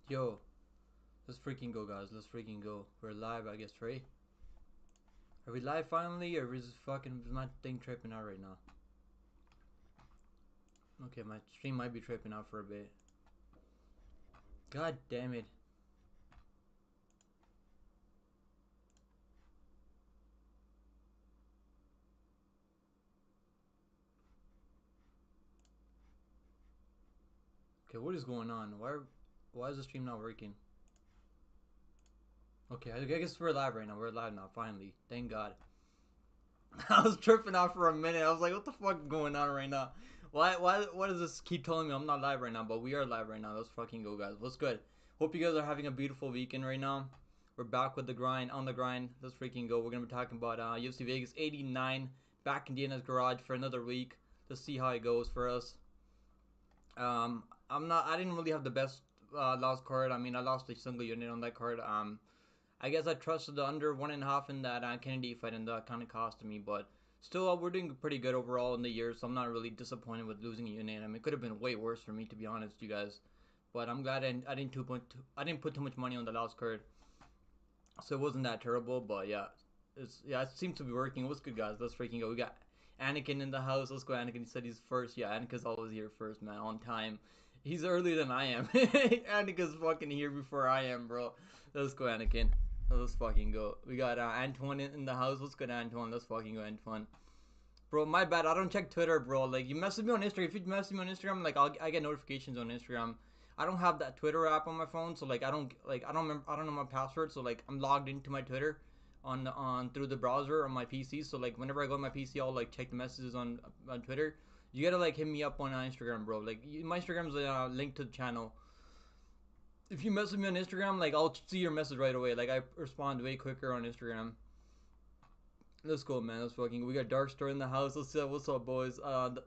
Yo, let's freaking go, guys. Let's freaking go. We're live, I guess, right? Are we live finally, or is my thing tripping out right now? Okay, my stream might be tripping out for a bit. God damn it. Okay, what is going on? Why is the stream not working? Okay, I guess we're live right now. We're live now, finally. Thank God. I was tripping out for a minute. I was like, what the fuck is going on right now? Why does this keep telling me I'm not live right now? But we are live right now. Let's fucking go, guys. What's good? Hope you guys are having a beautiful weekend right now. We're back with the grind, on the grind. Let's freaking go. We're gonna be talking about UFC Vegas 89 back in Deanna's garage for another week. Let's see how it goes for us. I didn't really have the best lost card. I mean, I lost a single unit on that card. I guess I trusted the under 1.5 in that Kennedy fight, and that kind of cost me. But still, we're doing pretty good overall in the year, so I'm not really disappointed with losing a unit. I mean, it could have been way worse for me, to be honest, you guys. But I'm glad I didn't put too much money on the last card, so it wasn't that terrible. But yeah, it seems to be working. What's good, guys? Let's freaking go. We got Anakin in the house. Let's go. Anakin. He said he's first. Yeah, Anakin's always here first, man, on time. He's earlier than I am. Anakin's fucking here before I am, bro. Let's go, Anakin. Let's fucking go. We got Antoine in the house. Let's go to Antoine. Let's fucking go, Antoine. Bro, my bad. I don't check Twitter, bro. Like, you message me on Instagram. If you message me on Instagram, like, I get notifications on Instagram. I don't have that Twitter app on my phone, so like, I don't remember. I don't know my password, so like, I'm logged into my Twitter on through the browser on my PC. So like, whenever I go on my PC, I'll like check the messages on Twitter. You gotta like hit me up on Instagram, bro. Like, my Instagram's linked to the channel. If you message me on Instagram, like, I'll see your message right away. Like, I respond way quicker on Instagram. Let's go, man. Let's fucking. We got Darkstar in the house. Let's see what's up, boys.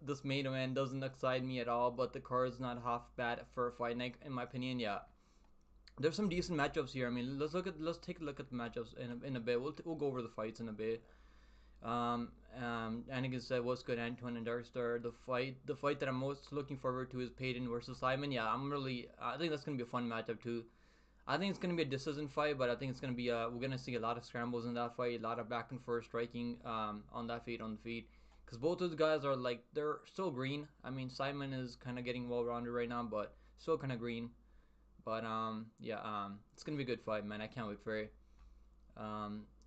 This main event doesn't excite me at all, but the card's not half bad for a fight night, in my opinion. Yeah, there's some decent matchups here. I mean, let's take a look at the matchups in a bit. We'll go over the fights in a bit. Anakin said, "What's good, Antoine and Darkstar?" The fight that I'm most looking forward to is Payton versus Simon. Yeah, I think that's gonna be a fun matchup too. I think it's gonna be a decision fight, but I think it's gonna be we're gonna see a lot of scrambles in that fight, a lot of back and forth striking on that feet on the feet, because both of the guys are like they're still green. I mean, Simon is kind of getting well rounded right now, but still kind of green. But it's gonna be a good fight, man. I can't wait for it.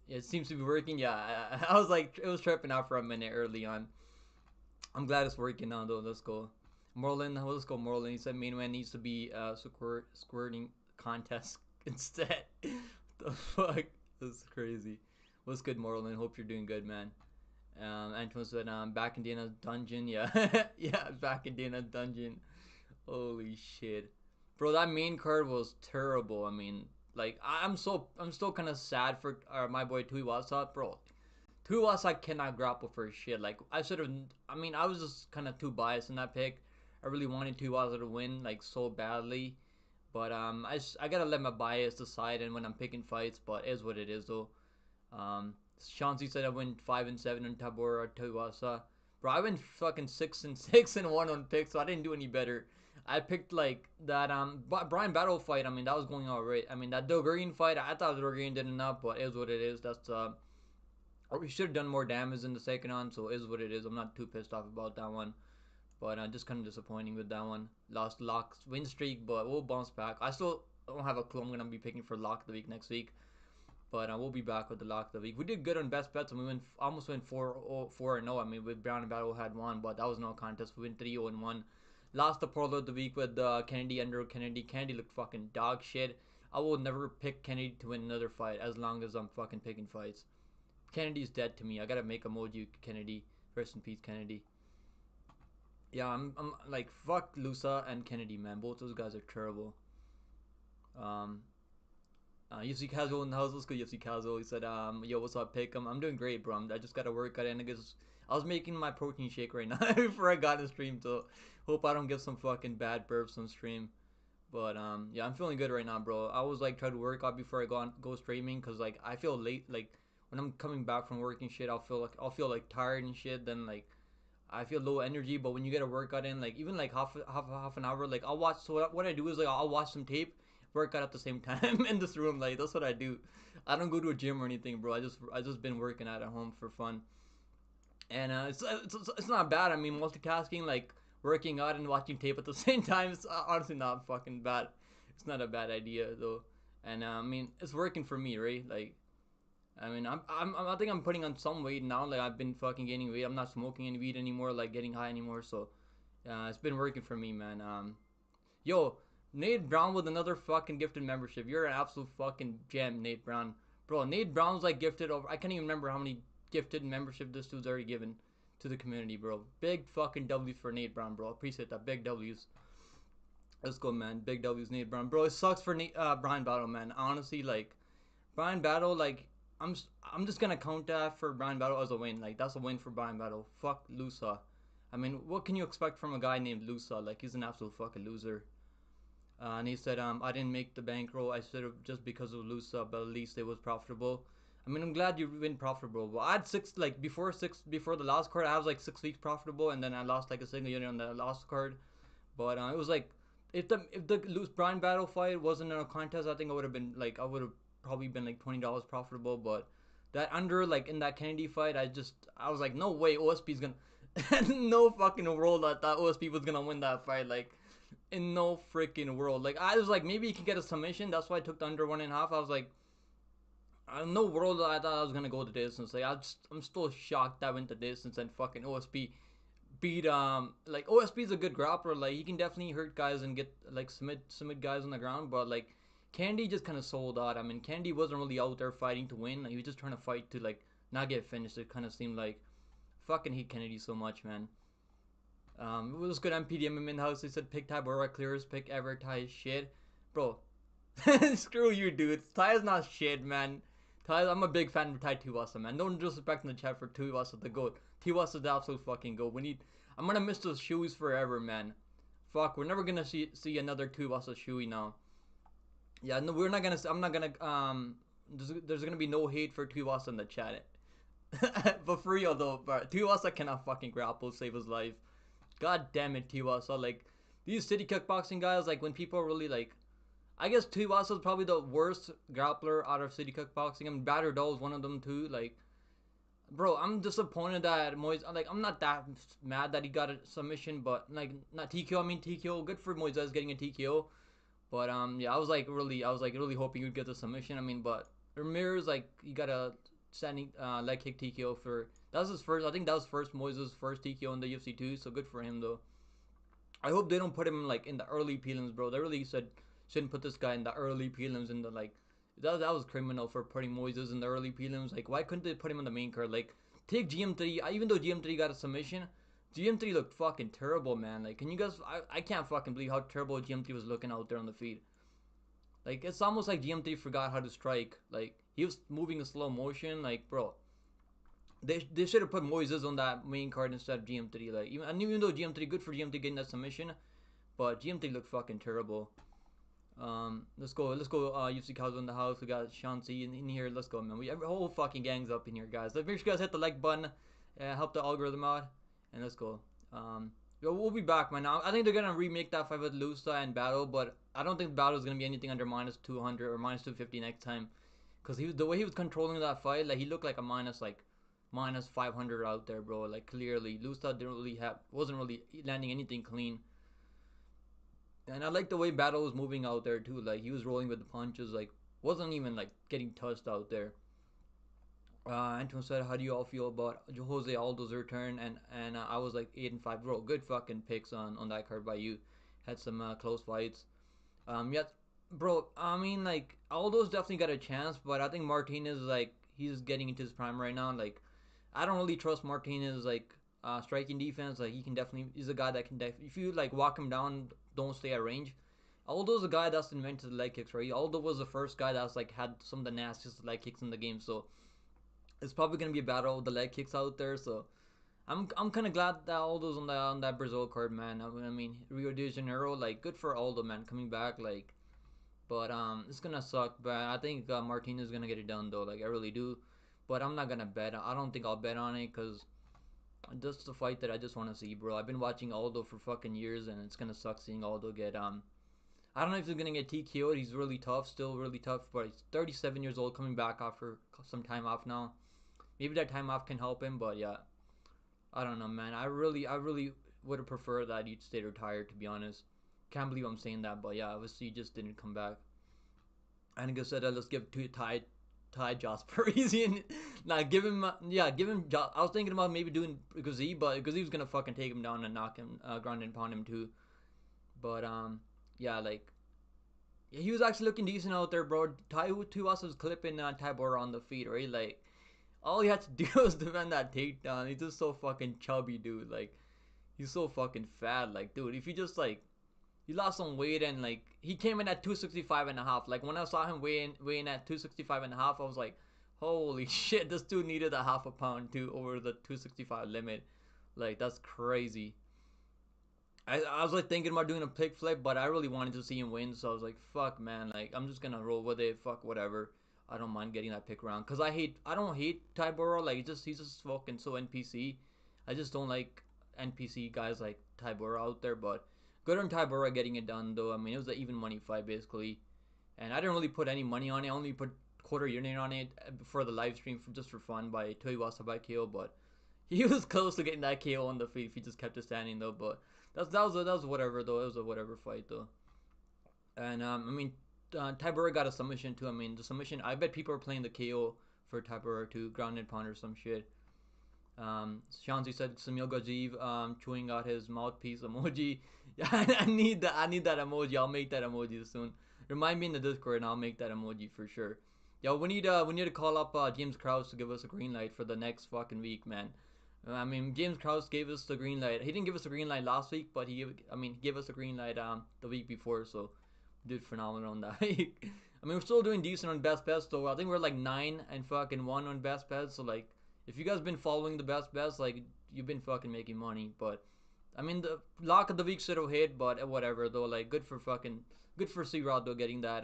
It seems to be working. Yeah, I was like it was tripping out for a minute early on. I'm glad it's working now though. Let's go. Let's go, Morlin. He said main man needs to be squirting contest instead. The fuck? That's crazy. What's good, Morlin? Hope you're doing good, man. Antoine said, back in Dana's dungeon. Yeah, yeah, back in Dana's dungeon. Holy shit, bro! That main card was terrible. I mean, like, I'm still kind of sad for my boy Tuiwasa, bro. Tuiwasa cannot grapple for shit. Like, I should have. I mean, I was just kind of too biased in that pick. I really wanted Tuiwasa to win like so badly, but I gotta let my bias decide and when I'm picking fights. But it is what it is though. Shansi said I went 5-7 on Tabora Tuiwasa. Bro, I went fucking 6-6 and 1 on picks, so I didn't do any better. I picked like that Brian Battle fight. I mean, that was going alright. I mean, that Dogarian fight, I thought Dogarian did enough, but it is what it is. That's or we should have done more damage in the second one, so it is what it is. I'm not too pissed off about that one. But just kind of disappointing with that one. Lost Lock's win streak, but we'll bounce back. I still don't have a clue I'm going to be picking for Lock of the Week next week. But we'll be back with the Lock of the Week. We did good on best bets, and we almost went 4-0. I mean, with Brown and Battle had one, but that was no contest. We went 3-0-1. Lost the Portal of the Week with Kennedy under Kennedy. Kennedy looked fucking dog shit. I will never pick Kennedy to win another fight as long as I'm fucking picking fights. Kennedy's dead to me. I gotta make a Moju Kennedy. Rest in peace, Kennedy. Yeah, I'm like fuck Lusa and Kennedy, man. Both those guys are terrible. Um, UFC Casual in the house. Let's go UFC Casual. He said, yo, what's up, pick him? I'm doing great, bro. I just gotta work out and I was making my protein shake right now before I got in stream, so hope I don't get some fucking bad burps on stream. But yeah, I'm feeling good right now, bro. I was like trying to work out before I go streaming, cause like I feel late. Like when I'm coming back from work and shit, I'll feel like tired and shit. Then like I feel low energy. But when you get a workout in, like even like half an hour, like I'll watch. So what I do is like I'll watch some tape, work out at the same time in this room. Like that's what I do. I don't go to a gym or anything, bro. I just been working out at home for fun, and it's not bad. I mean, multitasking like working out and watching tape at the same time is honestly not fucking bad. It's not a bad idea though, and I mean it's working for me, right? Like I mean, I think I'm putting on some weight now. Like I've been fucking gaining weight. I'm not smoking any weed anymore. Like getting high anymore. So, it's been working for me, man. Yo, Nate Brown with another fucking gifted membership. You're an absolute fucking gem, Nate Brown. Bro, Nate Brown's like gifted over. I can't even remember how many gifted membership this dude's already given to the community, bro. Big fucking W's for Nate Brown, bro. Appreciate that. Big W's. Let's go, man. Big W's, Nate Brown, bro. It sucks for Brian Battle, man. Honestly, like Brian Battle, like I'm just gonna count that for Brian Battle as a win. Like that's a win for Brian Battle. Fuck Lusa. I mean, what can you expect from a guy named Lusa? Like he's an absolute fucking loser. And he said, I didn't make the bankroll. I said it just because of Lusa, but at least it was profitable. I mean, I'm glad you went profitable. But I had before the last card. I was like 6 weeks profitable, and then I lost like a single unit on the last card. But it was like if the loose Brian Battle fight wasn't in a contest, I think I would have been like I would have probably been like $20 profitable. But that under like in that Kennedy fight, I was like, no way, OSP's gonna. No fucking world that OSP was gonna win that fight. Like in no freaking world. Like I was like, maybe he can get a submission. That's why I took the under 1.5. I was like, in no world I thought I was gonna go the distance. Like I'm still shocked that I went the distance and fucking OSP beat like OSP is a good grappler. Like he can definitely hurt guys and get like submit guys on the ground. But like Candy just kind of sold out. I mean Candy wasn't really out there fighting to win. Like, he was just trying to fight to like not get finished. It kind of seemed like fucking hate Kennedy so much, man. It was good MPDM in the house. They said pick Ty Borwa clears, pick ever Ty shit. Bro, screw you, dude. Ty is not shit, man. Ty, I'm a big fan of Ty Tuivasa, man. No disrespect in the chat for Tuivasa the GOAT. Tuivasa the absolute fucking GOAT. I'm gonna miss those shoes forever, man. Fuck, we're never gonna see another Tuivasa shoey now. Yeah, no, we're not gonna. I'm not gonna. There's gonna be no hate for Tuivasa in the chat. But for real though, bro, Tuivasa cannot fucking grapple save his life. God damn it, Tuivasa. Like these city kickboxing guys, like when people really like, I guess Tuivasa is probably the worst grappler out of city kickboxing. I mean, Batter Doll is one of them too. Like, bro, I'm disappointed that Moises. Like, I'm not that mad that he got a submission, but like not TKO. I mean TKO. Good for Moises getting a TKO. But yeah, I was like really hoping he'd get the submission. I mean, but Ramirez, like, he got a standing leg kick TKO for that was his first. I think that was first Moises' first TKO in the UFC too. So good for him though. I hope they don't put him like in the early prelims, bro. They really said shouldn't put this guy in the early prelims in the like. That was criminal for putting Moises in the early prelims. Like, why couldn't they put him in the main card? Like, take GM3. Even though GM3 got a submission, GM3 looked fucking terrible, man. Like, can you guys? I can't fucking believe how terrible GM3 was looking out there on the feed. Like, it's almost like GM3 forgot how to strike. Like, he was moving in slow motion. Like, bro, they should have put Moises on that main card instead of GM3. Like, even though GM3 good for GM3 getting that submission, but GM3 looked fucking terrible. Let's go. UFC cows in the house. We got Shansi in here. Let's go, man. We have whole fucking gangs up in here, guys. Make sure you guys hit the like button, help the algorithm out, and let's go. We'll be back, man. Now I think they're gonna remake that fight with Lusa and Battle, but I don't think Battle is gonna be anything under minus 200 or minus 250 next time, cause the way he was controlling that fight, like he looked like a minus 500 out there, bro. Like clearly, Lusa wasn't really landing anything clean. And I like the way Battle was moving out there too. Like he was rolling with the punches. Like wasn't even like getting touched out there. Anton said, "How do you all feel about Jose Aldo's return?" And I was like 8-5, bro. Good fucking picks on that card by you. Had some close fights. Yeah, bro. I mean, like Aldo's definitely got a chance, but I think Martinez like he's getting into his prime right now. Like I don't really trust Martinez like striking defense. Like he's a guy that can if you like walk him down, don't stay at range. Aldo's a guy that's invented the leg kicks, right? Aldo was the first guy that's like had some of the nastiest leg kicks in the game, so it's probably gonna be a battle with the leg kicks out there. So I'm kind of glad that Aldo's on that Brazil card, man. I mean Rio de Janeiro, like good for Aldo, man, coming back, like. But it's gonna suck. But I think Martinez is gonna get it done though. Like I really do. But I'm not gonna bet. I don't think I'll bet on it because that's the fight that I just want to see, bro. I've been watching Aldo for fucking years, and it's gonna suck seeing Aldo get I don't know if he's gonna get TKO'd. He's really tough, still really tough, but he's 37 years old, coming back after some time off now. Maybe that time off can help him, but yeah, I don't know, man. I really would have preferred that he'd stay retired, to be honest. Can't believe I'm saying that, but yeah, obviously he just didn't come back. I think I said let's give to Ty Josh Parisian. Nah, give him yeah, give him. I was thinking about maybe doing Ghazi, but Ghazi was gonna fucking take him down and knock him, ground and pound him too. But yeah, like he was actually looking decent out there, bro. Ty Tuivasa was clipping Tybora on the feet, right? Like all he had to do was defend that takedown. He's just so fucking chubby, dude. Like he's so fucking fat. Like, dude, if you just like he lost some weight and like he came in at 265 and a half. Like when I saw him weighing at 265 and a half, I was like, holy shit, this dude needed a half a pound to over the 265 limit. Like that's crazy. I was like thinking about doing a pick flip, but I really wanted to see him win, so I was like, fuck man, like I'm just gonna roll with it. Fuck whatever. I don't mind getting that pick round, cause I don't hate Tyboro. Like he's just fucking so NPC. I just don't like NPC guys like Tyboro out there. But good on Tyboro getting it done though. I mean it was an even money fight basically, and I didn't really put any money on it. I only put quarter unit on it for the live stream just for fun by Toiwasa by KO, but he was close to getting that KO on the feet if he just kept it standing though. But that was whatever though. It was a whatever fight though. And I mean, Tybura got a submission too. I mean, the submission. I bet people are playing the KO for Tybura too, grounded pound or some shit. Shanzi said Samil Gajeev chewing out his mouthpiece emoji. Yeah, I need that. I need that emoji. I'll make that emoji soon. Remind me in the Discord, and I'll make that emoji for sure. Yo, we need to call up James Krause to give us a green light for the next fucking week, man. I mean, James Krause gave us the green light. He didn't give us the green light last week, but he gave us the green light the week before, so we did phenomenal on that week. I mean, we're still doing decent on best bets, though. I think we're like 9-1 on best bets. So like, if you guys been following the best bets, like you've been fucking making money. But I mean, the lock of the week should have hit, but whatever though. Like, good for C Rod though, getting that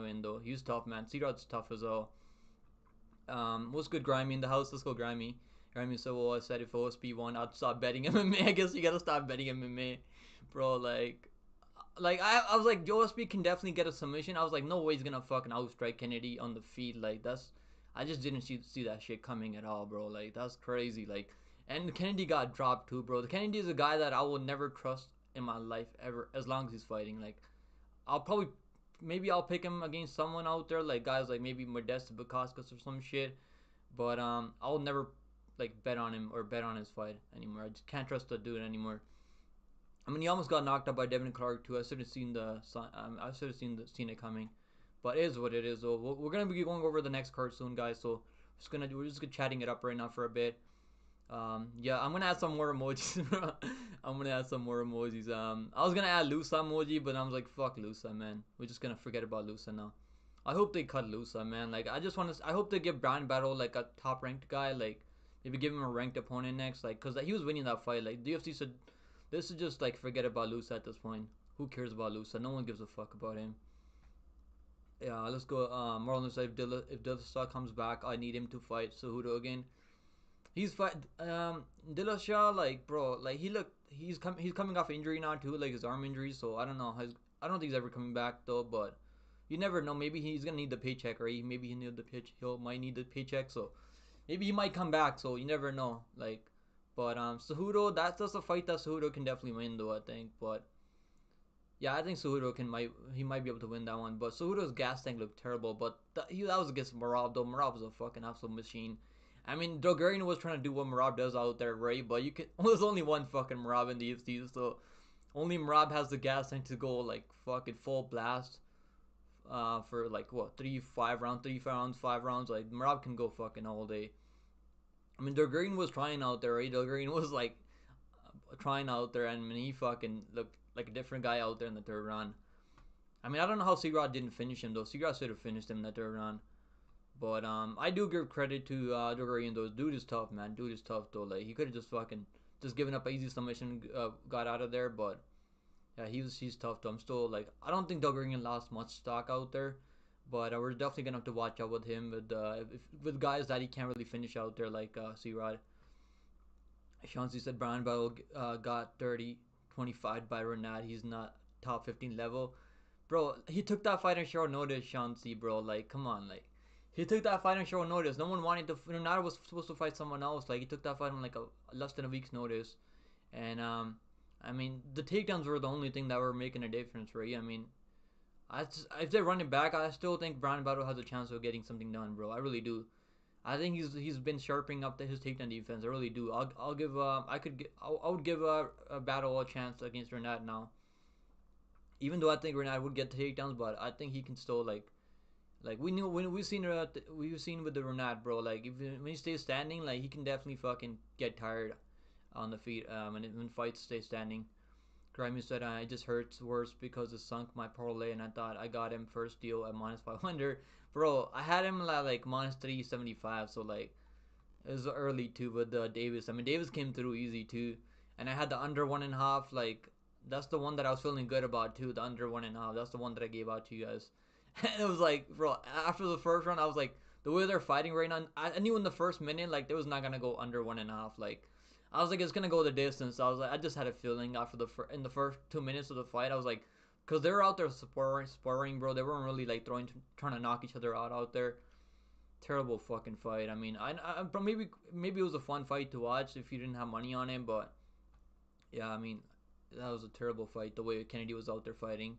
win though. He's tough, man. C Rod's tough as well. What's good, Grimy in the house? Let's go, Grimy. Grimy said, well, I said if OSP won, I'd stop betting MMA. I guess you gotta stop betting MMA, bro. Like I was like, OSP can definitely get a submission. I was like, no way he's gonna fucking outstrike Kennedy on the feet. Like that's, I just didn't see that shit coming at all, bro. Like that's crazy. Like, and Kennedy got dropped too, bro. The Kennedy is a guy that I will never trust in my life ever, as long as he's fighting. Like, I'll probably maybe I'll pick him against someone out there, like guys like maybe Modesta Bukaskas or some shit. But I'll never like bet on him or bet on his fight anymore. I just can't trust the dude anymore. I mean, he almost got knocked out by Devin Clark too. I should have seen it coming. But it is what it is. Though we're gonna be going over the next card soon, guys. So we're just gonna chatting it up right now for a bit. Yeah, I'm gonna add some more emojis. I'm gonna add some more emojis. I was gonna add Lusa emoji, but I was like, fuck Lusa, man. We're just gonna forget about Lusa now. I hope they cut Lusa, man. Like, I just want to. I hope they give Brian Battle like a top ranked guy. Like, maybe give him a ranked opponent next. Like, cause he was winning that fight. Like, the UFC said, this is just like forget about Lusa at this point. Who cares about Lusa? No one gives a fuck about him. Yeah, let's go. Marlon said if Dillashaw comes back, I need him to fight Cejudo again. He's fight Dillashaw, like bro, like he's coming off injury now too, like his arm injury. So I don't know. I don't think he's ever coming back though, but you never know. Maybe he's gonna need the paycheck, right? Maybe he need the pitch. He might need the paycheck, so maybe he might come back. So you never know. Like, but Cejudo, that's just a fight that Cejudo can definitely win though. I think, but yeah, I think Cejudo might be able to win that one. But Cejudo's gas tank looked terrible. But that was against Marab though. Marab was a fucking absolute machine. I mean, Dogarian was trying to do what Marab does out there, right? But you can. There's only one fucking Marab in the UFC, so only Marab has the gas tank to go like fucking full blast. For like what 3 5 rounds, 5 rounds. Like Marab can go fucking all day. I mean, Dogarian was trying out there, right? Dogarian was like trying out there, and I mean, he fucking looked like a different guy out there in the third round. I mean, I don't know how Seagrad didn't finish him though. Seagrad should have finished him in the third round. But I do give credit to Dogarian though. Dude is tough, man. Dude is tough though. Like he could have just fucking just given up an easy submission, got out of there. But yeah, he's tough though. I'm still like I don't think Dogarian lost much stock out there. But we're definitely gonna have to watch out with him with guys that he can't really finish out there like C Rod. Chauncey said Brian Battle got 30-25 by Renat. He's not top 15 level. Bro, he took that fight on short notice, Shansi, bro. Like, come on, like, he took that fight on short notice. No one wanted to. Renata was supposed to fight someone else. Like, he took that fight on like a less than a week's notice, and I mean, the takedowns were the only thing that were making a difference, right? I mean, if they run it back, I still think Brandon Battle has a chance of getting something done, bro. I really do. I think he's been sharpening up his takedown defense. I really do. I'll give I would give a Battle a chance against Renat now. Even though I think Renat would get takedowns, but I think he can still like we knew when we've seen with the Renat, bro. Like if when he stays standing, like he can definitely fucking get tired on the feet. When fights stay standing. Grimy said it just hurts worse because it sunk my parlay and I thought I got him first deal at minus 500. Bro, I had him at like minus 375, so like it was early too with Davis. I mean, Davis came through easy too, and I had the under 1.5. Like that's the one that I was feeling good about too. The under 1.5. That's the one that I gave out to you guys. And it was like, bro, after the first round, I was like, the way they're fighting right now, I knew in the first minute like they was not gonna go under 1.5. Like I was like, it's gonna go the distance. I was like, I just had a feeling after in the first 2 minutes of the fight, I was like, because they were out there sparring, bro. They weren't really like trying to knock each other out there. Terrible fucking fight. I mean, maybe it was a fun fight to watch if you didn't have money on it, but yeah, I mean, that was a terrible fight. The way Kennedy was out there fighting,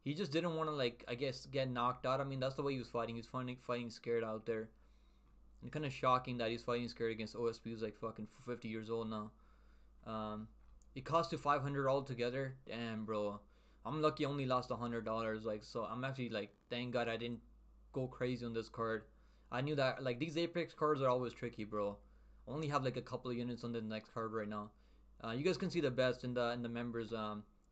he just didn't want to like, I guess, get knocked out. I mean, that's the way he was fighting. He was fighting scared out there, and kind of shocking that he's fighting scared against OSP, who's like fucking 50 years old now. Um, it cost you 500 altogether. Damn, bro. I'm lucky I only lost $100. Like, so I'm actually like, thank God I didn't go crazy on this card. I knew that like these Apex cards are always tricky, bro. I only have like a couple of units on the next card right now. You guys can see the bets in the members.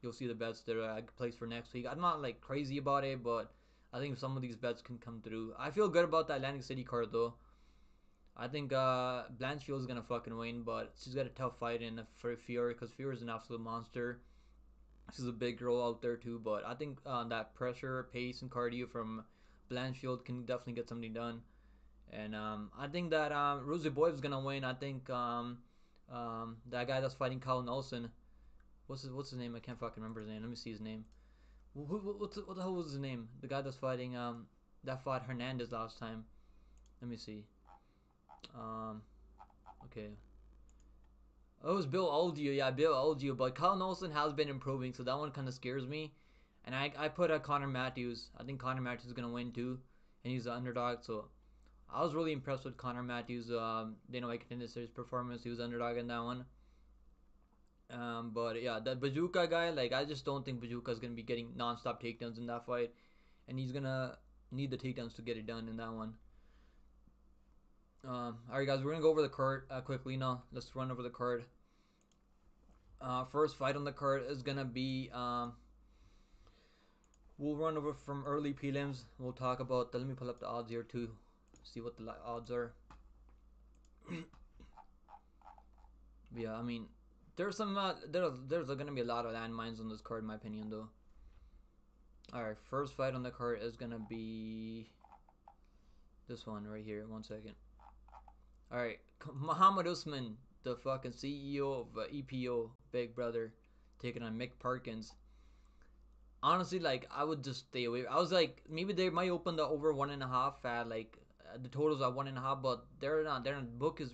You'll see the bets that I placed for next week. I'm not like crazy about it, but I think some of these bets can come through. I feel good about the Atlantic City card though. I think Blanchfield's gonna fucking win, but she's got a tough fight in for Fiora because Fiora's an absolute monster. She's a big girl out there too, but I think that pressure, pace, and cardio from Blanchfield can definitely get something done. And I think that Rosie Boy is gonna win. I think that guy that's fighting Kyle Nelson. What's his name? I can't fucking remember his name. Let me see his name. What the hell was his name? The guy that's fighting that fought Hernandez last time. Let me see. Okay. Oh, it was Bill Algeo. Yeah, Bill Algeo. But Kyle Nelson has been improving, so that one kind of scares me. And I put Connor Matthews. I think Connor Matthews is gonna win too, and he's the underdog. So I was really impressed with Connor Matthews. Dana White contender series performance. He was underdog in that one. But yeah, that Bazooka guy, like I just don't think Bazooka is gonna be getting non-stop takedowns in that fight, and he's gonna need the takedowns to get it done in that one. Alright, guys, we're gonna go over the card quickly now. Let's run over the card. First fight on the card is gonna be we'll run over from early prelims. We'll talk about let me pull up the odds here too, see what the odds are. Yeah, I mean, there's some there's gonna be a lot of landmines on this card, in my opinion, though. All right, first fight on the card is gonna be this one right here. 1 second. All right, Muhammad Usman, the fucking CEO of EPO, Big Brother, taking on Mick Parkins. Honestly, like I would just stay away. I was like, maybe they might open the over 1.5 at like the totals at 1.5, but they're not. They're not. Bookies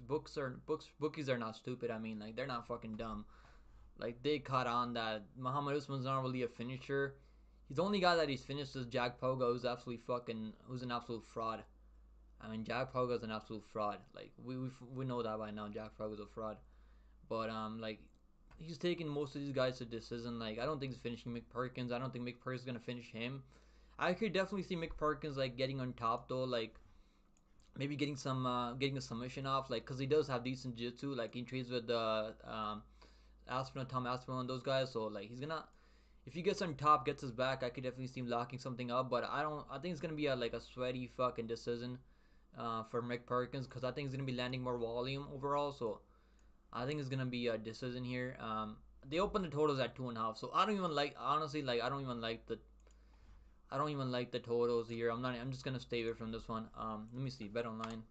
are not stupid. I mean, like they're not fucking dumb. Like they caught on that Muhammad Usman's not really a finisher. He's the only guy that he's finished is Jack Pogo, who's an absolute fraud. I mean, Jack Pogo's an absolute fraud. Like we know that by now. Jack Pogo's a fraud. But like he's taking most of these guys to decision. Like I don't think he's finishing Mick Perkins. I don't think Mick Perkins is gonna finish him. I could definitely see Mick Perkins like getting on top though. Like maybe getting a submission off. Like because he does have decent jiu-jitsu. Like he trains with Aspinall, Tom Aspinall, and those guys. So like he's gonna if he gets on top, gets his back, I could definitely see him locking something up. But I don't. I think it's gonna be like a sweaty fucking decision for Mick Perkins because I think he's gonna be landing more volume overall. So I think it's gonna be a decision here. They opened the totals at 2.5, so I don't even like honestly like I don't even like the totals here. I'm just gonna stay away from this one. Let me see. Bet online.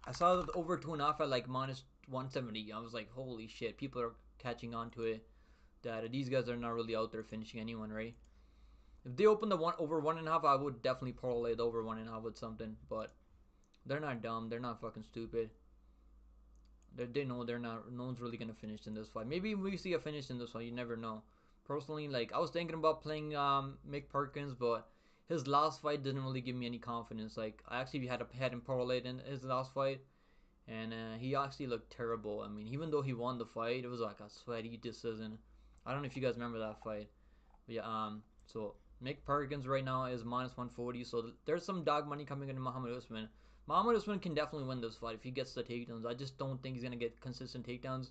I saw the over 2.5 at like minus 170. I was like, holy shit! People are catching on to it. That these guys are not really out there finishing anyone, right? If they open the one over 1.5, I would definitely parlay the over 1.5 with something. But they're not dumb. They're not fucking stupid. They know they're not. No one's really gonna finish in this fight. Maybe we see a finish in this one. You never know. Personally, like I was thinking about playing Mick Perkins, but his last fight didn't really give me any confidence. Like I actually had him parlayed in his last fight, and he actually looked terrible. I mean, even though he won the fight, it was like a sweaty decision. I don't know if you guys remember that fight. But yeah. So Mick Perkins right now is minus 140. So there's some dog money coming into Muhammad Usman. Muhammad Usman can definitely win this fight if he gets the takedowns. I just don't think he's gonna get consistent takedowns.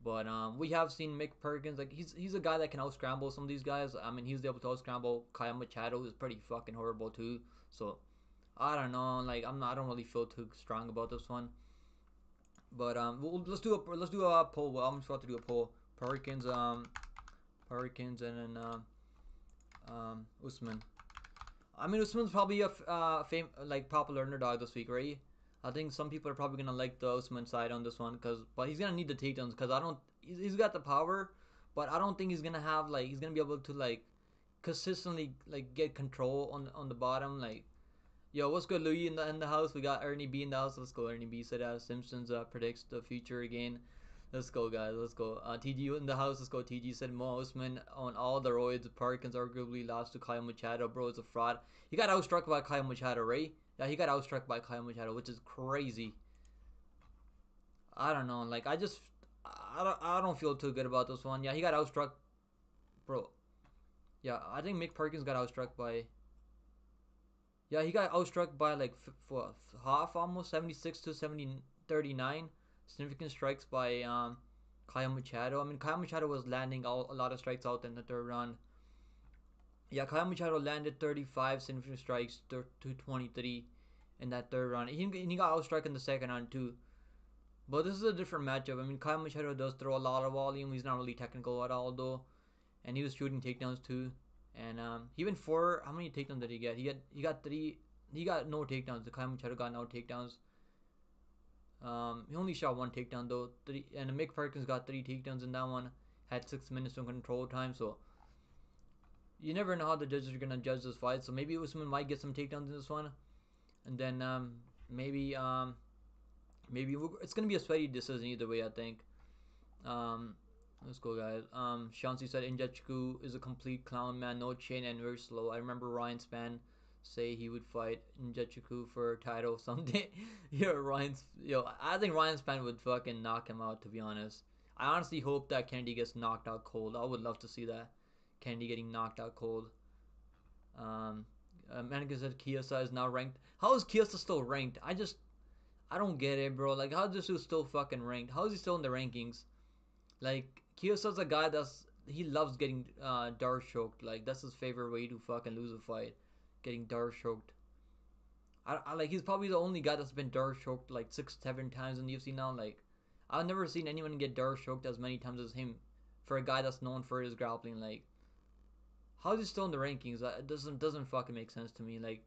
But we have seen Mick Perkins, like he's a guy that can out scramble some of these guys. I mean, he's able to out scramble Kyle Machado, who's pretty fucking horrible too. So I don't know, like I don't really feel too strong about this one. But let's do a poll. Well, I'm just about to do a poll. Perkins and then Usman. I mean, Usman's probably a like popular underdog this week, right? I think some people are probably gonna like the Usman side on this one, but he's gonna need the takedowns because I don't. He's got the power, but I don't think he's gonna have like he's gonna be able to like consistently like get control on the bottom. Like, yo, what's good, Louis in the house? We got Ernie B in the house. Let's go, Ernie B. Said Simpsons predicts the future again. Let's go, guys. Let's go. TG in the house. Let's go. TG said Mo Usman on all the roids. Perkins arguably lost to Kyle Machado. Bro, it's a fraud. He got outstruck by Kyle Machado, right? Yeah, he got outstruck by Kyle Machado, which is crazy. I don't know. Like, I don't feel too good about this one. Yeah, he got outstruck, bro. Yeah, I think Mick Perkins got outstruck by. Yeah, he got outstruck by like for half almost 76 to 70 39. Significant strikes by Kyle Machado. I mean, Kyle Machado was landing a lot of strikes out in the third round. Yeah, Kyle Machado landed 35 significant strikes to 23 in that third round. He got outstruck in the second round too. But this is a different matchup. I mean, Kyle Machado does throw a lot of volume. He's not really technical at all though, and he was shooting takedowns too. And he went four. How many takedowns did he get? He got three. He got no takedowns. The Kyle Machado got no takedowns. He only shot one takedown though. And Mick Perkins got three takedowns in that one. Had 6 minutes of control time. So you never know how the judges are gonna judge this fight. So maybe Usman might get some takedowns in this one, and then maybe it's gonna be a sweaty decision either way. I think. Um, let's go, guys. Shansi said Injechku is a complete clown, man. No chain and very slow. I remember Ryan Span say he would fight Injechku for a title someday. I think Ryan Span would fucking knock him out. To be honest, I honestly hope that Kennedy gets knocked out cold. I would love to see that. Kennedy getting knocked out cold. Um, Manica said Kiyasa is now ranked. How is Kiyasa still ranked? I don't get it, bro. Like, how is this dude still fucking ranked? How is he still in the rankings? Like, Kiyosa's a guy he loves getting dart choked. Like, that's his favorite way to fucking lose a fight, getting dart choked. I like he's probably the only guy that's been dart choked like 6, 7 times in the UFC now. Like, I've never seen anyone get dart choked as many times as him, for a guy that's known for his grappling. Like, how is he still in the rankings? It doesn't fucking make sense to me. Like,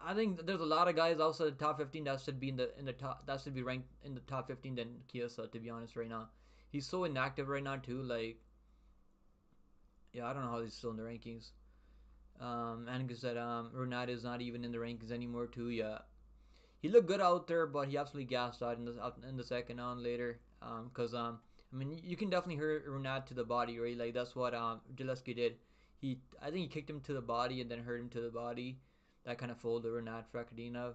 I think there's a lot of guys outside the top 15 that should be in the top that should be ranked in the top 15 than Kiyosa. To be honest, right now, he's so inactive right now too. Like, yeah, I don't know how he's still in the rankings. And said Renata is not even in the rankings anymore too. Yeah, he looked good out there, but he absolutely gassed out in the second round later. Because I mean, you can definitely hurt Renat to the body, right? Like that's what Gillespie did. I think he kicked him to the body and then hurt him to the body. That kind of folded Renat Fakadinov.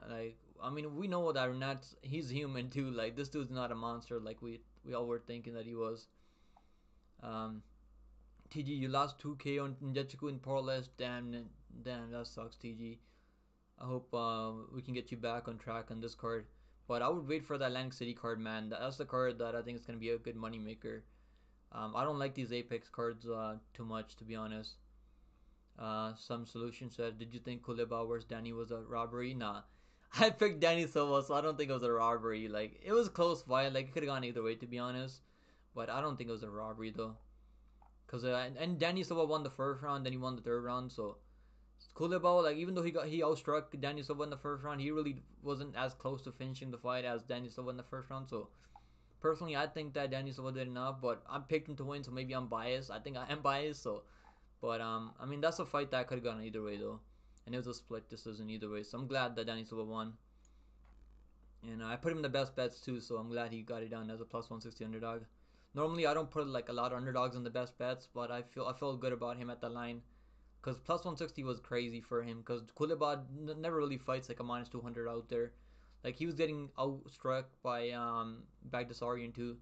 Like I mean, we know that Renat's he's human too. Like this dude's not a monster like we all were thinking that he was. Um, TG, you lost 2K on Jetchiku in Portless. Damn, that sucks, TG. I hope we can get you back on track on this card. But I would wait for that Atlantic City card, man. That's the card that I think is gonna be a good money maker. I don't like these Apex cards too much, to be honest. Some solution said, "Did you think Kuleba vs Danny was a robbery?" Nah, I picked Danny Silva, so I don't think it was a robbery. Like it was close fight. Like it could have gone either way, to be honest. But I don't think it was a robbery though. Cause and Danny Silva won the first round, then he won the third round. So Kuleba, like even though he outstruck Danny Silva in the first round, he really wasn't as close to finishing the fight as Danny Silva in the first round. So Personally, I think that Danny Silva did enough, but I picked him to win, so maybe I'm biased. I think I am biased, so. But I mean, that's a fight that could have gone either way though, and it was a split decision either way. So I'm glad that Danny Silva won, and I put him in the best bets too. So I'm glad he got it done as a plus 160 underdog. Normally, I don't put like a lot of underdogs in the best bets, but I felt good about him at the line because plus 160 was crazy for him because Kulibad never really fights like a minus 200 out there. Like he was getting outstruck by Bagdasarian too.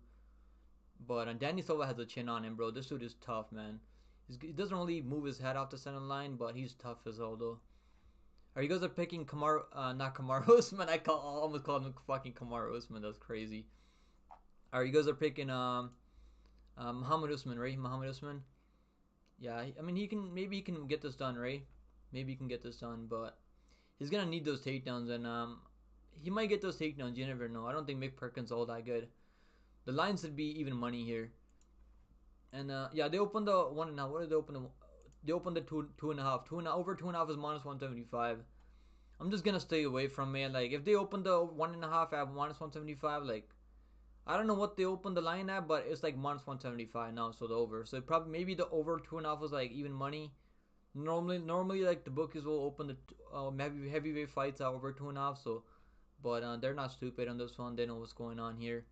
But Danny Silva has a chin on him, bro. This dude is tough, man. He doesn't really move his head off the center line, but he's tough as hell, though. Are you guys are picking Kamar? Not Kamar Usman. Almost called him fucking Kamar Usman. That's crazy. Are you guys are picking Muhammad Usman, right? Muhammad Usman. Yeah, I mean he can maybe he can get this done, right? Maybe he can get this done, but he's gonna need those takedowns, and he might get those takedowns. You never know. I don't think Mick Perkins all that good. The line should be even money here. And yeah, they opened the 1.5. What did they open? They opened the two and a half. Over 2.5 is minus 175. I'm just gonna stay away from it. Like if they open the 1.5 at minus 175, like I don't know what they opened the line at, but it's like minus 175 now, so the over. So probably maybe the over 2.5 was like even money. Normally like the bookies will open the heavyweight fights at over 2.5. So, but they're not stupid on this one. They know what's going on here.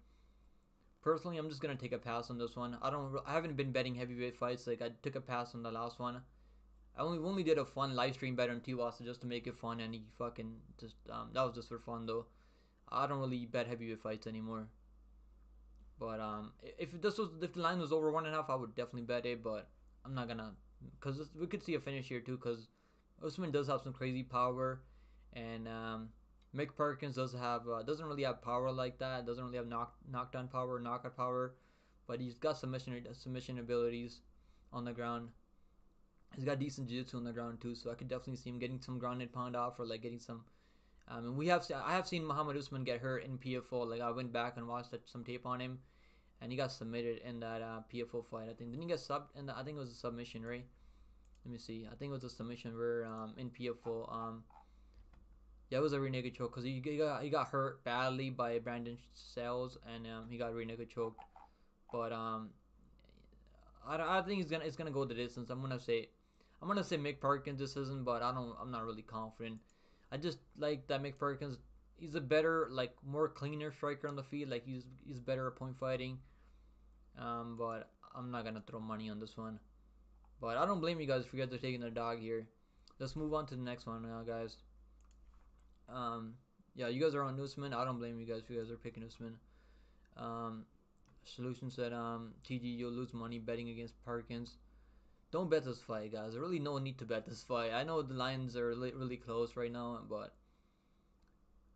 Personally, I'm just gonna take a pass on this one. I haven't been betting heavyweight fights. Like I took a pass on the last one. I only did a fun live stream bet on Tiwasa just to make it fun, and he fucking just that was just for fun though. I don't really bet heavyweight fights anymore. But if the line was over 1.5, I would definitely bet it. But I'm not gonna because we could see a finish here too. Because Usman does have some crazy power, and Mick Perkins doesn't really have power like that. Doesn't really have knockdown power, knockout power, but he's got submission abilities on the ground. He's got decent jiu-jitsu on the ground too, so I could definitely see him getting some ground and pound off, or like getting some. And I have seen Muhammad Usman get hurt in PFO. Like I went back and watched some tape on him, and he got submitted in that PFO fight. I think didn't he get subbed? And I think it was a submission, right? Let me see. I think it was a submission where in PFO. Yeah, it was a rear naked choke because he got hurt badly by Brandon Sales, and he got rear naked choked. But I think it's gonna go the distance. I'm gonna say Mick Perkins this isn't, but I'm not really confident. I just like that Mick Perkins. He's a better, like more cleaner striker on the field. Like he's better at point fighting. But I'm not gonna throw money on this one. But I don't blame you guys if you guys are taking the dog here. Let's move on to the next one now, guys. Yeah, you guys are on Usman. I don't blame you guys if you guys are picking Usman. Um, Solution said, TG, you'll lose money betting against Perkins. Don't bet this fight, guys. There's really no need to bet this fight. I know the lines are really close right now, but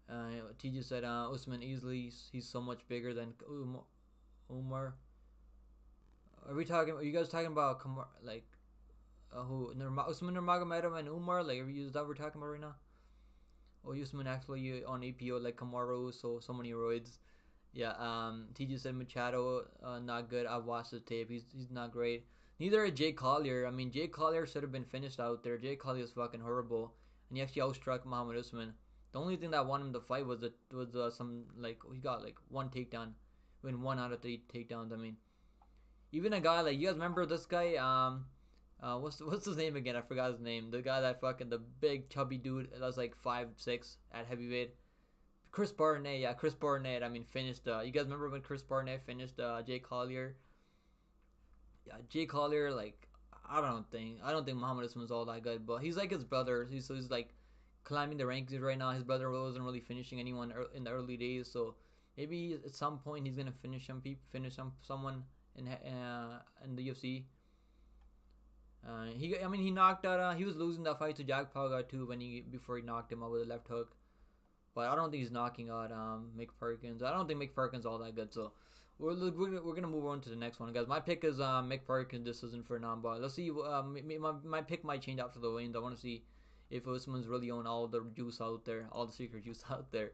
TG said, Usman easily. He's so much bigger than Umar. Are you guys talking about like who? Usman Nurmagomedov and Umar? Like, is that what we're talking about right now? Oh, Usman actually on APO like Kamaru, so many roids. Yeah, TJ said Machado, not good. I've watched the tape. He's not great. Neither is Jay Collier. I mean, Jay Collier should have been finished out there. Jay Collier is fucking horrible, and he actually outstruck Muhammad Usman. The only thing that won him the fight was some like he got like one takedown, win 1 out of 3 takedowns. I mean, even a guy like you guys remember this guy what's his name again? I forgot his name. The guy that fucking the big chubby dude that was like 5'6" at heavyweight. Chris Barnett, yeah, Chris Barnett. I mean, finished. You guys remember when Chris Barnett finished Jay Collier? Yeah, Jay Collier. Like, I don't think Muhammad Usman's all that good, but he's like his brother. He's like climbing the rankings right now. His brother wasn't really finishing anyone in the early days, so maybe at some point he's gonna someone in the UFC. He knocked out. He was losing that fight to Jack Pauga too before he knocked him out with a left hook. But I don't think he's knocking out Mick Perkins. I don't think Mick Perkins all that good. So we're gonna move on to the next one, guys. My pick is Mick Perkins. This isn't for non-bar. Let's see. My pick might change after the wins. I want to see if Usman's really on all the juice out there, all the secret juice out there.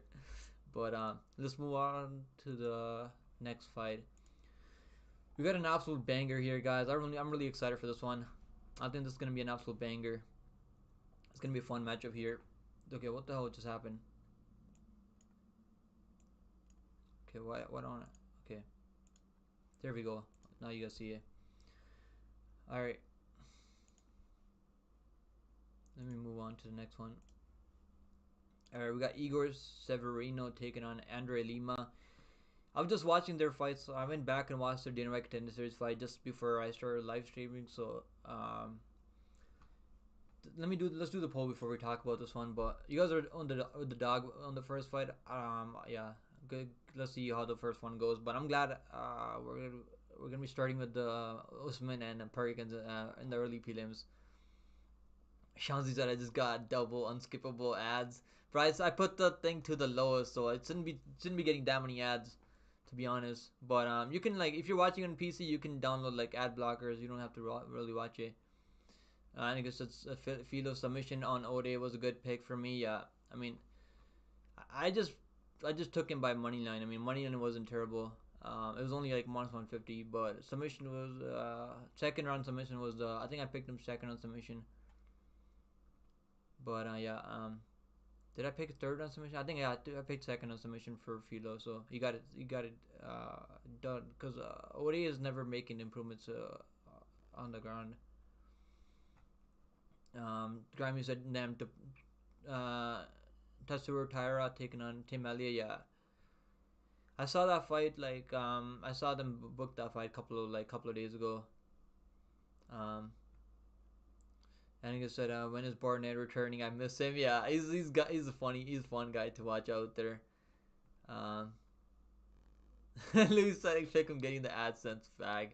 But let's move on to the next fight. We got an absolute banger here, guys. I'm really excited for this one. I think this is gonna be an absolute banger. It's gonna be a fun matchup here. Okay, what the hell just happened? Okay, why don't I? Okay. There we go. Now you guys see it. All right. Let me move on to the next one. All right, we got Igor Severino taking on Andre Lima. I was just watching their fights, so I went back and watched their Dana White Contender Series fight just before I started live streaming. So let's do the poll before we talk about this one. But you guys are on the dog on the first fight. Yeah, good. Let's see how the first one goes. But I'm glad we're gonna be starting with the Usman and Perkins in the early prelims. Shanzi said I just got double unskippable ads. Bryce, I put the thing to the lowest, so it shouldn't be getting that many ads, to be honest. But you can like if you're watching on PC, you can download like ad blockers. You don't have to really watch it. I guess it's a Filo submission on Ode was a good pick for me. Yeah, I mean, I just I just took him by money line. I mean, money line wasn't terrible. It was only like minus 150, but submission was second round submission was I think I picked him second on submission. But yeah, did I pick third on submission? I think I picked second on submission for Filo, so you got it done because Ode is never making improvements on the ground. Grammy said them to Tatsuro Taira taking on Tim Elliott. Yeah, I saw that fight. Like I saw them book that fight couple of days ago. Um, and he said, "When is Barnett returning? I miss him." Yeah, he's a fun guy to watch out there. Um, Louis said, "Pick him getting the AdSense fag."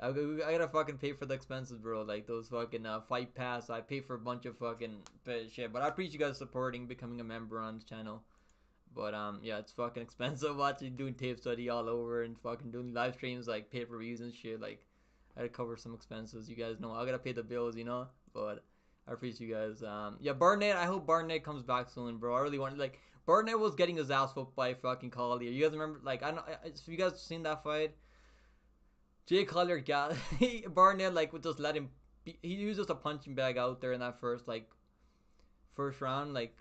I gotta fucking pay for the expenses, bro. Like those fucking fight pass. I pay for a bunch of fucking shit. But I appreciate you guys supporting, becoming a member on this channel. But yeah, it's fucking expensive watching doing tape study all over and fucking doing live streams like pay per views and shit. Like I gotta cover some expenses. You guys know I gotta pay the bills, you know. But I appreciate you guys. Yeah, Barnett. I hope Barnett comes back soon, bro. I really want like Barnett was getting his ass whooped by fucking Collier. You guys remember? Like I know. If you guys seen that fight, Jay Collier got Barnett like would just let him. He was just a punching bag out there in that first round, like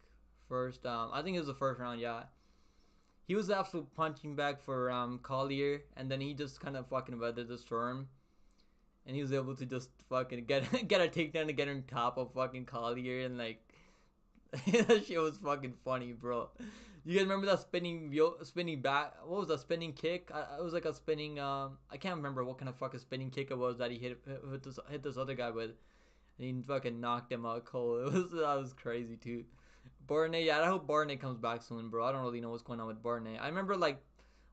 first. I think it was the first round. Yeah, he was the absolute punching bag for Collier, and then he just kind of fucking weathered the storm, and he was able to just fucking get get a takedown to get on top of fucking Collier, and like that shit was fucking funny, bro. You guys remember that spinning back? What was that spinning kick? It was like a spinning. I can't remember what kind of fucking spinning kick it was that he hit this other guy with, and he fucking knocked him out cold. That was crazy too. Barnett, yeah, I hope Barnett comes back soon, bro. I don't really know what's going on with Barnett. I remember like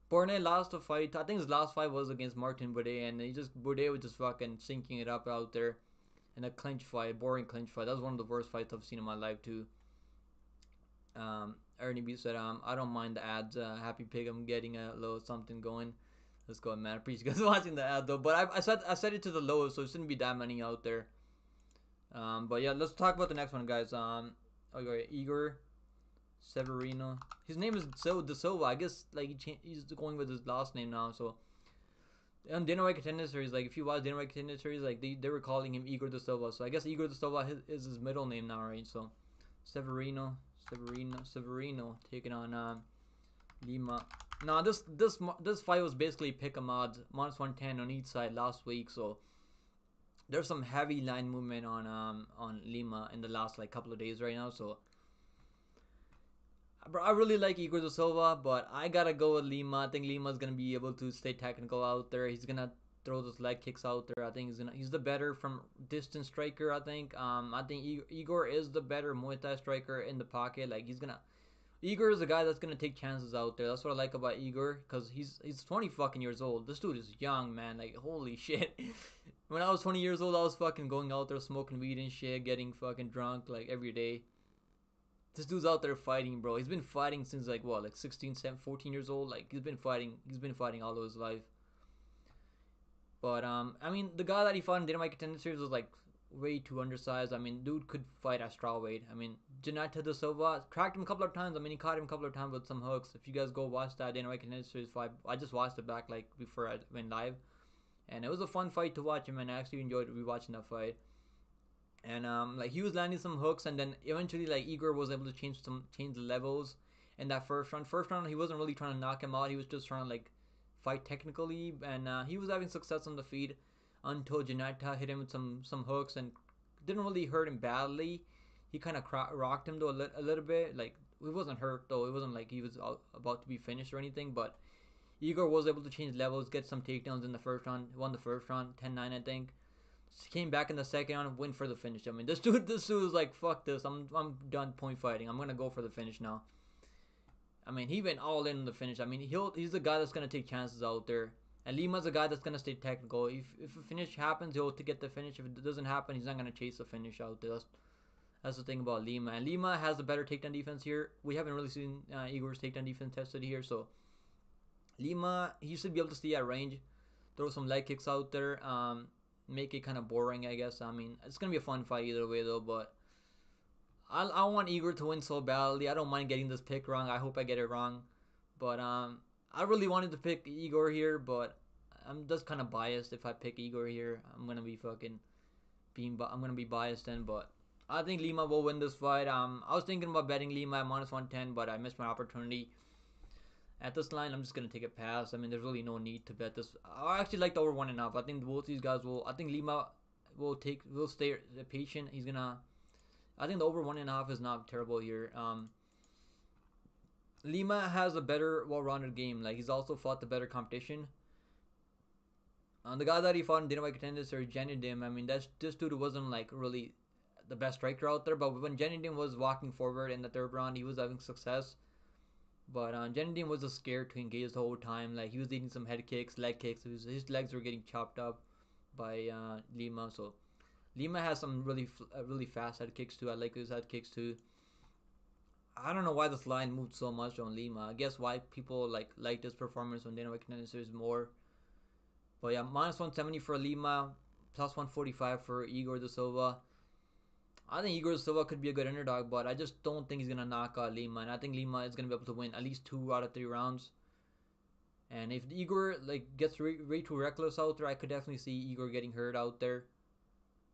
Barnett lost a fight. I think his last fight was against Martin Boudet, and Boudet was just fucking sinking it up out there in a clinch fight, boring clinch fight. That was one of the worst fights I've seen in my life too. Ernie B said, I don't mind the ads. Happy Pig, I'm getting a little something going. Let's go, man. I appreciate you guys watching the ad though. But I set it to the lowest, so it shouldn't be that many out there. But yeah, let's talk about the next one, guys. Okay, Igor Severino. His name is De Silva. I guess like he's going with his last name now. So on Dana White Contender Series, like if you watch Dana White Contender Series, like they were calling him Igor De Silva. So I guess Igor De Silva is his middle name now, right? So Severino taking on Lima. Now this fight was basically pick 'em odds, -110 on each side last week. So there's some heavy line movement on Lima in the last like couple of days right now. So bro, I really like Igor De Silva, but I gotta go with Lima. I think Lima's gonna be able to stay technical out there. He's gonna throw those leg kicks out there. I think he's the better from distance striker. I think Igor is the better Muay Thai striker in the pocket. Like Igor is a guy that's gonna take chances out there. That's what I like about Igor, cause he's 20 fucking years old. This dude is young, man. Like holy shit. When I was 20 years old, I was fucking going out there smoking weed and shit, getting fucking drunk like every day. This dude's out there fighting, bro. He's been fighting since like what, like 16, 17, 14 years old. Like he's been fighting. He's been fighting all of his life. But I mean, the guy that he fought in Dynamite Contender Series was like way too undersized. I mean, dude could fight at strawweight. I mean, Janata De Silva cracked him a couple of times. I mean, he caught him a couple of times with some hooks. If you guys go watch that Dynamite Contender Series fight, I just watched it back like before I went live, and it was a fun fight to watch. And I actually enjoyed rewatching that fight. And like he was landing some hooks, and then eventually like Igor was able to change the levels in that first round. First round he wasn't really trying to knock him out. He was just trying to like fight technically, and he was having success on the feet until Janata hit him with some hooks and didn't really hurt him badly. He kind of rocked him though a little bit. Like he wasn't hurt though. It wasn't like he was about to be finished or anything. But Igor was able to change levels, get some takedowns in the first round. Won the first round, 10-9 I think. Came back in the second round, went for the finish. I mean, this dude was like, fuck this. I'm done point fighting. I'm gonna go for the finish now. I mean, he went all in the finish. I mean, he's the guy that's gonna take chances out there. And Lima's a guy that's gonna stay technical. If a finish happens, he'll to get the finish. If it doesn't happen, he's not gonna chase the finish out there. That's the thing about Lima. And Lima has a better takedown defense here. We haven't really seen Igor's takedown defense tested here, so Lima, he should be able to stay at range, throw some leg kicks out there, make it kind of boring, I guess. I mean, it's gonna be a fun fight either way though, but I want Igor to win so badly. I don't mind getting this pick wrong. I hope I get it wrong, but I really wanted to pick Igor here, but I'm just kind of biased. If I pick Igor here, I'm gonna be I'm gonna be biased then. But I think Lima will win this fight. I was thinking about betting Lima at -110, but I missed my opportunity. At this line, I'm just gonna take a pass. I mean, there's really no need to bet this. I actually like the over 1.5. I think both these guys will. I think Lima will stay patient. He's gonna. I think the over 1.5 is not terrible here. Lima has a better, well-rounded game. Like he's also fought the better competition. The guy that he fought in Dana White Contenders or Jenny Dim. I mean, this dude wasn't like really the best striker out there. But when Jenny Dim was walking forward in the third round, he was having success. But Jenny Dim was just scared to engage the whole time. Like he was eating some head kicks, leg kicks. His legs were getting chopped up by Lima. So Lima has some really fast head kicks too. I like his head kicks too. I don't know why this line moved so much on Lima. I guess why people like this performance on Dana White Contenders more. But yeah, -170 for Lima, +145 for Igor da Silva. I think Igor da Silva could be a good underdog, but I just don't think he's gonna knock out Lima, and I think Lima is gonna be able to win at least 2 out of 3 rounds. And if Igor gets way too reckless out there, I could definitely see Igor getting hurt out there.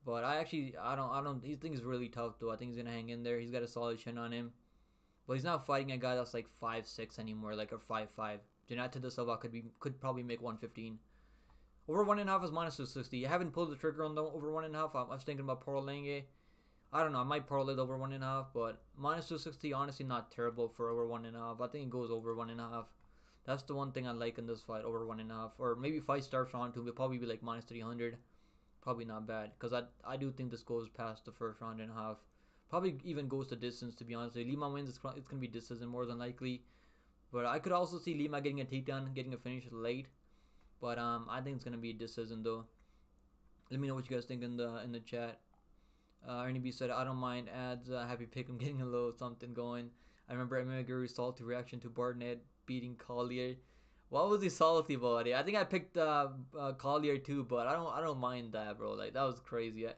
But I don't. He think he's really tough though. I think he's gonna hang in there. He's got a solid chin on him. But he's not fighting a guy that's like 5'6" anymore, like a 5'5". Janata da Silva could probably make 115. Over 1.5 is -260. I haven't pulled the trigger on the over 1.5. I was thinking about parlaying. I don't know. I might parlay the over 1.5, but -260 honestly not terrible for over 1.5. I think it goes over 1.5. That's the one thing I like in this fight, over 1.5, or maybe fight starts round two. It'll probably be like -300. Probably not bad because I do think this goes past the first round and a half. Probably even goes to distance, to be honest. If Lima wins, it's going to be decision more than likely. But I could also see Lima getting a takedown, getting a finish late. But I think it's going to be a decision, though. Let me know what you guys think in the chat. Ernie B said, I don't mind ads. Happy pick. I'm getting a little something going. I remember MMA Guru's salty reaction to Barnett beating Collier. What was he salty about it? I think I picked Collier too, but I don't mind that, bro. Like that was crazy.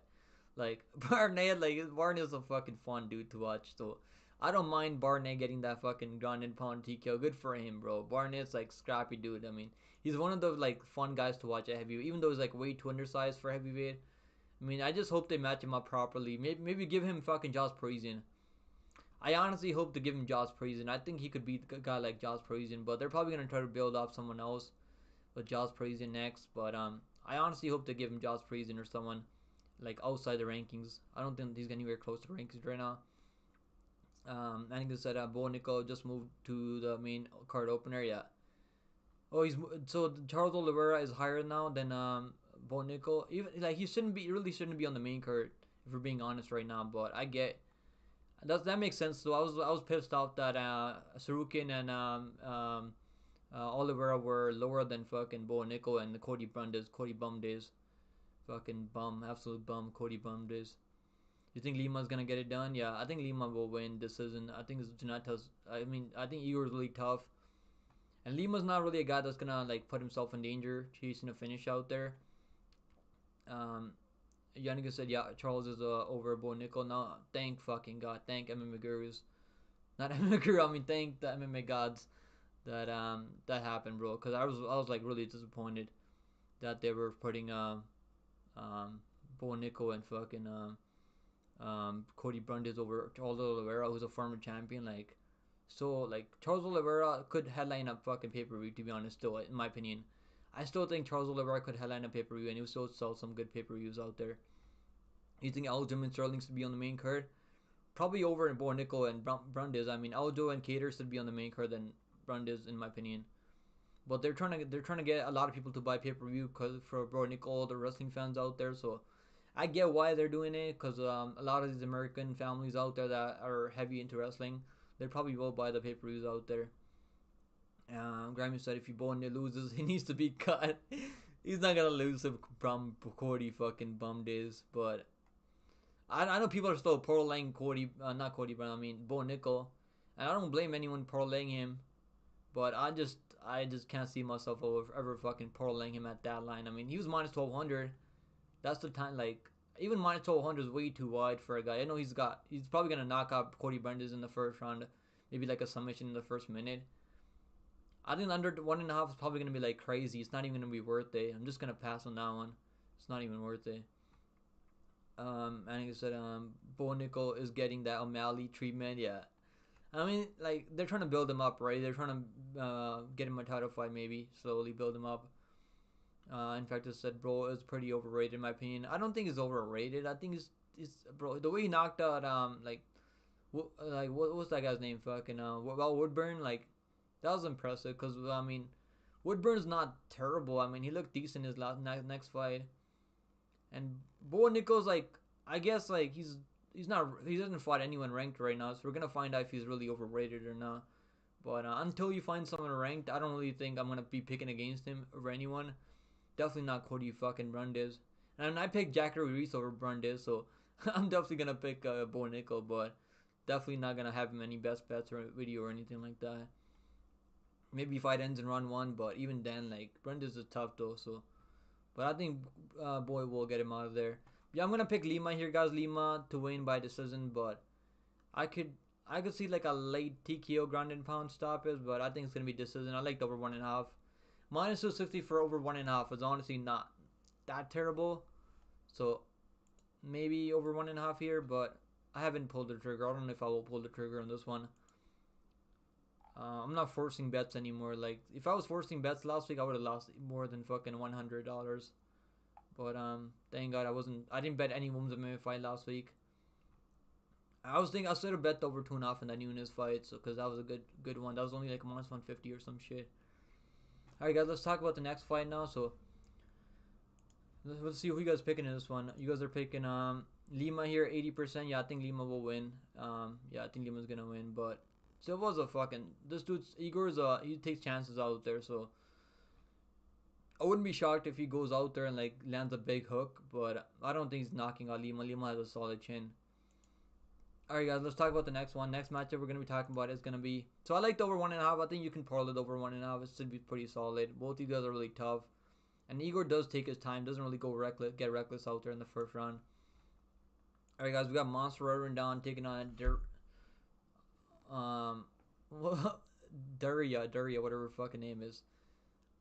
Like Barnett's a fucking fun dude to watch. So I don't mind Barnett getting that fucking ground and pound TKO. Good for him, bro. Barnett's like scrappy dude. I mean, he's one of the like fun guys to watch at heavyweight, even though he's like way too undersized for heavyweight. I mean, I just hope they match him up properly. Maybe give him fucking Josh Parisian. I honestly hope to give him Josh Parisian. I think he could beat a guy like Josh Parisian, but they're probably gonna try to build up someone else with Josh Parisian next. But I honestly hope to give him Josh Parisian or someone like outside the rankings. I don't think he's anywhere close to rankings right now. I think they said Bo Nickal just moved to the main card opener. Yeah. Oh, so Charles Oliveira is higher now than Bo Nickal. Even like he shouldn't be on the main card if we're being honest right now. But I get that makes sense. So I was pissed off that Sarukin and Oliveira were lower than fucking Bo Nickal and Cody Brundes. Cody Bum days. Fucking bum, absolute bum. Cody Bum days. You think Lima's gonna get it done? Yeah, I think Lima will win this season. I think Janata's. I mean, I think Igor's really tough, and Lima's not really a guy that's gonna like put himself in danger chasing a finish out there. Um, Yannick said, yeah, Charles is over Bo Nickal now. Thank fucking God. Thank MMA Gurus. Not MMA Guru. I mean, thank the MMA gods that that happened, bro. Cause I was like really disappointed that they were putting Bo Nickal and fucking Cody Brundes over Charles Oliveira, who's a former champion. Like So like Charles Oliveira could headline a fucking pay per view. To be honest, still in my opinion, I still think Charles Oliveira could headline a pay per view, and he will still sell some good pay per views out there. You think Aljo and Sterling should be on the main card? Probably over Bo Nickel and Brundiz. I mean, Aljo and Cater should be on the main card than Brundiz, in my opinion. But they're trying to get a lot of people to buy pay per view because for Bro Nickel, the wrestling fans out there. So I get why they're doing it because a lot of these American families out there that are heavy into wrestling, they probably will buy the pay per views out there. Grammy said if Bonnet loses, he needs to be cut. He's not gonna lose if Cody fucking bummed is, but I know people are still parlaying Cody, not Cody Brown. I mean Bo Nickel, and I don't blame anyone parlaying him, but I just can't see myself ever fucking parlaying him at that line. I mean he was minus 1200. That's the time like even minus 1200 is way too wide for a guy. I know he's probably gonna knock out Cody Brandes in the first round, maybe like a submission in the first minute. I think under 1.5 is probably gonna be like crazy. It's not even gonna be worth it. I'm just gonna pass on that one. It's not even worth it. And he said, Bo Nickel is getting that O'Malley treatment. Yeah, I mean, like they're trying to build him up, right? They're trying to get him a title fight, maybe slowly build him up. In fact, I said, bro, is pretty overrated in my opinion. I don't think he's overrated. I think he's bro the way he knocked out what was that guy's name? Fucking well Woodburn, like that was impressive because I mean Woodburn's not terrible. I mean he looked decent in his next fight, and Bo Nichols like I guess like he doesn't fight anyone ranked right now, so we're gonna find out if he's really overrated or not. But until you find someone ranked, I don't really think I'm gonna be picking against him over anyone. Definitely not Cody fucking Brundes. And I picked Jackery Reese over Brundes, so I'm definitely gonna pick Bo Nickel, but definitely not gonna have him any best bets or video or anything like that. Maybe fight ends in round one, but even then, like Brundes is tough though. So, but I think Boy will get him out of there. Yeah, I'm gonna pick Lima here, guys. Lima to win by decision, but I could I could see like a late TKO ground and pound stoppage, but I think it's gonna be decision. I like the over 1.5. Minus 260 for over 1.5 is honestly not that terrible. So maybe over 1.5 here, but I haven't pulled the trigger. I don't know if I will pull the trigger on this one. I'm not forcing bets anymore. Like if I was forcing bets last week, I would have lost more than fucking $100. But thank God I wasn't. I didn't bet any women's MMA fight last week. I was thinking I should have bet over 2.5 in that Nunes fight, so because that was a good one. That was only like minus 150 or some shit. All right, guys, let's talk about the next fight now. So let's see who you guys picking in this one. You guys are picking Lima here, 80%. Yeah, I think Lima will win. Yeah, I think Lima's gonna win. But Silva's a fucking this dude's Igor's he takes chances out there. So I wouldn't be shocked if he goes out there and like lands a big hook. But I don't think he's knocking out Lima. Lima has a solid chin. All right, guys, let's talk about the next one. Next matchup we're gonna be talking about is gonna be. So I like the over 1.5. I think you can parlay it over 1.5. It should be pretty solid. Both these guys are really tough. And Igor does take his time, doesn't really go reckless, get reckless out there in the first round. All right, guys, we got Monster Rendon taking on um, Daria, whatever her fucking name is.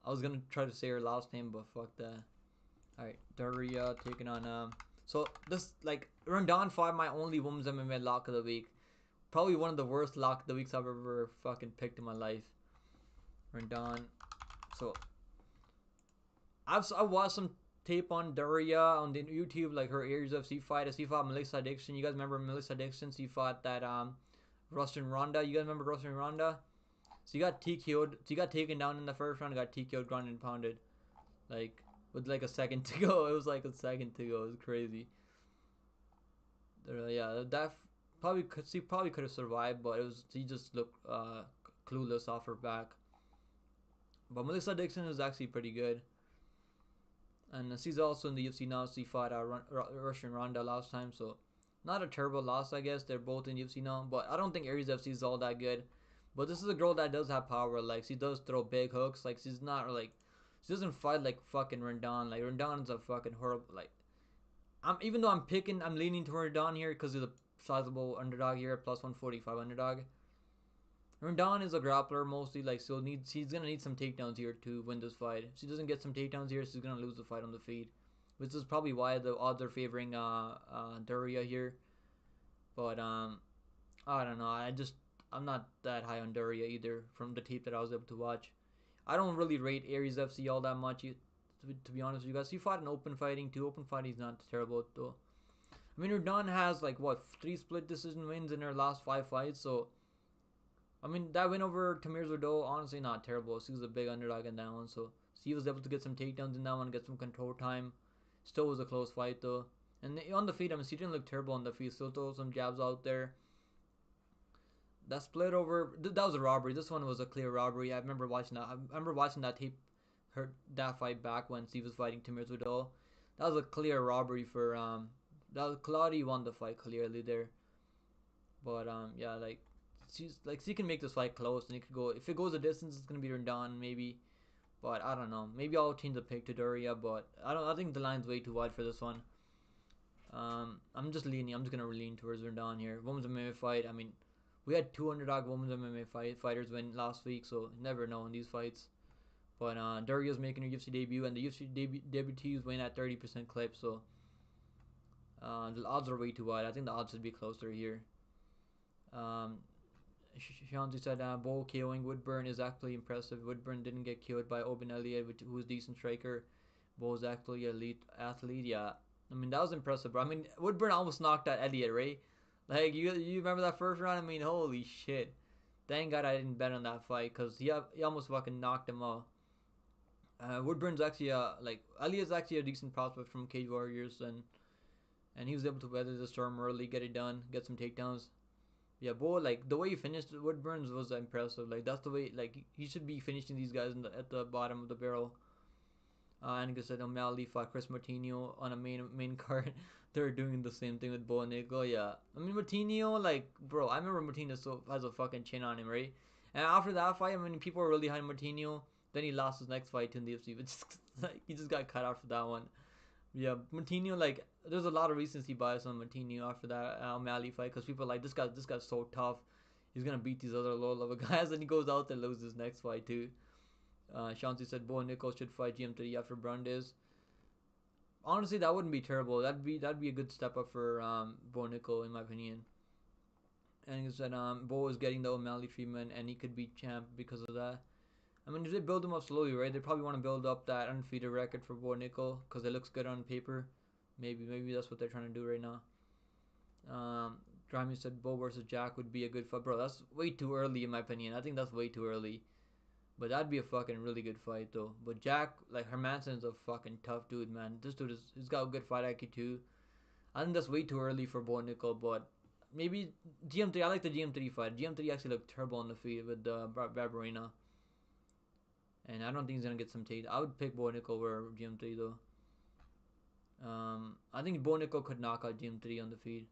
I was gonna try to say her last name, but fuck that. All right, Daria taking on So this like Rendon fought my only women's MMA lock of the week. Probably one of the worst lock of the weeks I've ever fucking picked in my life. Rendon. So I watched some tape on Daria on the YouTube, like her Aries FC fight. She fought Melissa Dixon. You guys remember Melissa Dixon? She fought that Russian Ronda. You guys remember Russian Ronda? She got TKO'd. She got taken down in the first round. Got TKO'd, ground and pounded, like with like a second to go. It was like a second to go. It was crazy. Yeah, that probably could she probably could have survived, but it was she just looked clueless off her back. But Melissa Dixon is actually pretty good. And she's also in the UFC now. She fought Russian Ronda last time, so not a terrible loss, I guess. They're both in UFC now, but I don't think Aries FC is all that good. But this is a girl that does have power. Like she does throw big hooks. Like she's not like she doesn't fight like fucking Rendon. Like Rendon's a fucking horrible. Like even though I'm leaning toward Rendon here because he's a sizable underdog here, plus 145 underdog. Rendon is a grappler mostly, like she's gonna need some takedowns here to win this fight. If she doesn't get some takedowns here, she's gonna lose the fight on the feet, which is probably why the odds are favoring Daria here. But I don't know. I'm not that high on Duria either from the tape that I was able to watch. I don't really rate Aries FC all that much. To be honest with you guys, he fought in open fighting too. Open fighting's not terrible though. I mean, Rodon has like what 3 split decision wins in her last 5 fights. So I mean, that win over Tamir Zerdo, honestly not terrible. She was a big underdog in that one, so he was able to get some takedowns in that one, get some control time. Still was a close fight though. And on the feet, I mean, she didn't look terrible on the feet. Still throw some jabs out there. That split over, that was a robbery. This one was a clear robbery. I remember watching that. I remember watching that tape, that fight back when she was fighting Tamir Zerdo. That was a clear robbery for that was, Claudia won the fight clearly there. But yeah, like she can make this fight close, and it could go. If it goes a distance, it's gonna be done maybe. But I don't know. Maybe I'll change the pick to Doria, but I don't. I think the line's way too wide for this one. I'm just leaning. I'm just gonna lean towards Rendon here. Women's MMA fight. I mean, we had 2 underdog women's MMA fighters win last week, so you never know in these fights. But Doria's making her UFC debut, and the UFC debutees win at 30% clip, so the odds are way too wide. I think the odds should be closer here. Um, Shanti said Bo KOing Woodburn is actually impressive. Woodburn didn't get killed by Oben Elliott, who's a decent striker. Bo's actually an elite athlete. Yeah, I mean that was impressive, bro. I mean Woodburn almost knocked out Elliott, right? Like you remember that first round? I mean, holy shit! Thank God I didn't bet on that fight because he almost fucking knocked him out. Woodburn's actually like Elliott's actually a decent prospect from Cage Warriors, and he was able to weather the storm early, get it done, get some takedowns. Yeah, Bo, like the way he finished Woodburns was impressive. Like that's the way like he should be finishing these guys at the bottom of the barrel. And like I said, O'Malley fought Chris Martino on a main card. They're doing the same thing with Bo Nickal. Yeah, I mean Martino, like bro, I remember Martino has a fucking chin on him, right? And after that fight, I mean people were really high on Martino. Then he lost his next fight to the UFC, but like, he just got cut out for that one. Yeah, Martino, like there's a lot of recency bias on Martino after that O'Malley fight because people are like this guy's so tough. He's gonna beat these other low level guys, and he goes out there and loses his next fight too. Shanti said Bo Nickal should fight GM3 after Brandes. Honestly, that wouldn't be terrible. That'd be a good step up for Bo Nickal in my opinion. And he said Bo is getting the O'Malley treatment, and he could be champ because of that. I mean, if they build him up slowly, right? They probably want to build up that undefeated record for Bo Nickal because it looks good on paper. Maybe that's what they're trying to do right now. Dramy said Bo versus Jack would be a good fight, bro. That's way too early in my opinion. I think that's way too early. But that'd be a fucking really good fight though. But Jack, like Hermansson's a fucking tough dude, man. This dude he's got a good fight IQ too. I think that's way too early for Bo Nickal, but maybe GM3. I like the GM3 fight. GM3 actually looked terrible on the feet with Barbarina. And I don't think he's gonna get some taste. I would pick Bo Nickal over GM3 though. I think Bo Nickal could knock out GM3 on the feed.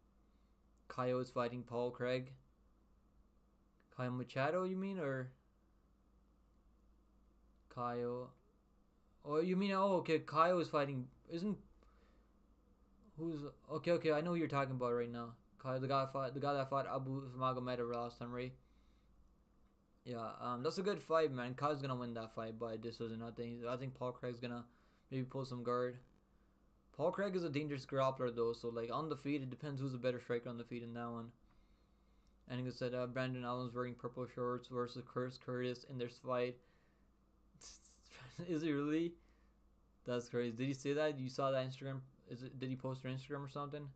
Kaio is fighting Paul Craig. Kaio Machado, you mean, or Kaio? Oh, you mean okay? Kaio is fighting. Isn't who's okay? I know who you're talking about right now. Kaio, the guy that fought Abu Magomedov last time, right? Yeah, that's a good fight, man. Kaio's gonna win that fight by decision. I think Paul Craig's gonna maybe pull some guard. Paul Craig is a dangerous grappler though, so like on the feet, it depends who's a better striker on the feet in that one. And he said Brandon Allen's wearing purple shorts versus Chris Curtis in their fight. Is he really? That's crazy. Did he say that? You saw that Instagram? Did he post on Instagram or something?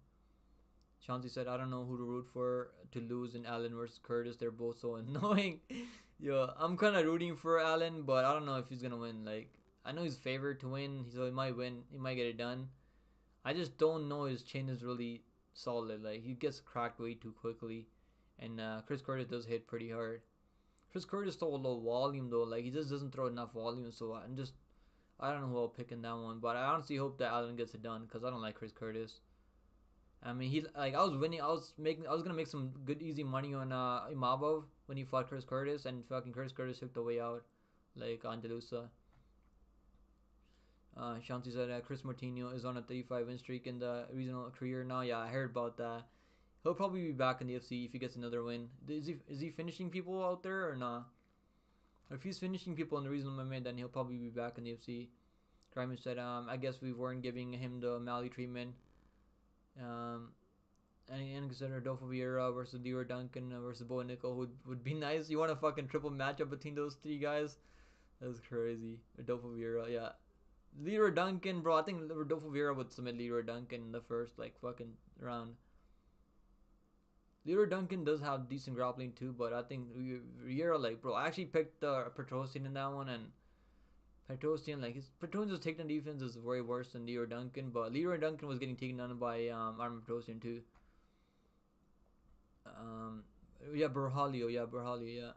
Chauncey said, I don't know who to root for to lose in Allen versus Curtis. They're both so annoying. Yo, I'm kind of rooting for Allen, but I don't know if he's gonna win. Like, I know he's favored to win, so he might win. He might get it done. I just don't know his chin is really solid. Like he gets cracked way too quickly, and Chris Curtis does hit pretty hard. Chris Curtis throw a low volume though. Like he just doesn't throw enough volume. So I don't know who I'll pick in that one. But I honestly hope that Allen gets it done because I don't like Chris Curtis. I mean he like I was winning. I was gonna make some good easy money on Imabov when he fought Chris Curtis, and fucking Chris Curtis took the way out, like Andalusa. Shanti said Chris Martino is on a 35 win streak in the regional career now. Yeah, I heard about that. He'll probably be back in the FC if he gets another win. Is he finishing people out there or not? If he's finishing people in the regional MMA, then he'll probably be back in the FC. Grimes said, I guess we weren't giving him the Mali treatment. Um, and consider Adolfo Vieira versus Leroy Duncan versus Bo Nickel would be nice. You want a fucking triple matchup between those three guys? That's crazy. Adolfo Vieira, yeah. Leroy Duncan, bro. I think Rodolfo Vieira would submit Leroy Duncan in the first like fucking round. Leroy Duncan does have decent grappling too, but I think Vieira, like, bro, I actually picked Petrosian in that one, and Petrosian, like, his Petrosian's takedown defense is way worse than Leroy Duncan, but Leroy Duncan was getting taken down by Armin Petrosian too. Um, yeah, Berhalio, yeah.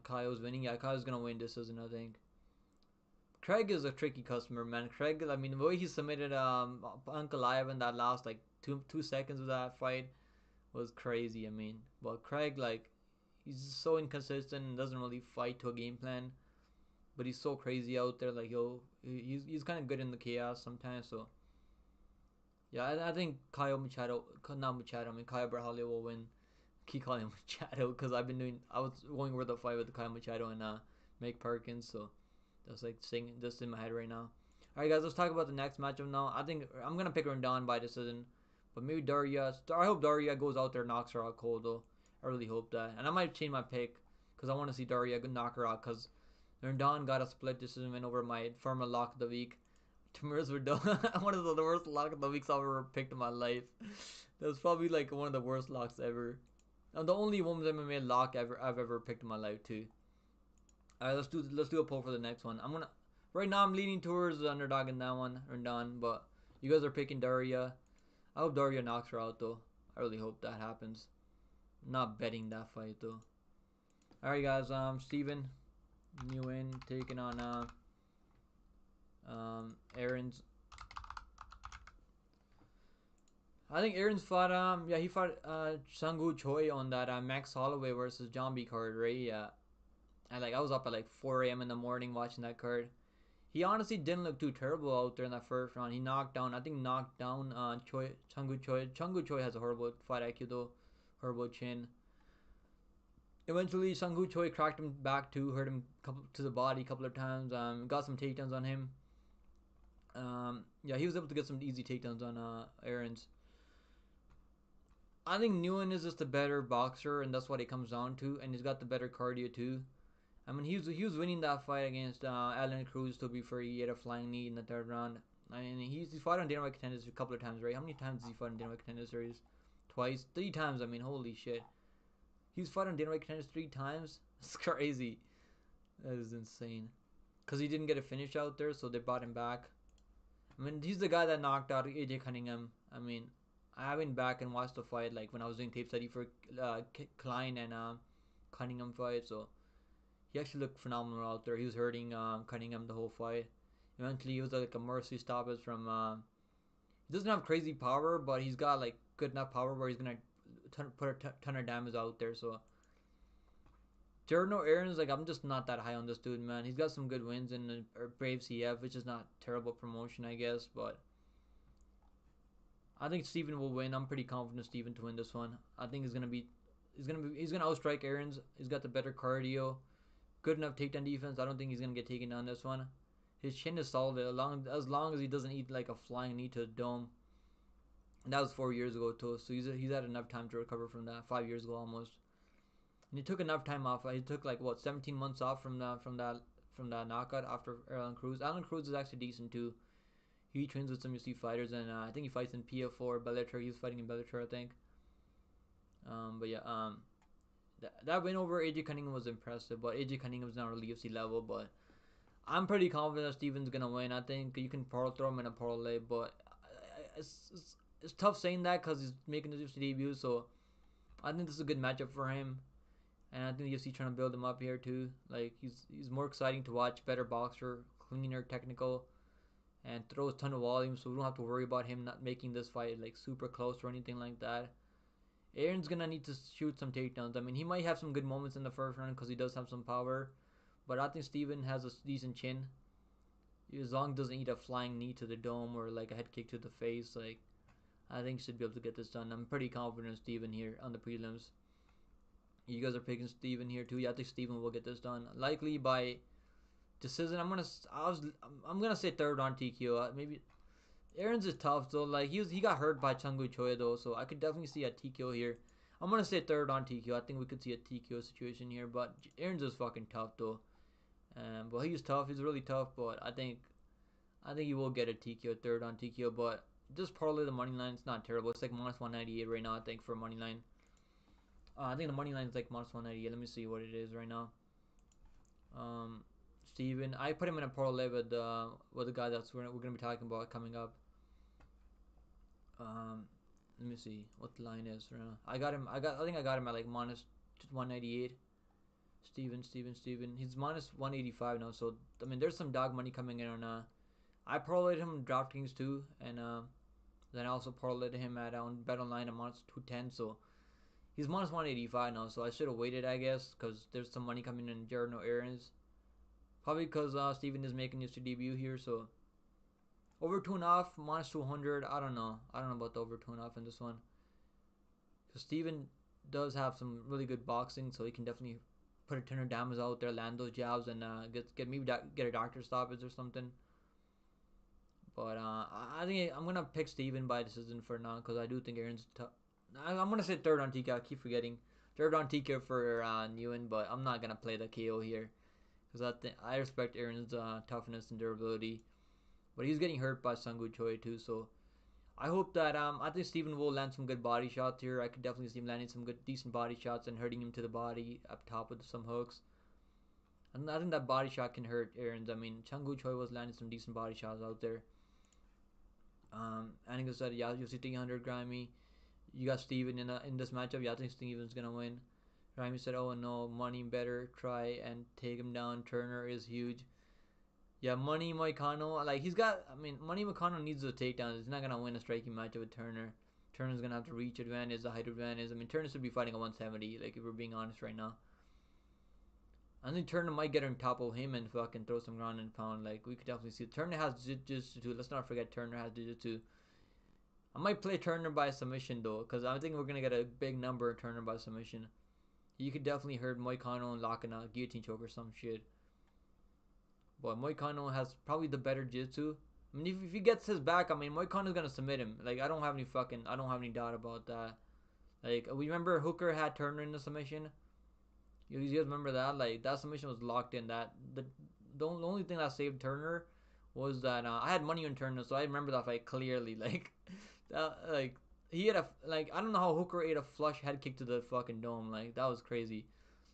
Kyle's winning. Yeah, Kyle's gonna win this season, I think. Craig is a tricky customer, man. Craig, I mean, the way he submitted Ankalaev in that last like two seconds of that fight was crazy. I mean, but Craig, like, he's so inconsistent and doesn't really fight to a game plan. But he's so crazy out there. Like, he's kind of good in the chaos sometimes. So yeah, I think Kyle Machado, not Machado. I mean, Kyle Berhalio will win. Keep calling him Machado because I was going over the fight with Kyle Machado and Mike Perkins. So that's like saying this in my head right now. All right, guys, let's talk about the next matchup now. I think I'm gonna pick Rondon by decision, but maybe Daria. I hope Daria goes out there and knocks her out cold though. I really hope that, and I might change my pick because I want to see Daria knock her out because Rondon got a split decision win over my former lock of the week. Tamiris Verdon, one of the worst lock of the weeks I've ever picked in my life. That was probably like one of the worst locks ever. And the only women's MMA lock I've ever picked in my life too. Alright, let's do a poll for the next one. Right now I'm leaning towards the underdog in that one, Rondon, but you guys are picking Daria. I hope Daria knocks her out though. I really hope that happens. I'm not betting that fight though. Alright guys, Steven Nguyen taking on Aaron's. I think Aaron's fought he fought Sangwoo Choi on that Max Holloway versus John B card, right? Yeah. I was up at like 4 a.m. in the morning watching that card. He honestly didn't look too terrible out there in that first round. He knocked down Chungu Choi. Chungu Choi has a horrible fight IQ though, horrible chin. Eventually, Sangwoo Choi cracked him back too, hurt him to the body a couple of times. Got some takedowns on him. Yeah, he was able to get some easy takedowns on Aaron's. I think Nguyen is just a better boxer, and that's what it comes down to. And he's got the better cardio too. I mean, he was winning that fight against Alan Cruz. To be fair, he had a flying knee in the third round. I mean, he's fought on Dana White Contenders a couple of times, right? How many times has he fought on Dana White Contenders series? Twice, 3 times. I mean, holy shit. He's fought on Dana White Contenders 3 times. That's crazy. That is insane. Cause he didn't get a finish out there, so they brought him back. I mean, he's the guy that knocked out AJ Cunningham. I mean, I went back and watched the fight like when I was doing tape study for Klein and Cunningham fight. So he actually looked phenomenal out there. He was hurting Cunningham the whole fight. Eventually, it was like a mercy stoppage from. He doesn't have crazy power, but he's got like good enough power where he's gonna put a ton of damage out there. So Jordan Aaron's like I'm just not that high on this dude, man. He's got some good wins in the Brave CF, which is not terrible promotion, I guess, but I think Steven will win. I'm pretty confident Steven to win this one. I think he's gonna outstrike Aaron's. He's got the better cardio, good enough takedown defense. I don't think he's gonna get taken down this one. His chin is solid as long as he doesn't eat like a flying knee to the dome. And that was 4 years ago too, so he's had enough time to recover from that. 5 years ago almost. And he took enough time off. He took like what 17 months off from that knockout after Alan Cruz. Alan Cruz is actually decent too. He trains with some UFC fighters, and I think he fights in PF4 Bellator. He was fighting in Bellator, I think. But yeah, that win over AJ Cunningham was impressive. But AJ Cunningham's not really UFC level. But I'm pretty confident that Steven's gonna win. I think you can throw him in a parlay, but it's tough saying that because he's making his UFC debut. So I think this is a good matchup for him. And I think the UFC trying to build him up here too. Like he's more exciting to watch, better boxer, cleaner, technical, and throws a ton of volume. So we don't have to worry about him not making this fight like super close or anything like that. Aaron's gonna need to shoot some takedowns. I mean, he might have some good moments in the first round because he does have some power, but I think Steven has a decent chin. As long as he doesn't eat a flying knee to the dome or like a head kick to the face, like I think he should be able to get this done. I'm pretty confident in Steven here on the prelims. You guys are picking Steven here too. Yeah, I think Steven will get this done. Likely by decision. I'm gonna say third round TKO. Maybe Aaron's is tough though. Like he got hurt by Chungu Choi though, so I could definitely see a TKO here. I'm gonna say third on TKO. I think we could see a TKO situation here, but Aaron's is fucking tough though. But he's tough. He's really tough. But I think you will get a TKO third on TKO. But just parlay the money line. It's not terrible. It's like minus 198 right now. I think for money line. I think the money line is like minus 198. Let me see what it is right now. Um, Steven, I put him in a parlay with the guy that's we're gonna be talking about coming up. Um, Let me see what the line is right now. I got him. I think I got him at like minus 198. Steven. He's minus 185 now. So I mean, there's some dog money coming in on. I parlayed him in DraftKings too, and then I also parlayed him at on Bet Online at minus 210. So he's minus 185 now. So I should have waited, I guess, because there's some money coming in Jared No Aaron's. Probably because Steven is making his debut here. So over 2.5 minus 200. I don't know. I don't know about the over 2.5 in this one. Because Steven does have some really good boxing, so he can definitely put a ton of damage out there, land those jabs, and get maybe get a doctor stoppage or something. But I think I'm gonna pick Steven by decision for now because I do think Aaron's tough. I'm gonna say third on TK. I keep forgetting third on TK for Nguyen, but I'm not gonna play the KO here because I respect Aaron's toughness and durability. But he's getting hurt by Sungwoo Choi too, so I hope that I think Steven will land some good body shots here. I could definitely see him landing some good decent body shots and hurting him to the body up top with some hooks. And I think that body shot can hurt Aaron's. I mean, Chungu Choi was landing some decent body shots out there. I think I said, yeah, UFC 300 Grammy. You got Steven in this matchup. Yeah, I think Steven's gonna win. Grammy said, "Oh no, Money better try and take him down. Turner is huge." Yeah, Money Moicano, like he's got. I mean, Money Moicano needs a takedown. He's not gonna win a striking matchup with Turner. Turner's gonna have to reach advantage, the height advantage. I mean, Turner should be fighting a 170. Like if we're being honest right now, I think Turner might get on top of him and fucking throw some ground and pound. Like we could definitely see. Turner has jiu-jitsu too. Let's not forget Turner has jiu-jitsu. I might play Turner by submission though, because I think we're gonna get a big number Turner by submission. You could definitely hurt Moicano and lock in a guillotine choke or some shit. But Moicano has probably the better jiu-jitsu. I mean, if he gets his back, I mean, Moicano's gonna submit him. Like, I don't have any doubt about that. Like, we remember Hooker had Turner in the submission. You guys remember that? Like, that submission was locked in. The only thing that saved Turner was that I had money on Turner, so I remember that fight clearly. Like, like he had a like I don't know how Hooker ate a flush head kick to the fucking dome. Like, that was crazy.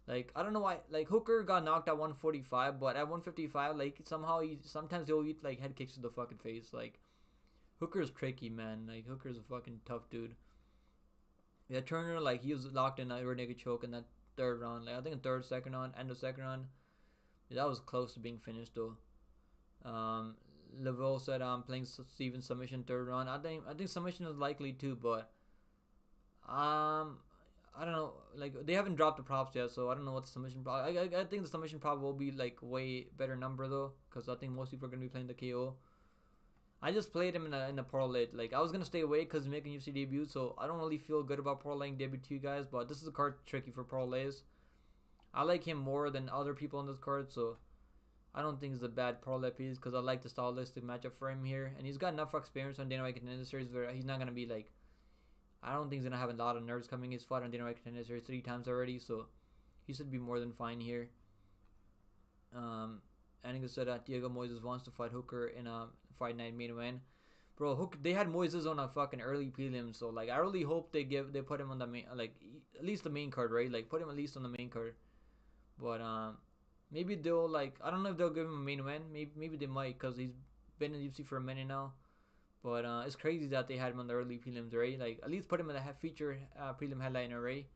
Like I don't know why. Like Hooker got knocked at 145, but at 155, like somehow he sometimes he'll eat like head kicks to the fucking face. Like Hooker's tricky, man. Like Hooker's a fucking tough dude. Yeah, Turner like he was locked in a rear naked choke in that third round. Like I think in third, second round, end of second round. Yeah, that was close to being finished though. Um, Laveau said I'm playing Steven submission third round. I think submission is likely too, but um, I don't know. Like they haven't dropped the props yet, so I don't know what the submission prop. I think the submission prop will be like way better number though, because I think most people are gonna be playing the KO. I just played him in a parlay. Like I was gonna stay away because he's making UFC debut, so I don't really feel good about parlaying debut to you guys. But this is a card tricky for parlays. I like him more than other people on this card, so I don't think it's a bad parlay piece because I like the stylistic matchup for him here, and he's got enough experience on Dana White Contender Series where he's not gonna be like I don't think he's gonna have a lot of nerves coming. He's fought on Dana White Contender Series 3 times already, so he should be more than fine here. Um, Angus said that Diego Moises wants to fight Hooker in a fight night main event. Bro, Hook they had Moises on a fucking early prelim, so like I really hope they put him on the main like at least the main card, right? Like put him at least on the main card. But maybe they'll like I don't know if they'll give him a main event. Maybe they might because he's been in UFC for a minute now. But it's crazy that they had him on the early prelims, right? Like at least put him in the feature prelim headline array.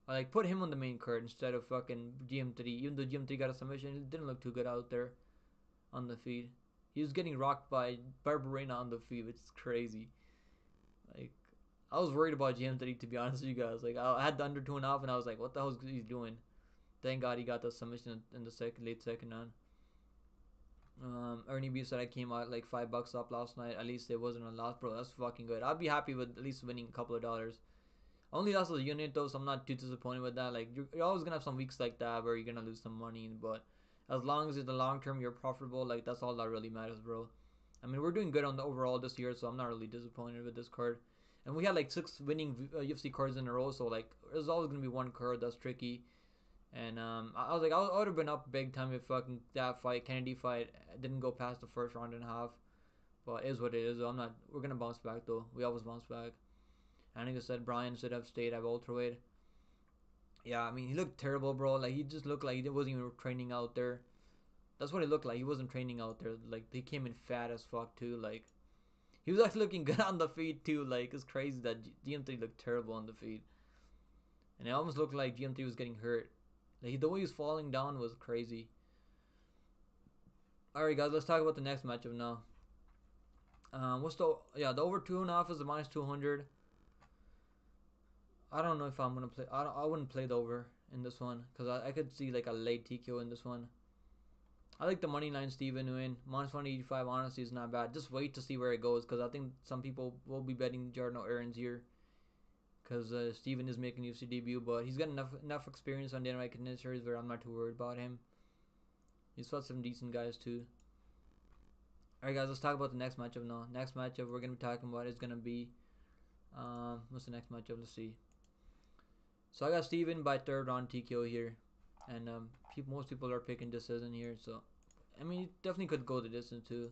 Or like put him on the main card instead of fucking GM3. Even though GM3 got a submission, it didn't look too good out there on the feed. He was getting rocked by Barbarena on the feed, which is crazy. Like I was worried about GM3 to be honest with you guys. Like I had the under 2.5 and I was like, what the hell is he doing? Thank God he got the submission in the late second round. Ernie B said I came out like $5 up last night. At least it wasn't a loss, bro. That's fucking good. I'd be happy with at least winning a couple of dollars. Only lost a unit though, so I'm not too disappointed with that. Like you're always gonna have some weeks like that where you're gonna lose some money, but as long as in the long term you're profitable, like that's all that really matters, bro. I mean, we're doing good on the overall this year, so I'm not really disappointed with this card. And we had like 6 winning UFC cards in a row, so like there's always gonna be one card that's tricky. And I was like, I would have been up big time if fucking that fight, Kennedy fight, didn't go past the first round and a half. But it is what it is. Though. I'm not. We're gonna bounce back though. We always bounce back. I think I said Brian should have stayed at welterweight. Yeah, I mean he looked terrible, bro. Like he just looked like he wasn't even training out there. That's what it looked like. He wasn't training out there. Like he came in fat as fuck too. Like he was actually looking good on the feet too. Like it's crazy that GM3 looked terrible on the feet, and it almost looked like GM3 was getting hurt. Like the way he was falling down was crazy. All right, guys, let's talk about the next matchup now. What's the over 2.5 is the minus 200. I don't know if I'm gonna play. I wouldn't play the over in this one because I could see like a late TKO in this one. I like the money line Steven win. Minus 185 honestly is not bad. Just wait to see where it goes because I think some people will be betting Jordan Aaron's here because Steven is making UFC debut, but he's got enough experience on the NY contenders where I'm not too worried about him. He's fought some decent guys too. Alright guys, let's talk about the next matchup now. Next matchup we're gonna be talking about is gonna be what's the next matchup? Let's see. So I got Steven by third round TKO here, and most people are picking decision here. So I mean, it definitely could go the distance too.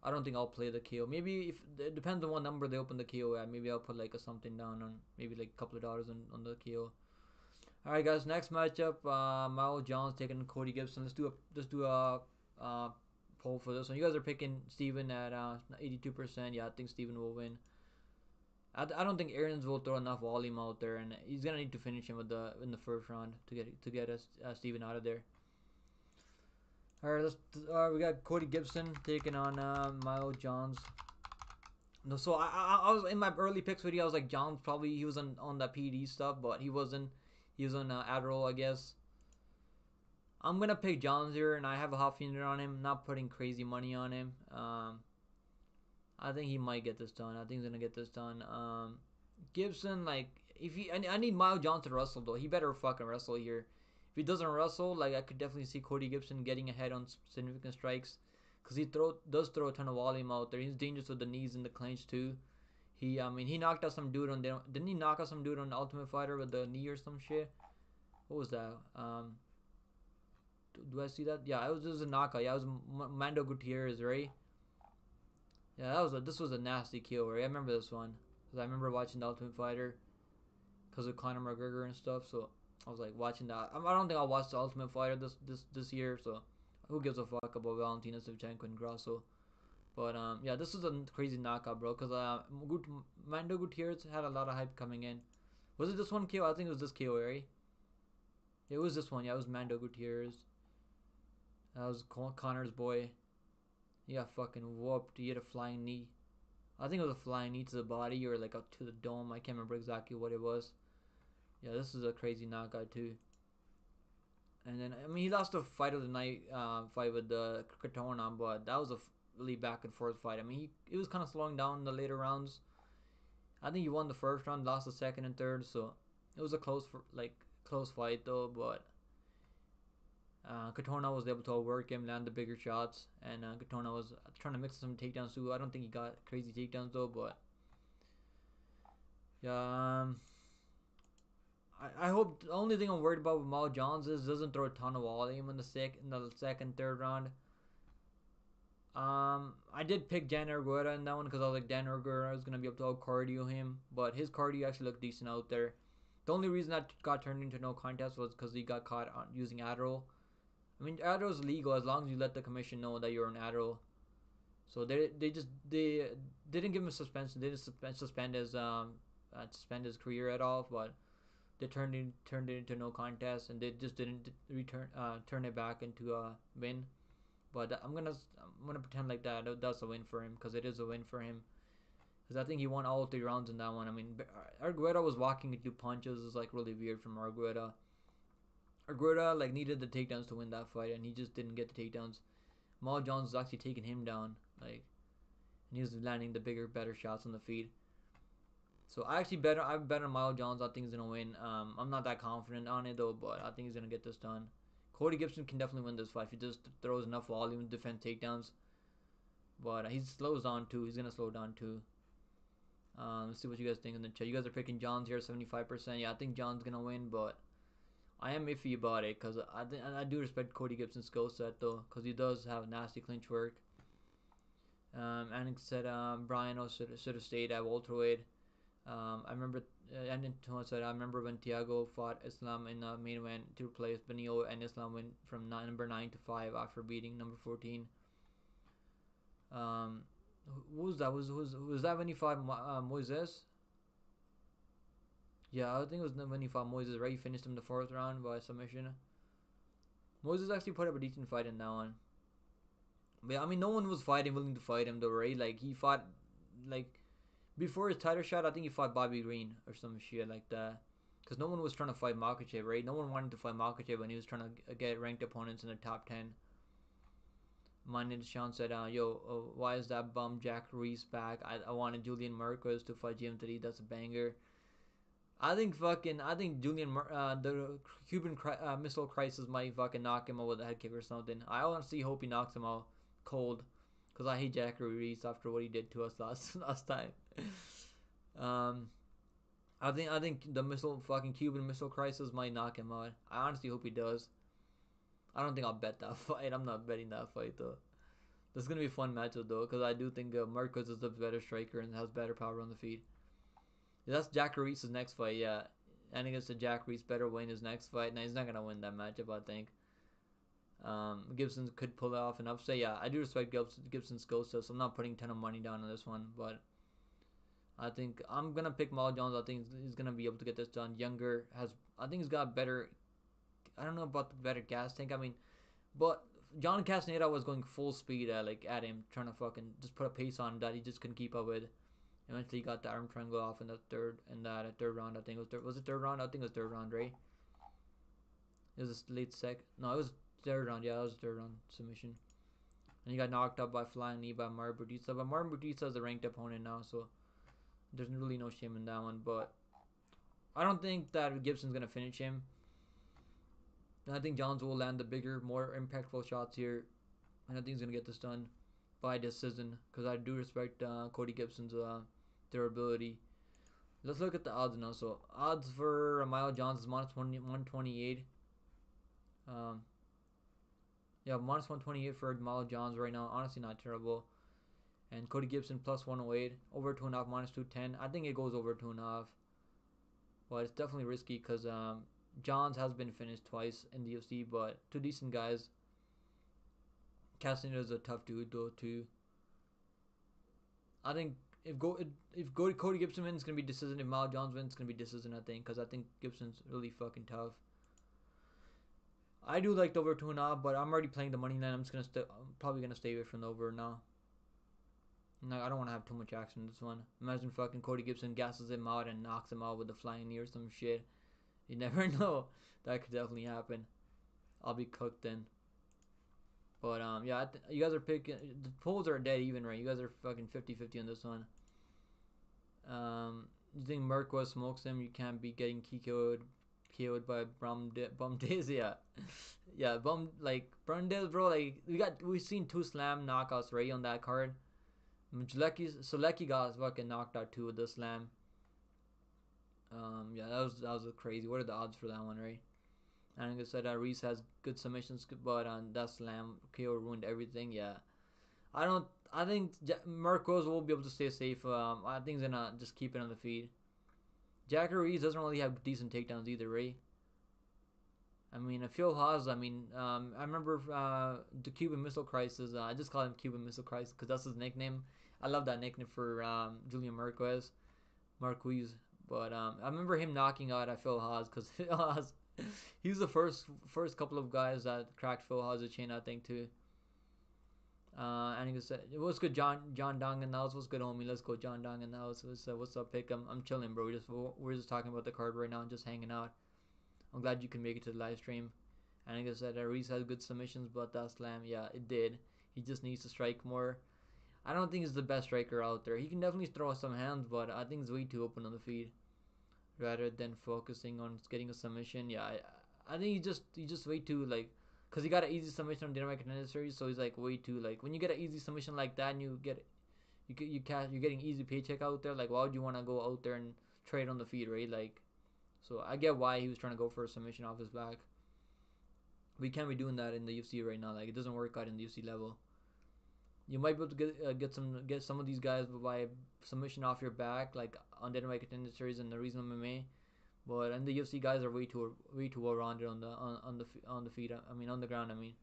I don't think I'll play the KO. Maybe if it depends on what number they open the KO at. Maybe I'll put like a something down on maybe like a couple of dollars on the KO. All right, guys. Next matchup, Mao Jones taking Cody Gibson. Let's do a poll for this one. You guys are picking Steven at 82%. Yeah, I think Steven will win. I don't think Aaron's will throw enough volume out there, and he's gonna need to finish him in the first round to get us Steven out of there. All right, we got Cody Gibson taking on Milo Johns. No, so I was in my early picks video. I was like Johns probably he was on that PD stuff, but he wasn't. He was on Adderall, I guess. I'm gonna pick Johns here, and I have a half unit on him. Not putting crazy money on him. I think he might get this done. I think he's gonna get this done. Gibson, like, if he, I need Miles Johnson to wrestle though. He better fucking wrestle here. If he doesn't wrestle, like, I could definitely see Cody Gibson getting ahead on significant strikes, cause he does throw a ton of volume out there. He's dangerous with the knees and the clinch too. I mean, he knocked out some dude on the. Didn't he knock out some dude on the Ultimate Fighter with the knee or some shit? What was that? Do I see that? Yeah, it was a knockout. Yeah, it was Mando Gutierrez, right? Yeah, this was a nasty kill, right? I remember this one because I remember watching the Ultimate Fighter because of Conor McGregor and stuff. So I was like watching that. I don't think I'll watch the Ultimate Fighter this year. So who gives a fuck about Valentina Shevchenko and Grasso? But yeah, this was a crazy knockout, bro. Because Mando Gutierrez had a lot of hype coming in. Was it this one KO? I think it was this KO, right? It was this one. Yeah, it was Mando Gutierrez. That was Conor's boy. He got fucking whooped. He had a flying knee. I think it was a flying knee to the body or like up to the dome. I can't remember exactly what it was. Yeah, this is a crazy knockout too. And then I mean he lost the fight of the night fight with the Katona, but that was a really back and forth fight. I mean it was kind of slowing down in the later rounds. I think he won the first round, lost the second and third, so it was a close fight though. But Katona was able to outwork him, land the bigger shots, and Katona was trying to mix some takedowns too. I don't think he got crazy takedowns though, but yeah. I hope the only thing I'm worried about with Mal Johns is doesn't throw a ton of volume in the second, third round. I did pick Dan Argueta in that one because I was like Dan Argueta is gonna be able to out cardio him, but his cardio actually looked decent out there. The only reason that got turned into no contest was because he got caught on using Adderall. I mean, Adderall is legal as long as you let the commission know that you're on Adderall. So they didn't give him a suspension. They didn't suspend his career at all, but they turned it into no contest, and they just didn't turn it back into a win. But I'm gonna pretend like that's a win for him because it is a win for him. Because I think he won all 3 rounds in that one. I mean, Argueta was walking into punches. It's like really weird from Argueta. Argueta like needed the takedowns to win that fight, and he just didn't get the takedowns. Mal Jones was actually taking him down, like, and he was landing the bigger, better shots on the feet. So I bet on Mal Jones. I think he's gonna win. I'm not that confident on it though, but I think he's gonna get this done. Cody Gibson can definitely win this fight if he just throws enough volume, defend takedowns. but he slows down too. He's gonna slow down too. Let's see what you guys think in the chat. You guys are picking Johns here, 75%. Yeah, I think John's gonna win, but I am iffy about it because I do respect Cody Gibson's skill set though, because he does have nasty clinch work. Annick said Brian should have stayed at welterweight. I remember, and then said I remember when Thiago fought Islam in the main event to replace Benio, and Islam went from number 9 to 5 after beating number 14. Um, who was that? Was that when he fought Moises? Yeah, I think it was when he fought Moises. Right, he finished him in the fourth round by submission. Moises actually put up a decent fight in that one. But I mean, no one was willing to fight him though, right? Like he fought like before his title shot. I think he fought Bobby Green or some shit like that. Because no one was trying to fight Makhachev, right? No one wanted to fight Makhachev when he was trying to get ranked opponents in the top 10. My name Sean said, why is that bum Jack Reese back? I wanted Julian Marquez to fight Jim Teddy. That's a banger. I think Julian, the Cuban Missile Crisis might fucking knock him out with a head kick or something. I honestly hope he knocks him out cold, cause I hate Jack Reese after what he did to us last time. um, I think the Cuban Missile Crisis might knock him out. I honestly hope he does. I don't think I'll bet that fight. I'm not betting that fight though. This is gonna be a fun matchup though, cause I do think Marquez is the better striker and has better power on the feet. Yeah, that's Jack Reese's next fight. Yeah, I think it's a Jack Reese better win his next fight. Now he's not gonna win that matchup. I think. Gibson could pull it off an upset. Yeah, I do respect Gibson's skill set, so I'm not putting a ton of money down on this one. But I think I'm gonna pick Mal Jones. I think he's gonna be able to get this done. Younger I think he's got better. I don't know about the better gas tank. I mean, but John Castaneda was going full speed at him, trying to fucking just put a pace on that he just couldn't keep up with. Eventually, he got the arm triangle off in that third round. I think was it third round? I think it was third round, right? It was a late sec. No, it was third round. Yeah, it was third round submission. And he got knocked out by flying knee by Mar Batista. But Mar Batista is a ranked opponent now, so there's really no shame in that one. But I don't think that Gibson's gonna finish him. And I think Johns will land the bigger, more impactful shots here, and I think he's gonna get this done by decision because I do respect Cody Gibson's durability. Let's look at the odds now. So odds for Miles Johns is minus 128. Um, yeah, minus 128 for Miles Johns right now. Honestly, not terrible. And Cody Gibson plus 108, over 2.5 minus 210. I think it goes over 2.5, but it's definitely risky because Johns has been finished twice in the UFC, but two decent guys. Castaneda is a tough dude though too. I think if Cody Gibson wins, it's gonna be decision. If Mal Jones wins, it's gonna be decision. I think because I think Gibson's really fucking tough. I do like the over 2.5, but I'm already playing the money line. I'm probably gonna stay away from the over now. No, I don't want to have too much action in this one. Imagine fucking Cody Gibson gasses him out and knocks him out with a flying knee or some shit. You never know. That could definitely happen. I'll be cooked then. But yeah, you guys are picking. The polls are dead even, right? You guys are fucking 50-50 on this one. You think Marquez smokes him? You can't be getting KO'd by Bumdays, yeah, yeah, Bumdays, bro. Like we've seen two slam knockouts right on that card. Solecki got fucking knocked out too with the slam. Yeah, that was crazy. What are the odds for that one, right? And like I said, Reese has good submissions, but that slam KO ruined everything. Yeah, I think Marcos will be able to stay safe. I think he's gonna just keep it on the feet. Jack Reese doesn't really have decent takedowns either, right? I mean, Phil Haas. I mean, I remember the Cuban Missile Crisis. I just call him Cuban Missile Crisis because that's his nickname. I love that nickname for Julian Marquez. But I remember him knocking out at Phil Haas because Phil Haas, he was the first couple of guys that cracked Phil Haas' chin, I think, too. And he said, "What's good, John Dong and House? What's good, homie? Let's go, John Dong and House. What's up, pick? I'm chilling, bro. We're just talking about the card right now, just hanging out. I'm glad you can make it to the live stream. And like I said, Reese has good submissions, but that slam, yeah, it did. He just needs to strike more. I don't think he's the best striker out there. He can definitely throw some hands, but I think he's way too open on the feet. Rather than focusing on getting a submission, yeah, I think he's just way too because he got an easy submission on Dynamite Contender Series, so he's like way too like when you get an easy submission like that and you're getting easy paycheck out there. Like, why would you want to go out there and trade on the feet, right? Like, so I get why he was trying to go for a submission off his back. We can't be doing that in the UFC right now. Like, it doesn't work out in the UFC level. You might be able to get some of these guys by submission off your back, like on Dynamite Contender Series and the Reason MMA. But and the UFC guys are way too well rounded on the feet. I mean on the ground. I mean,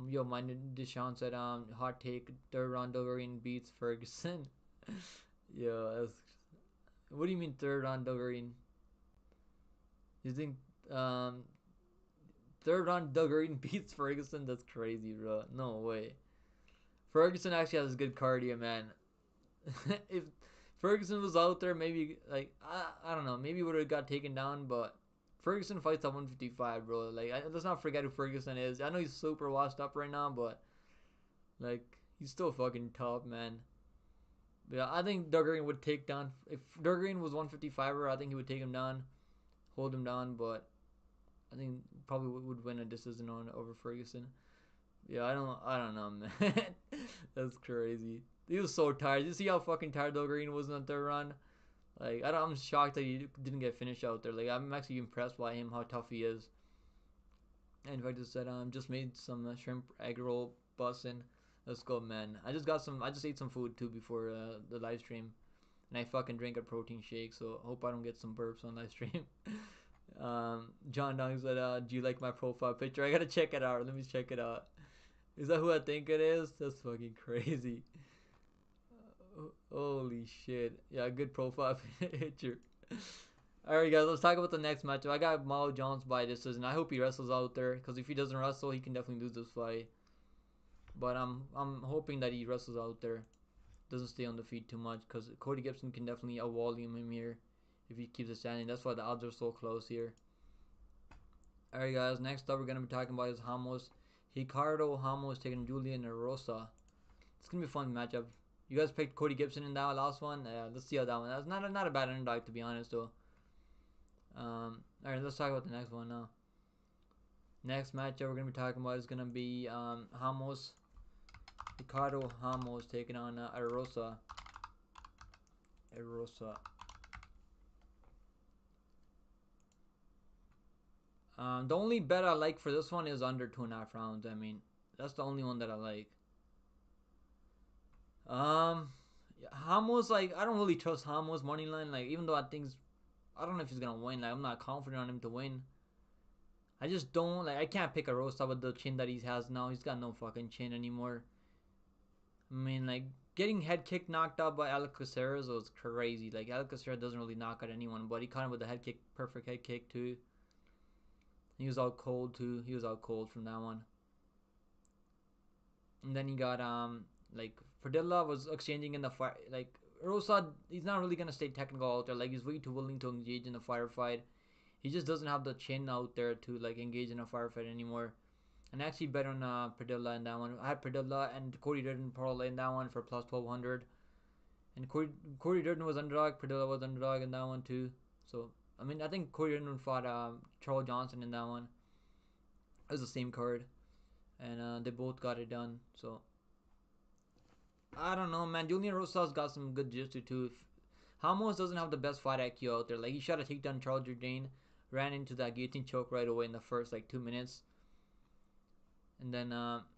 yo, my Deshaun said hot take, third round Doverian beats Ferguson. Yo, that's, what do you mean third round Doverian? You think third round Doverian beats Ferguson? That's crazy, bro. No way. Ferguson actually has good cardio, man. If Ferguson was out there, maybe like I don't know, maybe would have got taken down, but Ferguson fights at 155, bro. Like let's not forget who Ferguson is. I know he's super washed up right now, but like he's still fucking tough, man. But yeah, I think Duggan would take down if Duggan was 155er. I think he would take him down, hold him down, but I think probably would win a decision on over Ferguson. Yeah, I don't know, man. That's crazy. He was so tired. You see how fucking tired Duggan was in the third run? Like I'm shocked that he didn't get finished out there. Like I'm actually impressed by him, how tough he is. And in fact, I said just made some shrimp egg roll bussin'. Let's go, man. I just ate some food too before the live stream, and I fucking drank a protein shake. So I hope I don't get some burps on live stream. John Dong said, "Do you like my profile picture? I gotta check it out. Let me check it out. Is that who I think it is? That's fucking crazy. Holy shit. Yeah, good profile picture. Alright, guys, let's talk about the next matchup. I got Mao Jones by decision. I hope he wrestles out there, because if he doesn't wrestle, he can definitely lose this fight. But I'm hoping that he wrestles out there. Doesn't stay on the feet too much, because Cody Gibson can definitely out-volume him here if he keeps it standing. That's why the odds are so close here. Alright, guys, next up we're going to be talking about is Ricardo Ramos taking Julian Erosa. It's going to be a fun matchup. You guys picked Cody Gibson in that last one. Let's see how that one. That's not a bad underdog, to be honest, though. Alright, let's talk about the next one now. Next matchup we're gonna be talking about is gonna be Ricardo Ramos taking on Erosa. The only bet I like for this one is under 2.5 rounds. I mean, that's the only one that I like. Ramos, like, I don't really trust Ramos money line. Like, even though I don't know if he's gonna win. Like, I'm not confident on him to win. I just don't like. I can't pick Erosa with the chin that he has now. He's got no fucking chin anymore. I mean, like, getting head kick knocked out by Alex Caceres was crazy. Like, Alex Caceres doesn't really knock out anyone, but he caught him with the head kick, perfect head kick too. He was out cold too. He was out cold from that one. And then he got like Padilla was exchanging in the fight. Like Rosa, he's not really gonna stay technical out there. Like he's way too willing to engage in a firefight. He just doesn't have the chin out there to like engage in a firefight anymore. And I actually bet on Padilla in that one. I had Padilla and Cody Durden parlay in that one for plus 1200. And Cody Durden was underdog. Padilla was underdog in that one too. So I mean, I think Cody Durden fought Charles Johnson in that one. It was the same card, and they both got it done. So I don't know, man. Julian Rosa's got some good jiu-jitsu too. Ramos doesn't have the best fight IQ out there. Like he shot a takedown Charles Jourdain, ran into that guillotine choke right away in the first like 2 minutes, and then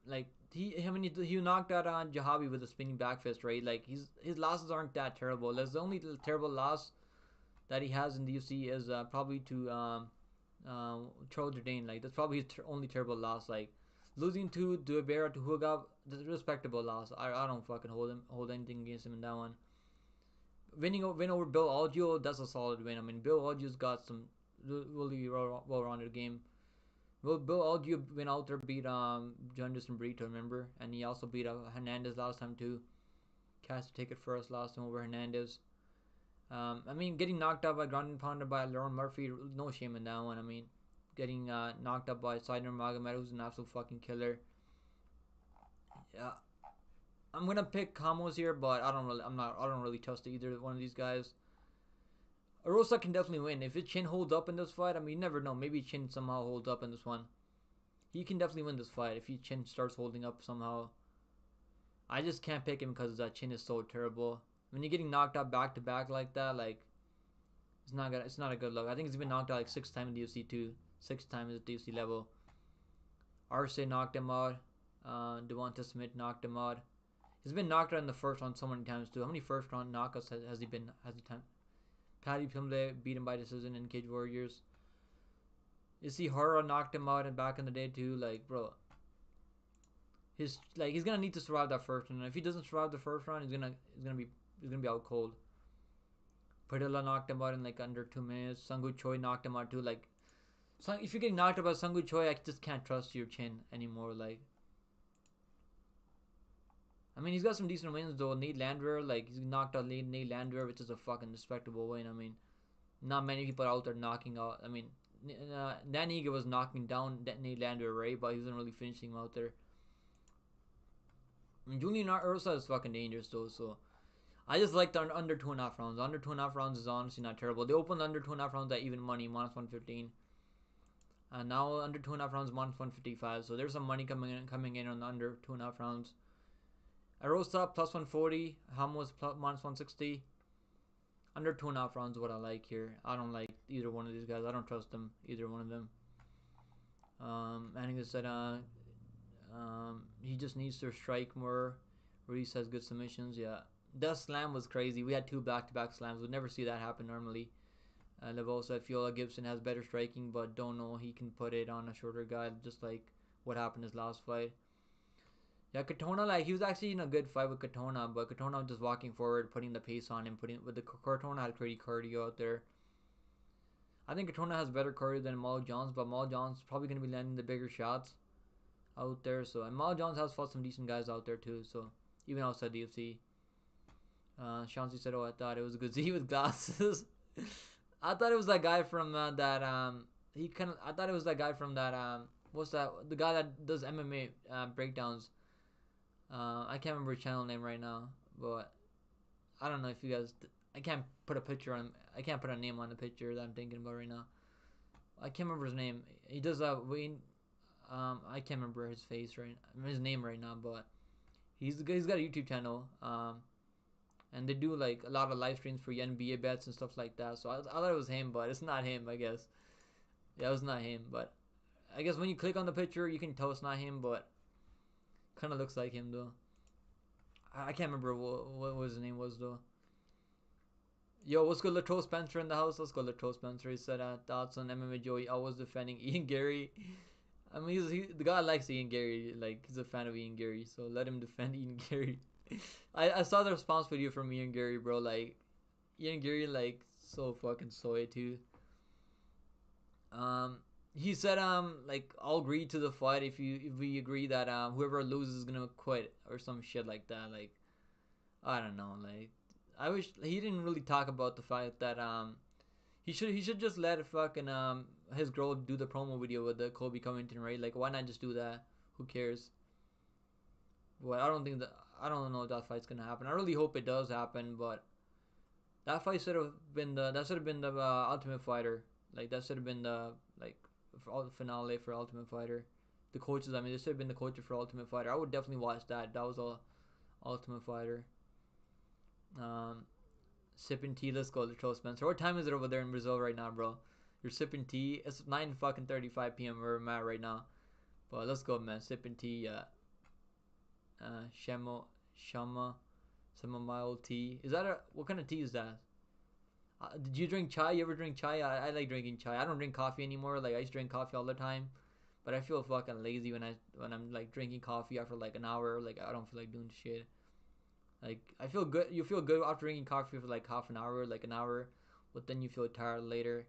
like he knocked out on Jahabi with a spinning back fist, right? Like his losses aren't that terrible. That's the only terrible loss that he has in the UFC is probably to Charles Jourdain. Like that's probably his only terrible loss. Like losing to Duibera to Hugab, that's a respectable loss. I don't fucking hold anything against him in that one. Win over Bill Algeo, that's a solid win. I mean, Bill Algeo's got some really well-rounded game. Well, Bill Algeo went out there, beat Jonderson Brito, remember? And he also beat Hernandez last time too. Cashed a ticket for us last time over Hernandez. I mean, getting knocked out by ground and pounded by Lauren Murphy, no shame in that one. I mean, getting knocked up by Saidar Magomed, who's an absolute fucking killer. Yeah, I'm gonna pick Ramos here, but I don't really trust either one of these guys. Arosa can definitely win if his chin holds up in this fight. I mean, you never know. Maybe chin somehow holds up in this one. He can definitely win this fight if he chin starts holding up somehow. I just can't pick him because that chin is so terrible. When you're getting knocked out back to back like that, like it's not a good look. I think he's been knocked out like 6 times in the UFC too. 6 times at the UFC level. Arce knocked him out. Devonta Smith knocked him out. He's been knocked out in the first round so many times too. How many first round knockouts has he been? Has he time? Paddy Pimblett beat him by decision in Cage Warriors. You see, Hara knocked him out and back in the day too. Like, bro, he's gonna need to survive that first round. And if he doesn't survive the first round, he's gonna be out cold. Padilla knocked him out in like under 2 minutes. Sungwoo Choi knocked him out too. Like, if you're getting knocked out by Sungwoo Choi, I just can't trust your chin anymore. Like, I mean, he's got some decent wins though. Nate Landwehr, like he's knocked out Nate Landwehr, which is a fucking respectable win. I mean, not many people out there knocking out. I mean, Dan Ige was knocking down Nate Landwehr, right? But he wasn't really finishing him out there. I mean, Julian Erosa is fucking dangerous though. So I just like the under 2.5 rounds. Under 2.5 rounds is honestly not terrible. They opened under 2.5 rounds at even money, -115. And now under 2.5 rounds, -155. So there's some money coming in on the under 2.5 rounds. Erosa +140. Ramos -160. Under 2.5 rounds is what I like here. I don't like either one of these guys. I don't trust them, either one of them. Manning said he just needs to strike more. Reese has good submissions. Yeah, that slam was crazy. We had 2 back-to-back slams. We'd never see that happen normally. Laveau said Fiola Gibson has better striking, but don't know he can put it on a shorter guy, just like what happened his last fight. Yeah, Katona, like he was actually in a good fight with Katona, but Katona was just walking forward, putting the pace on him, Katona had pretty cardio out there. I think Katona has better cardio than Mal Jones, but Mal Jones probably gonna be landing the bigger shots out there. So and Mal Jones has fought some decent guys out there too. So even outside the UFC. Shansi said, "Oh, I thought it was Ghazi with glasses." I thought it was that guy from that I thought it was that guy from that what's that? The guy that does MMA breakdowns. I can't remember his channel name right now, but I don't know if you guys. I can't put a picture on. I can't put a name on the picture that I'm thinking about right now. I can't remember his name. He does Wayne. I can't remember his name right now, but he's got a YouTube channel. And they do like a lot of live streams for NBA bets and stuff like that. So I thought it was him, but it's not him, I guess. Yeah, it was not him, but I guess when you click on the picture, you can tell it's not him, but kind of looks like him though. I can't remember what his name was though. Yo, what's good, Latrell Spencer in the house? Let's go, Latrell Spencer. He said thoughts on MMA Joey always defending Ian Gary. I mean, the guy likes Ian Gary. Like he's a fan of Ian Gary, so let him defend Ian Gary. I saw the response video from Ian Gary, bro. Like Ian Gary, like so fucking soy too. He said like I'll agree to the fight if we agree that whoever loses is gonna quit or some shit like that. Like I don't know. Like I wish he didn't really talk about the fact that he should just let fucking his girl do the promo video with the Kobe Covington, right? Like why not just do that? Who cares? But I don't know if that fight's gonna happen. I really hope it does happen, but that fight should have been the Ultimate Fighter. Like that should have been the like finale for Ultimate Fighter. The coaches, I mean, this should have been the coaches for Ultimate Fighter. I would definitely watch that. That was all Ultimate Fighter. Sipping tea. Let's go to Charles Spencer. What time is it over there in Brazil right now, bro? You're sipping tea. It's 9:35 p.m. where I'm at right now. But let's go, man. Sipping tea. Shama mild tea. Is that what kind of tea is that? Did you drink chai? You ever drink chai? I like drinking chai. I don't drink coffee anymore. Like I used to drink coffee all the time, but I feel fucking lazy when I'm like drinking coffee after like an hour. Like I don't feel like doing shit. Like I feel good. You feel good after drinking coffee for like half an hour, like an hour, but then you feel tired later.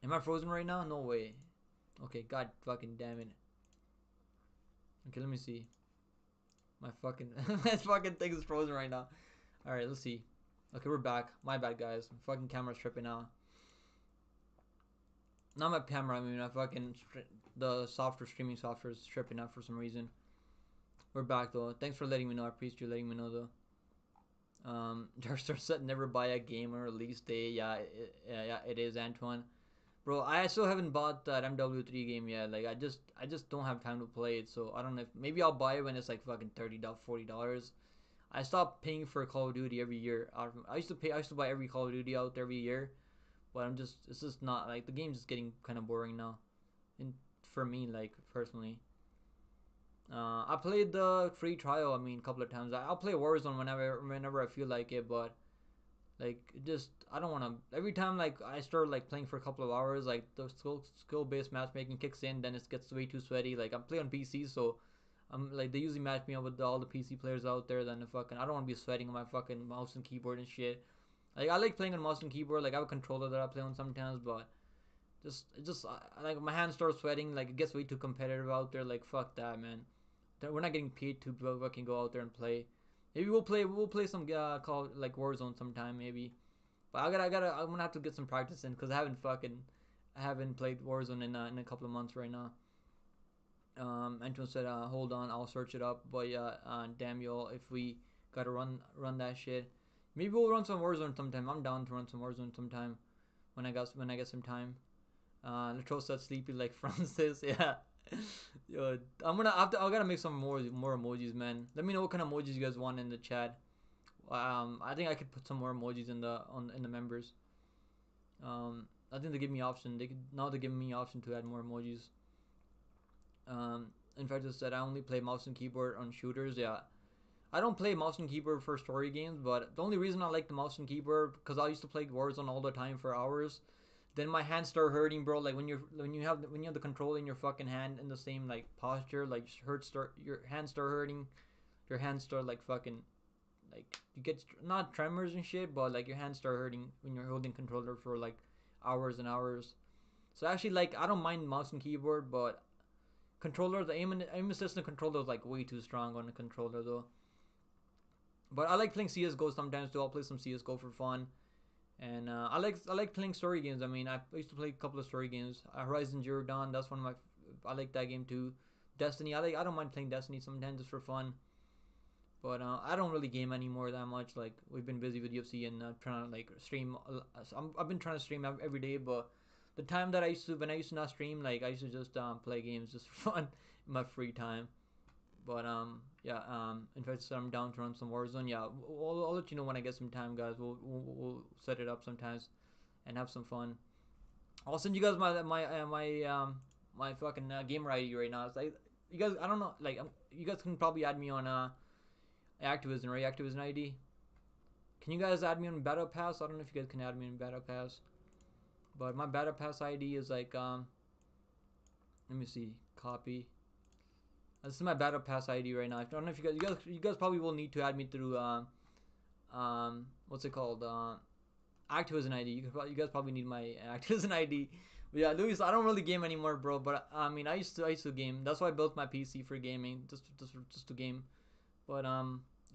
Am I frozen right now? No way. Okay, god fucking damn it. Okay, let me see. My fucking my fucking thing is frozen right now. All right, let's see. Okay, we're back. My bad, guys. My fucking camera's tripping out. Not my camera. I mean, the streaming software is tripping out for some reason. We're back though. Thanks for letting me know. I appreciate you letting me know though. Darkstar said never buy a game on release day. Yeah, it is, Antoine. Bro, I still haven't bought that MW3 game yet. Like I just don't have time to play it. So I don't know if maybe I'll buy it when it's like fucking $30, $40. I stopped paying for Call of Duty every year. I used to buy every Call of Duty out every year, but it's just not like the game's just getting kind of boring now. And for me, like personally, I played the free trial. I mean, a couple of times. I'll play Warzone whenever I feel like it, but like just I don't want to. Every time like I start like playing for a couple of hours, like the skill based matchmaking kicks in, then it gets way too sweaty. Like I'm playing on PC, so I'm like they usually match me up with all the PC players out there. Then the fucking I don't want to be sweating on my fucking mouse and keyboard and shit. Like I like playing on mouse and keyboard. Like I have a controller that I play on sometimes, but like my hands start sweating. Like it gets way too competitive out there. Like fuck that, man. We're not getting paid to fucking go out there and play. Maybe we'll play some call like Warzone sometime maybe. But I'm gonna have to get some practice in because I haven't played Warzone in a couple of months right now. Antoine said, hold on, I'll search it up. But yeah, damn y'all, if we gotta run that shit, maybe we'll run some Warzone sometime. I'm down to run some Warzone sometime when I get some time. Latro said sleepy like Francis. Yeah. Yo, I gotta make some more emojis, man. Let me know what kind of emojis you guys want in the chat. I think I could put some more emojis in the members. I think they give me option. They're giving me option to add more emojis. In fact, I said I only play mouse and keyboard on shooters. Yeah, I don't play mouse and keyboard for story games, but the only reason I like the mouse and keyboard because I used to play Warzone all the time for hours. Then my hands start hurting, bro. Like when you have the control in your fucking hand in the same like posture, like your hands start hurting. Your hands start like fucking like you get not tremors and shit, but like your hands start hurting when you're holding controller for like hours and hours. So actually, like I don't mind mouse and keyboard, but controller the aim assistant controller is like way too strong on the controller though. But I like playing CS:GO sometimes too. I'll play some CS:GO for fun. And I like playing story games. I mean, I used to play a couple of story games. Horizon Zero Dawn, that's one of my. I like that game too. Destiny, I don't mind playing Destiny sometimes just for fun. But I don't really game anymore that much. Like we've been busy with UFC and trying to like stream. I've been trying to stream every day, but the time that when I used to not stream, like I used to just play games just for fun in my free time. But yeah, in fact, so I'm down to run some Warzone. Yeah, I'll let you know when I get some time, guys. We'll set it up sometimes and have some fun. I'll send you guys my fucking gamer ID right now. It's like you guys, I don't know, like you guys can probably add me on Activision, right? Activision ID. Can you guys add me on Battle Pass? I don't know if you guys can add me on Battle Pass, but my Battle Pass ID is like let me see, copy. This is my Battle Pass ID right now. I don't know if you guys probably will need to add me through what's it called Activision ID. You guys probably need my Activision ID. But yeah, Luis, I don't really game anymore, bro. But I mean, I used to game. That's why I built my PC for gaming, just to game. But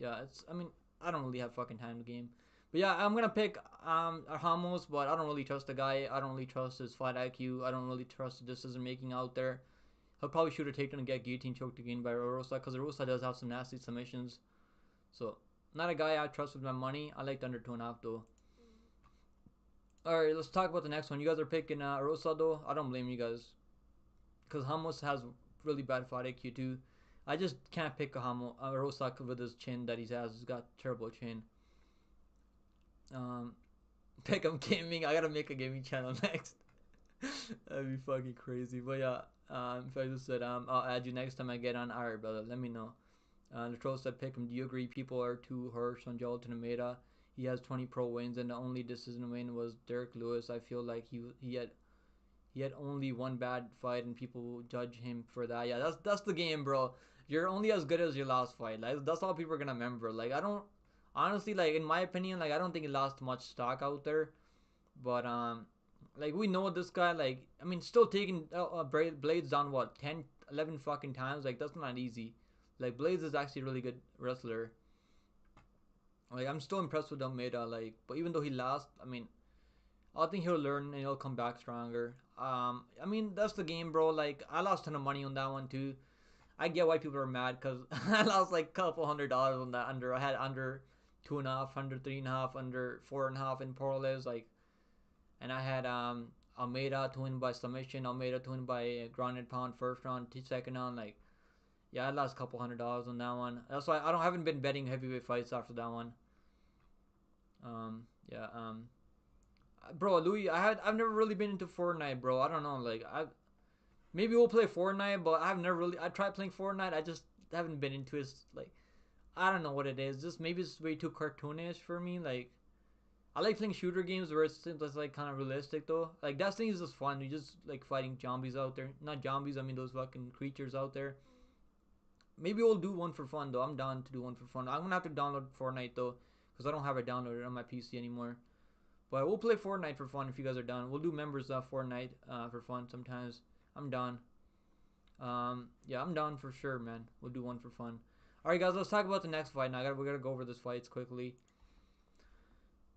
yeah, I mean, I don't really have fucking time to game. But yeah, I'm gonna pick Ramos, but I don't really trust the guy. I don't really trust his fight IQ. I don't really trust the decision making out there. He'll probably shoot a takedown and get guillotine choked again by Rosa because Rosa does have some nasty submissions. So not a guy I trust with my money. I like the under 2.5 though. All right, let's talk about the next one. You guys are picking Rosa though. I don't blame you guys because Ramos has really bad fight IQ too. I just can't pick a Rosa with his chin that he has. He's got terrible chin. Um, pick him gaming. I gotta make a gaming channel next. That'd be fucking crazy. But yeah, if I just said I'll add you next time I get on. Alright, brother. Let me know. The troll said pick him. Do you agree? People are too harsh on Joel Meta. He has 20 pro wins, and the only decision win was Derek Lewis. I feel like he had only one bad fight, and people judge him for that. Yeah, that's the game, bro. You're only as good as your last fight. Like that's all people are gonna remember. Like I don't honestly like in my opinion, like I don't think he lost much stock out there. But like we know this guy. Like I mean, still taking Blades down what 10, 11 fucking times. Like that's not easy. Like Blades is actually a really good wrestler. Like I'm still impressed with Almeida. Like, but even though he lost, I mean, I think he'll learn and he'll come back stronger. I mean that's the game, bro. Like I lost a ton of money on that one too. I get why people are mad because I lost like a couple $100 on that under. I had under 2.5, under 3.5, under 4.5 in parlays. Like, and I had Almeida to win by submission, Almeida to win by ground and pound first round, second round. Like, yeah, I lost a couple $100 on that one. That's why haven't been betting heavyweight fights after that one. Yeah. Bro, Louis, I've never really been into Fortnite, bro. I don't know. Like, maybe we'll play Fortnite, but I've never really. I tried playing Fortnite. I just haven't been into it. Like, I don't know what it is. Just maybe it's way too cartoonish for me. Like, I like playing shooter games where it's like kind of realistic though. Like Destiny is just fun. You just like fighting zombies out there. Not zombies. I mean those fucking creatures out there. Maybe we'll do one for fun though. I'm down to do one for fun. I'm gonna have to download Fortnite though, because I don't have it downloaded on my PC anymore. But we'll play Fortnite for fun if you guys are down. We'll do members of Fortnite for fun sometimes. I'm down. Yeah, I'm down for sure, man. We'll do one for fun. All right, guys. Let's talk about the next fight now. We gotta go over this fights quickly.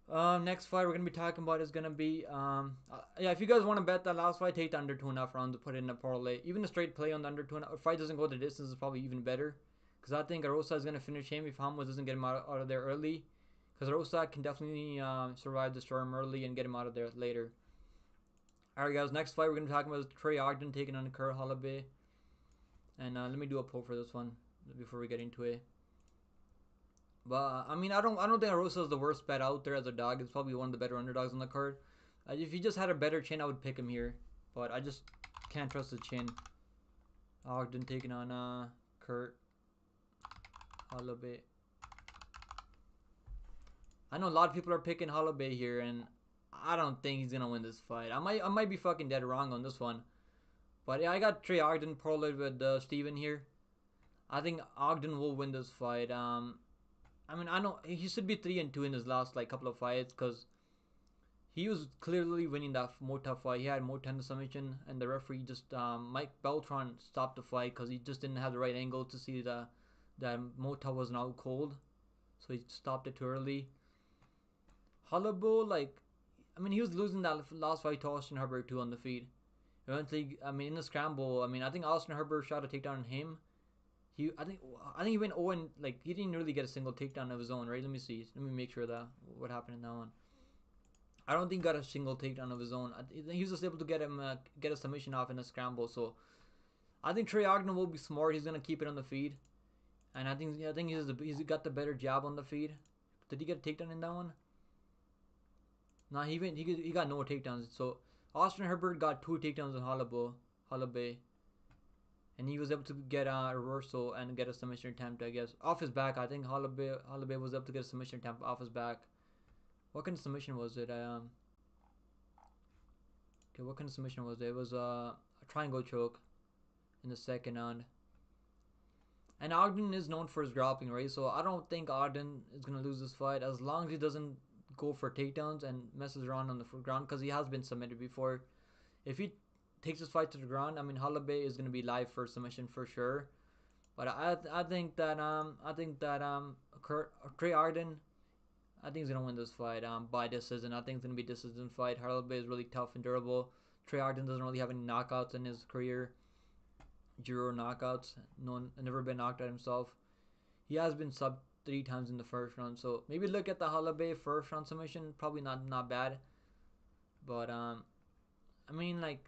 Next fight we're gonna be talking about is gonna be yeah. If you guys want to bet that last fight, take the under 2.5 rounds to put it in a parlay. Even a straight play on the under 2.5. If fight doesn't go the distance, is probably even better. Because I think Arosa is gonna finish him if Ramos doesn't get him out of there early. Because Arosa can definitely survive the storm early and get him out of there later. Alright, guys. Next fight we're gonna be talking about is Trey Ogden taking on Kurt Holloway. And let me do a poll for this one before we get into it. But I mean, I don't think Arosa is the worst bet out there as a dog. It's probably one of the better underdogs on the card. If he just had a better chin, I would pick him here. But I just can't trust the chin. Ogden taking on Kurt Holloway. I know a lot of people are picking Holloway here, and I don't think he's gonna win this fight. I might be fucking dead wrong on this one. But yeah, I got Trey Ogden parlayed with Steven here. I think Ogden will win this fight. I mean, I know he should be 3-2 in his last like couple of fights because he was clearly winning that Mota fight. He had Mota in the submission, and the referee just Mike Beltran stopped the fight because he just didn't have the right angle to see that Mota was now cold, so he stopped it too early. Holloway, like, I mean, he was losing that last fight to Austin Herbert too on the feed. Eventually, I mean, in the scramble, I mean, I think Austin Herbert shot a takedown on him. I think he went 0 and like he didn't really get a single takedown of his own, right? Let me see. Let me make sure that what happened in that one. I don't think he got a single takedown of his own. He was just able to get him get a submission off in a scramble. So I think Trey Ogden will be smart. He's gonna keep it on the feed, and I think he's got the better jab on the feed. Did he get a takedown in that one? Nah, he got no takedowns. So Austin Herbert got 2 takedowns on Holloway. And he was able to get a reversal and get a submission attempt, I guess. Off his back, I think Holloway was able to get a submission attempt off his back. What kind of submission was it? Okay, what kind of submission was it? It was a triangle choke in the second round. And Ogden is known for his grappling, right? So I don't think Ogden is going to lose this fight as long as he doesn't go for takedowns and messes around on the ground because he has been submitted before. If he takes this fight to the ground, I mean Holloway is gonna be live for submission for sure. But I think that Trey Ogden, I think he's gonna win this fight by decision. I think it's gonna be a decision fight. Holloway is really tough and durable. Trey Ogden doesn't really have any knockouts in his career. 0 knockouts. Never been knocked out himself. He has been sub 3 times in the first round. So maybe look at the Holloway first round submission. Probably not bad. But I mean like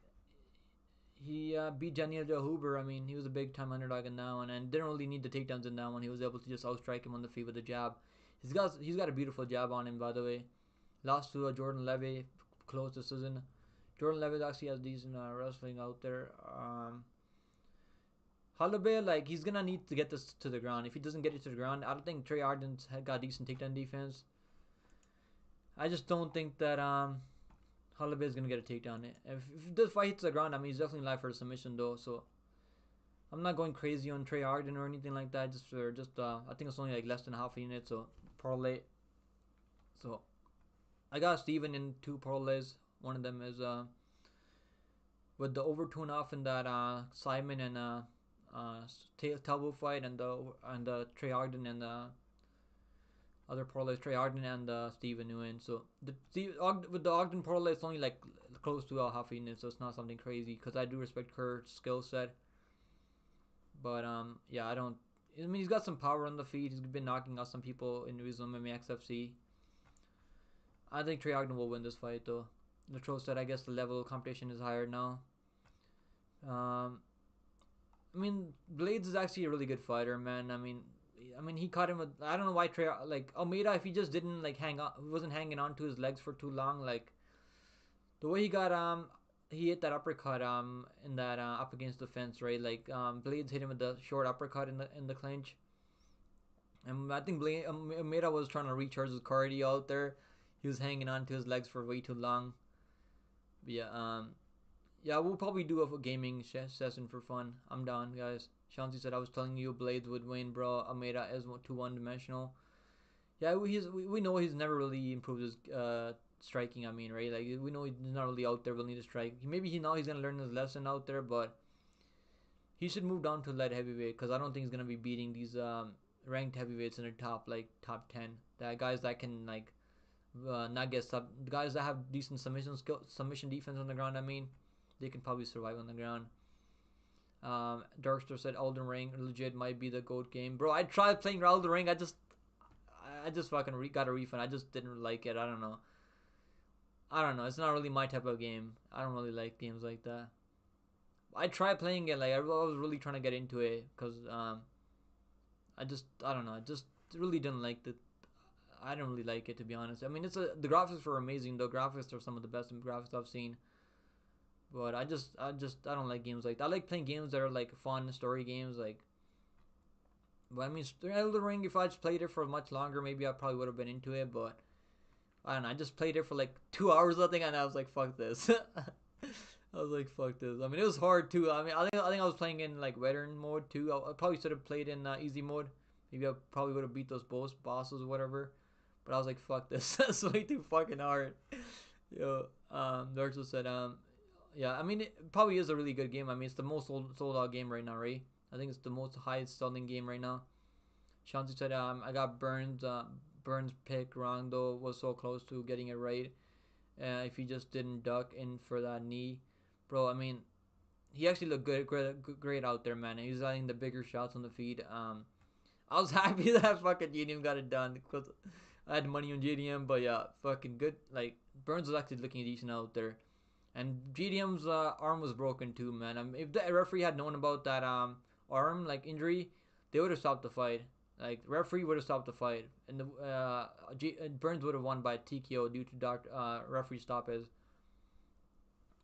he beat Daniel Huber. I mean, he was a big time underdog in that one, and didn't really need the takedowns in that one. He was able to just outstrike him on the feet with a jab. He's got a beautiful jab on him, by the way. Lost to Jordan Levy, close decision. Jordan Levy actually has decent wrestling out there. Holloway, like, he's gonna need to get this to the ground. If he doesn't get it to the ground, I don't think Trey Ogden's got decent takedown defense. I just don't think that Holloway is gonna get a takedown. If this fight hits the ground, I mean, he's definitely live for a submission though. So I'm not going crazy on Trey Ogden or anything like that. I think it's only like less than half a unit. So parlay. So I got Steven in 2 parlays. One of them is with the over 2.5 in that Simon and Talbot fight, and the Trey Ogden and the other parlays, Trey Ogden and Steven Nguyen. So with the Ogden parlay, it's only like close to a half a unit, so it's not something crazy because I do respect Kurt's skill set. But yeah, I don't. I mean, he's got some power on the feet. He's been knocking out some people in his MMA XFC. I think Trey Ogden will win this fight though. Latrell said, I guess the level of competition is higher now. Um, I mean, Blades is actually a really good fighter, man. I mean, he caught him. With, I don't know why Trey like Almeida, if he just didn't like hang on, wasn't hanging on to his legs for too long. Like the way he hit that uppercut in that up against the fence, right? Like Blades hit him with the short uppercut in the clinch. And I think Almeida was trying to recharge his cardio out there. He was hanging on to his legs for way too long. But yeah, we'll probably do a gaming session for fun. I'm down, guys. Shanti said I was telling you Blades would win, bro. Almeida is too one dimensional. Yeah, we know he's never really improved his striking. I mean, right? Like we know he's not really out there willing to strike. Maybe now he's gonna learn his lesson out there, but he should move down to light heavyweight because I don't think he's gonna be beating these ranked heavyweights in the top 10. That guys that can like not get sub guys that have decent submission defense on the ground. I mean, they can probably survive on the ground. Darkster said Elden Ring legit might be the GOAT game, bro. I tried playing Elden Ring. I just fucking got a refund. I just didn't like it. I don't know. I don't know. It's not really my type of game. I don't really like games like that. I tried playing it. Like I was really trying to get into it because I don't know. I just really didn't like the. I don't really like it, to be honest. I mean, the graphics were amazing. The graphics are some of the best graphics I've seen. But I don't like games like that. I like playing games that are like fun story games. Like, but I mean, Elden Ring. If I just played it for much longer, maybe I probably would have been into it. But I don't know. I just played it for like 2 hours, I think, and I was like, fuck this. I was like, fuck this. I mean, it was hard too. I mean, I think I was playing in like veteran mode too. I probably should have played in easy mode. Maybe I probably would have beat those bosses or whatever. But I was like, fuck this. That's way too fucking hard. Yo, Darko said, yeah. I mean, it probably is a really good game. I mean, it's the most sold out game right now, right? I think it's the most highest selling game right now. Shanti said, I got Burns pick wrong though. Was so close to getting it right. If he just didn't duck in for that knee, bro. I mean, he actually looked great out there, man. He was landing the bigger shots on the feed. I was happy that fucking JDM got it done because I had money on JDM, but yeah, fucking good. Like Burns was actually looking decent out there, and JDM's arm was broken too, man. If the referee had known about that arm like injury, they would have stopped the fight. Like referee would have stopped the fight, and Burns would have won by TKO due to referee stoppage.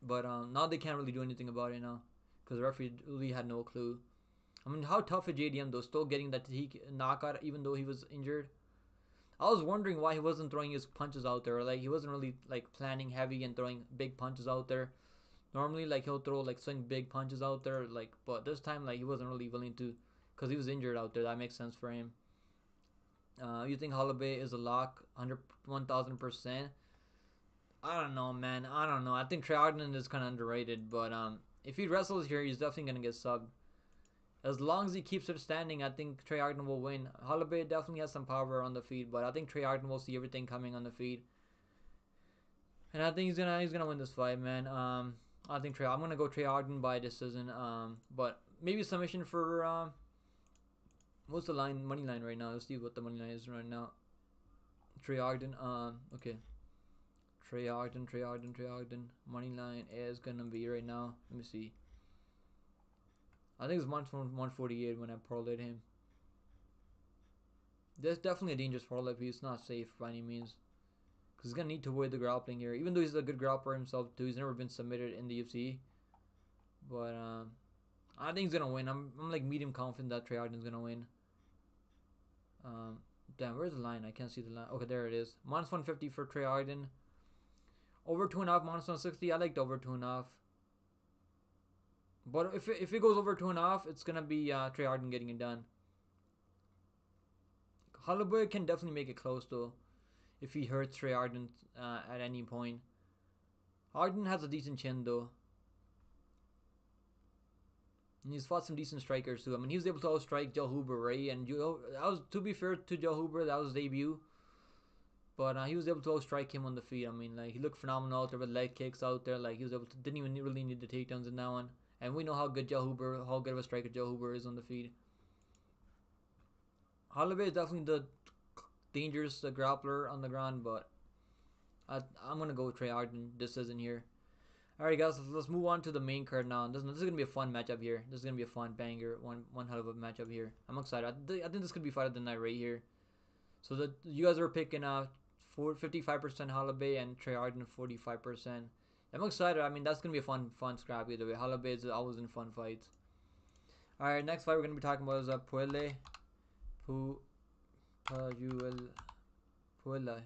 But now they can't really do anything about it now, because the referee really had no clue. I mean, how tough is JDM though? Still getting that knockout even though he was injured. I was wondering why he wasn't throwing his punches out there. Like he wasn't really like planning heavy and throwing big punches out there. Normally, like he'll throw like swing big punches out there. Like, but this time, like he wasn't really willing to, because he was injured out there. That makes sense for him. You think Holloway is a lock, 1,000%? I don't know, man. I don't know. I think Trey Ogden is kind of underrated, but if he wrestles here, he's definitely gonna get subbed. As long as he keeps it standing, I think Trey Ogden will win. Holloway definitely has some power on the feet, but I think Trey Ogden will see everything coming on the feet, and I think he's gonna win this fight, man. I think I'm gonna go Trey Ogden by decision. But maybe submission for what's the money line right now? Let's see what the money line is right now. Trey Ogden. Okay. Trey Ogden. Money line is gonna be right now. Let me see. I think it's 148 when I parlayed him. There's definitely a dangerous parlay if he's not safe by any means. Because he's going to need to avoid the grappling here. Even though he's a good grappler himself too. He's never been submitted in the UFC. But I think he's going to win. I'm like medium confident that Trey Ogden's going to win. Damn, where's the line? I can't see the line. Okay, there it is. Minus 150 for Trey Ogden. Over 2.5, minus 160. I like the over 2.5. But if it goes over 2.5, it's gonna be Trey Ogden getting it done. Holloway can definitely make it close though, if he hurts Trey Ogden at any point. Ogden has a decent chin though, and he's fought some decent strikers too. I mean, he was able to outstrike Joe Huber, right? And that was, to be fair to Joe Huber, that was his debut. But he was able to outstrike him on the feet. I mean, like he looked phenomenal out there with leg kicks out there. Like he was able to didn't even really need the takedowns in that one. And we know how good how good of a striker Joe Huber is on the feet. Holloway is definitely the dangerous grappler on the ground, but I'm gonna go with Trey Arden. This isn't here. All right, guys, let's move on to the main card now. This is gonna be a fun matchup here. This is gonna be a fun banger, one hell of a matchup here. I'm excited. I think this could be fight of the night right here. So you guys are picking 55% Holloway and Trey Arden 45%. I'm excited. I mean, that's gonna be a fun scrap either way. Holloway is always in fun fights. All right, next fight we're gonna be talking about is Puelle, Pu, Puelle, Puelle,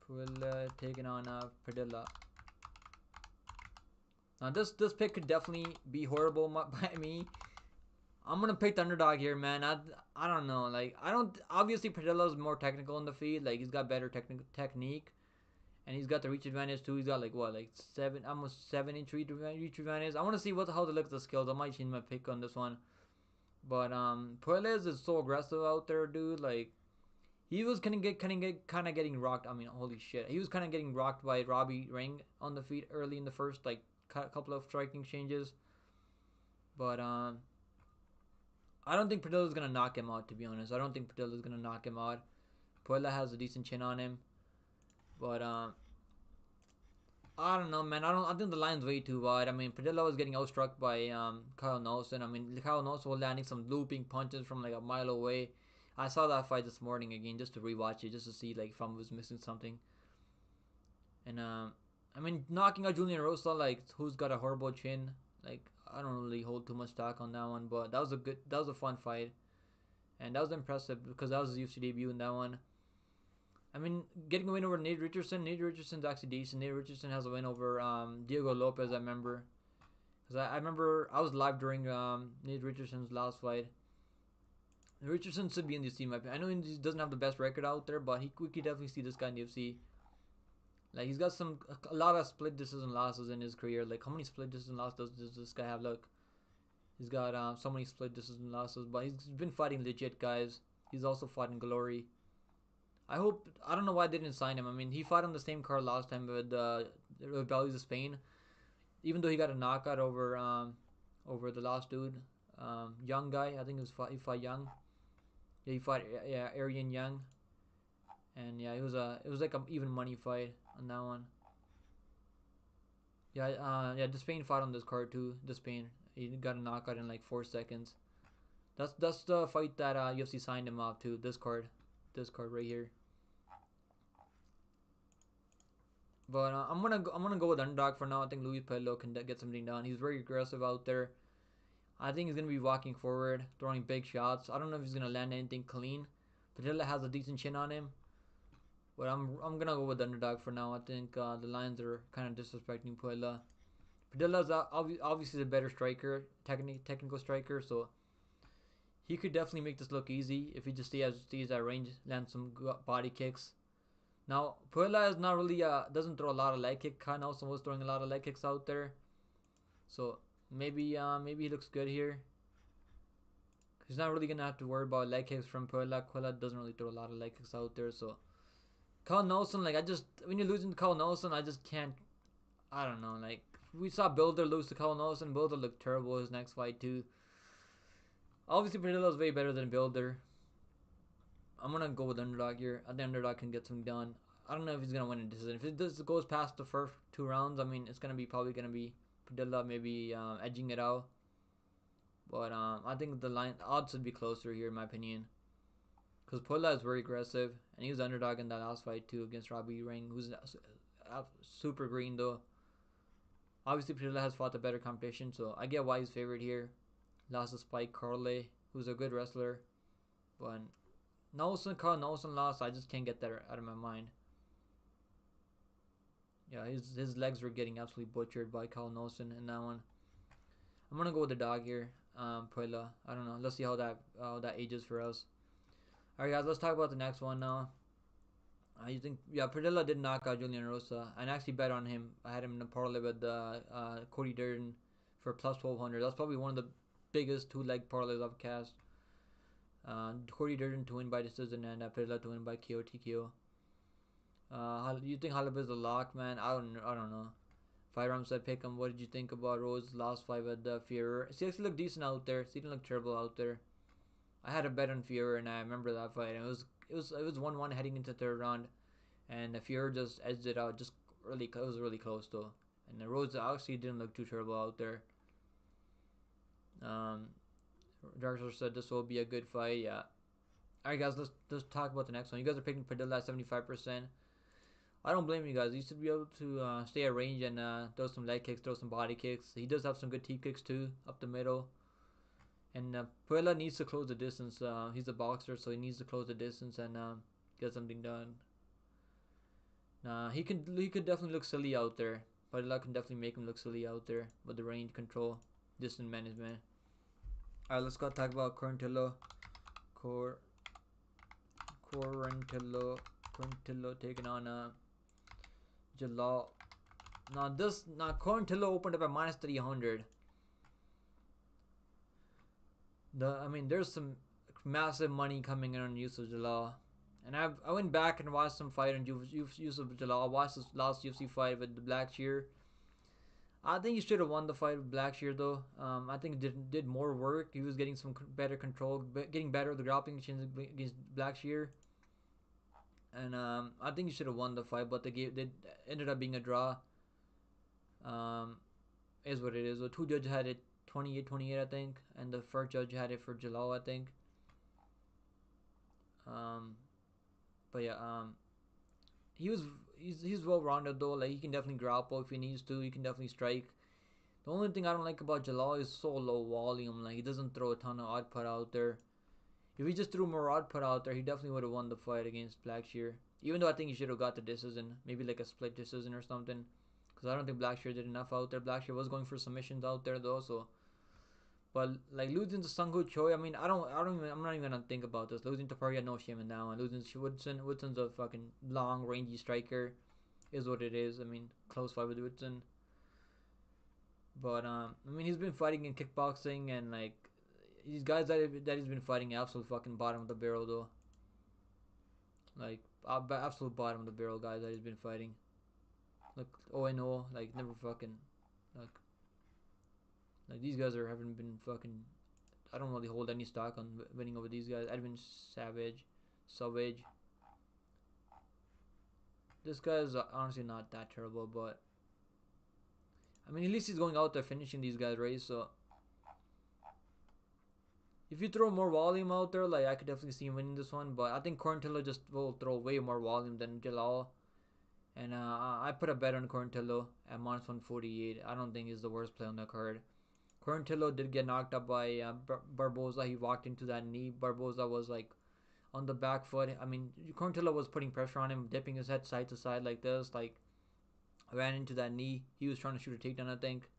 Puelle taking on Padilla. Now this pick could definitely be horrible by me. I'm gonna pick the underdog here, man. I don't know. Like I don't. Obviously, Padilla's more technical in the feed. Like he's got better technique, and he's got the reach advantage too. He's got like what, like almost 7 inch reach advantage. I want to see how they look at the skills. I might change my pick on this one. But Puelles is so aggressive out there, dude. Like he was kind of getting rocked. I mean, holy shit, he was kind of getting rocked by Robbie Ring on the feet early in the first like couple of striking changes. But I don't think Padilla's gonna knock him out. To be honest, I don't think Padilla's gonna knock him out. Puella has a decent chin on him, but I don't know, man. I think the line's way too wide. I mean, Padilla was getting outstruck by Kyle Nelson. I mean, Kyle Nelson was landing some looping punches from like a mile away. I saw that fight this morning again just to rewatch it, just to see like if I was missing something. And I mean, knocking out Julian Rosa, like who's got a horrible chin. Like I don't really hold too much stock on that one, but that was a fun fight, and that was impressive because that was his UFC debut in that one. I mean, getting a win over Nate Richardson. Nate Richardson's actually decent. Nate Richardson has a win over Diego Lopez. I remember, because I remember I was live during Nate Richardson's last fight. Richardson should be in this team. I know he doesn't have the best record out there, but we could definitely see this guy in the UFC. Like he's got a lot of split decision losses in his career. Like how many split decision losses does this guy have? Look, he's got so many split decision losses, but he's been fighting legit guys. He's also fighting Glory. I don't know why they didn't sign him. I mean, he fought on the same card last time with Rebellions of Spain. Even though he got a knockout over the last dude, young guy. I think he fought Young. Yeah, he fought Arian Young, and yeah, it was like an even money fight on that one. Yeah, Despain fought on this card too. Despain, he got a knockout in like 4 seconds. That's the fight that UFC signed him off to. This card right here. But I'm gonna go with underdog for now. I think Luis Pedro can get something done. He's very aggressive out there. I think he's gonna be walking forward, throwing big shots. I don't know if he's gonna land anything clean. Padilla has a decent chin on him, but I'm gonna go with underdog for now. I think the Lions are kind of disrespecting Puella. Padilla's obviously the better striker, technical striker, so he could definitely make this look easy if he just stays at range, land some body kicks. Now Puella is not really doesn't throw a lot of leg kick. Kyle Nelson was throwing a lot of leg kicks out there, so maybe he looks good here. He's not really gonna have to worry about leg kicks from Puella. Puella doesn't really throw a lot of leg kicks out there, so Kyle Nelson, like when you're losing to Kyle Nelson, I just can't. I don't know. Like we saw Builder lose to Kyle Nelson. Builder looked terrible his next fight too. Obviously, Padilla's way better than Builder. I'm gonna go with underdog here. I think underdog can get something done. I don't know if he's gonna win a decision. If it goes past the first 2 rounds, I mean, it's probably gonna be Padilla maybe edging it out. But I think the odds would be closer here in my opinion. Because Padilla is very aggressive, and he was underdog in that last fight too against Robbie Ring, who's super green though. Obviously, Padilla has fought the better competition, so I get why he's favored here. Lost to Spike Carley, who's a good wrestler, but Carl Nelson lost. I just can't get that out of my mind. Yeah, his legs were getting absolutely butchered by Carl Nelson in that one. I'm gonna go with the dog here, Puella. I don't know. Let's see how that ages for us. All right, guys. Let's talk about the next one now. You think? Yeah, Padilla did knock out Julian Rosa, and actually bet on him. I had him in a parlay with Cody Durden for plus 1200. That's probably one of the biggest two-leg parlays I've cast. Cody Durden to win by decision and Padilla to win by KO TKO. You think Halib is a lock, man? I don't know. 5 rounds I pick him. What did you think about Rose's last fight with Fierro? He actually looked decent out there. He didn't look terrible out there. I had a bet on Fierro, and I remember that fight. And it was 1-1 heading into the third round, and Fury just edged it out. Just really, it was really close though. And the Rhodes actually didn't look too terrible out there. Um, Darkstar said this will be a good fight. Yeah. All right, guys. Let's talk about the next one. You guys are picking Padilla at 75%. I don't blame you guys. You should be able to stay at range and throw some leg kicks, throw some body kicks. He does have some good T kicks too, up the middle. And Puella needs to close the distance. He's a boxer, so he needs to close the distance and get something done. He could definitely look silly out there. Puella can definitely make him look silly out there with the range control, distance management. All right, let's go talk about Quarantillo. Quarantillo taking on Jalal. Now Quarantillo opened up at minus 300. There's some massive money coming in on Yusuf Jalal, and I went back and watched some fight on Yusuf Jalal. I watched this last UFC fight with the Blackshear. I think he should have won the fight with Blackshear though. I think he did more work. He was getting some better control, getting better with the grappling against Blackshear. And I think he should have won the fight, but they ended up being a draw. Um, is what it is. The two judges had it 28-28, I think, and the first judge had it for Jalal, I think. Um, but yeah, he's well rounded though. Like he can definitely grapple if he needs to. He can definitely strike. The only thing I don't like about Jalal is so low volume. Like he doesn't throw a ton of output out there. If he just threw more output out there, he definitely would have won the fight against Blackshear. Even though I think he should have got the decision, maybe like a split decision or something. Because I don't think Blackshear did enough out there. Blackshear was going for submissions out there though, so. But like losing to Sungho Choi, I'm not even gonna think about this. Losing to Faria, no shame in that one. Losing to Woodson's a fucking long, rangy striker, is what it is. Close fight with Woodson. But he's been fighting in kickboxing and like these guys that he's been fighting absolute fucking bottom of the barrel though. Like absolute bottom of the barrel guys that he's been fighting. Like 0-0, like never fucking like these guys haven't been fucking. I don't really hold any stock on winning over these guys. Edwin Savage. This guy is honestly not that terrible, but at least he's going out there finishing these guys, right? So if you throw more volume out there, like I could definitely see him winning this one. But I think Quarantillo just will throw way more volume than Jalal. And I put a bet on Quarantillo at minus 148. I don't think he's the worst play on the card. Quarantillo did get knocked up by Barboza. He walked into that knee. Barboza was like on the back foot. Quarantillo was putting pressure on him, dipping his head side to side like this. Like ran into that knee. He was trying to shoot a takedown, I think.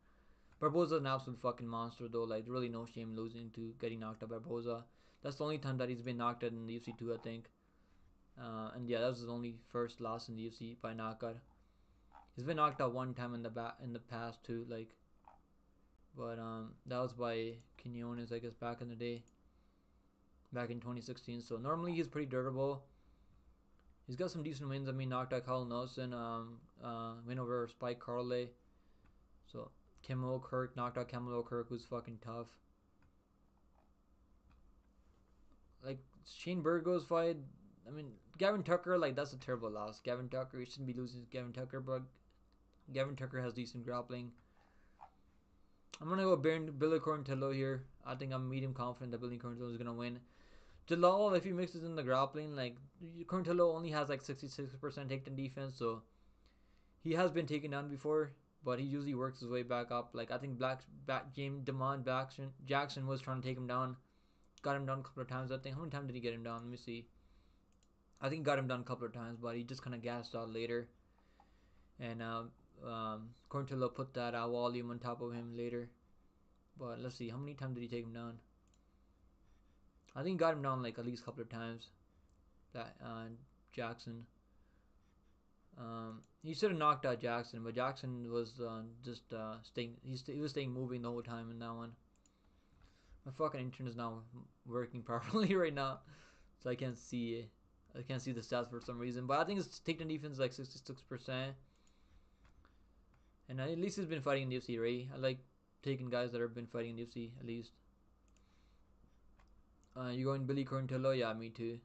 Barboza's an absolute fucking monster though. Like really no shame losing to getting knocked out by Barboza. That's the only time that he's been knocked out in the UFC 2, I think. And yeah, that was his only first loss in the UFC by knockout. He's been knocked out one time in the past too, like. But that was by Quinones, I guess, back in the day. Back in 2016. So normally he's pretty durable. He's got some decent wins. Knocked out Carl Nelson. Win over Spike Carley. So Kemel Kirk knocked out Kemel Kirk, who's fucking tough. Like Shane Burgos fight. Gavin Tucker, like that's a terrible loss. Gavin Tucker, you shouldn't be losing to Gavin Tucker, but Gavin Tucker has decent grappling. I'm gonna go Billy Quarantillo here. I think I'm medium confident that Billy Quarantillo is gonna win. Jalal, if he mixes in the grappling, like Quarantillo only has like 66% takedown defense, so he has been taken down before, but he usually works his way back up. Like I think Damon Jackson was trying to take him down, got him down a couple of times. I think how many times did he get him down? Let me see. I think he got him down a couple of times, but he just kind of gassed out later. And Quarantillo put that volume on top of him later. But let's see, how many times did he take him down? I think he got him down like at least a couple of times. That Jackson. He should have knocked out Jackson, but Jackson was just staying. He was staying moving the whole time in that one. My fucking internet is not working properly right now, so I can't see it. I can't see the stats for some reason, but I think his takedown defense is like 66%. And at least he's been fighting in the UFC, right? I like taking guys that have been fighting in the UFC at least. You going Billy Quarantillo? Yeah, me too.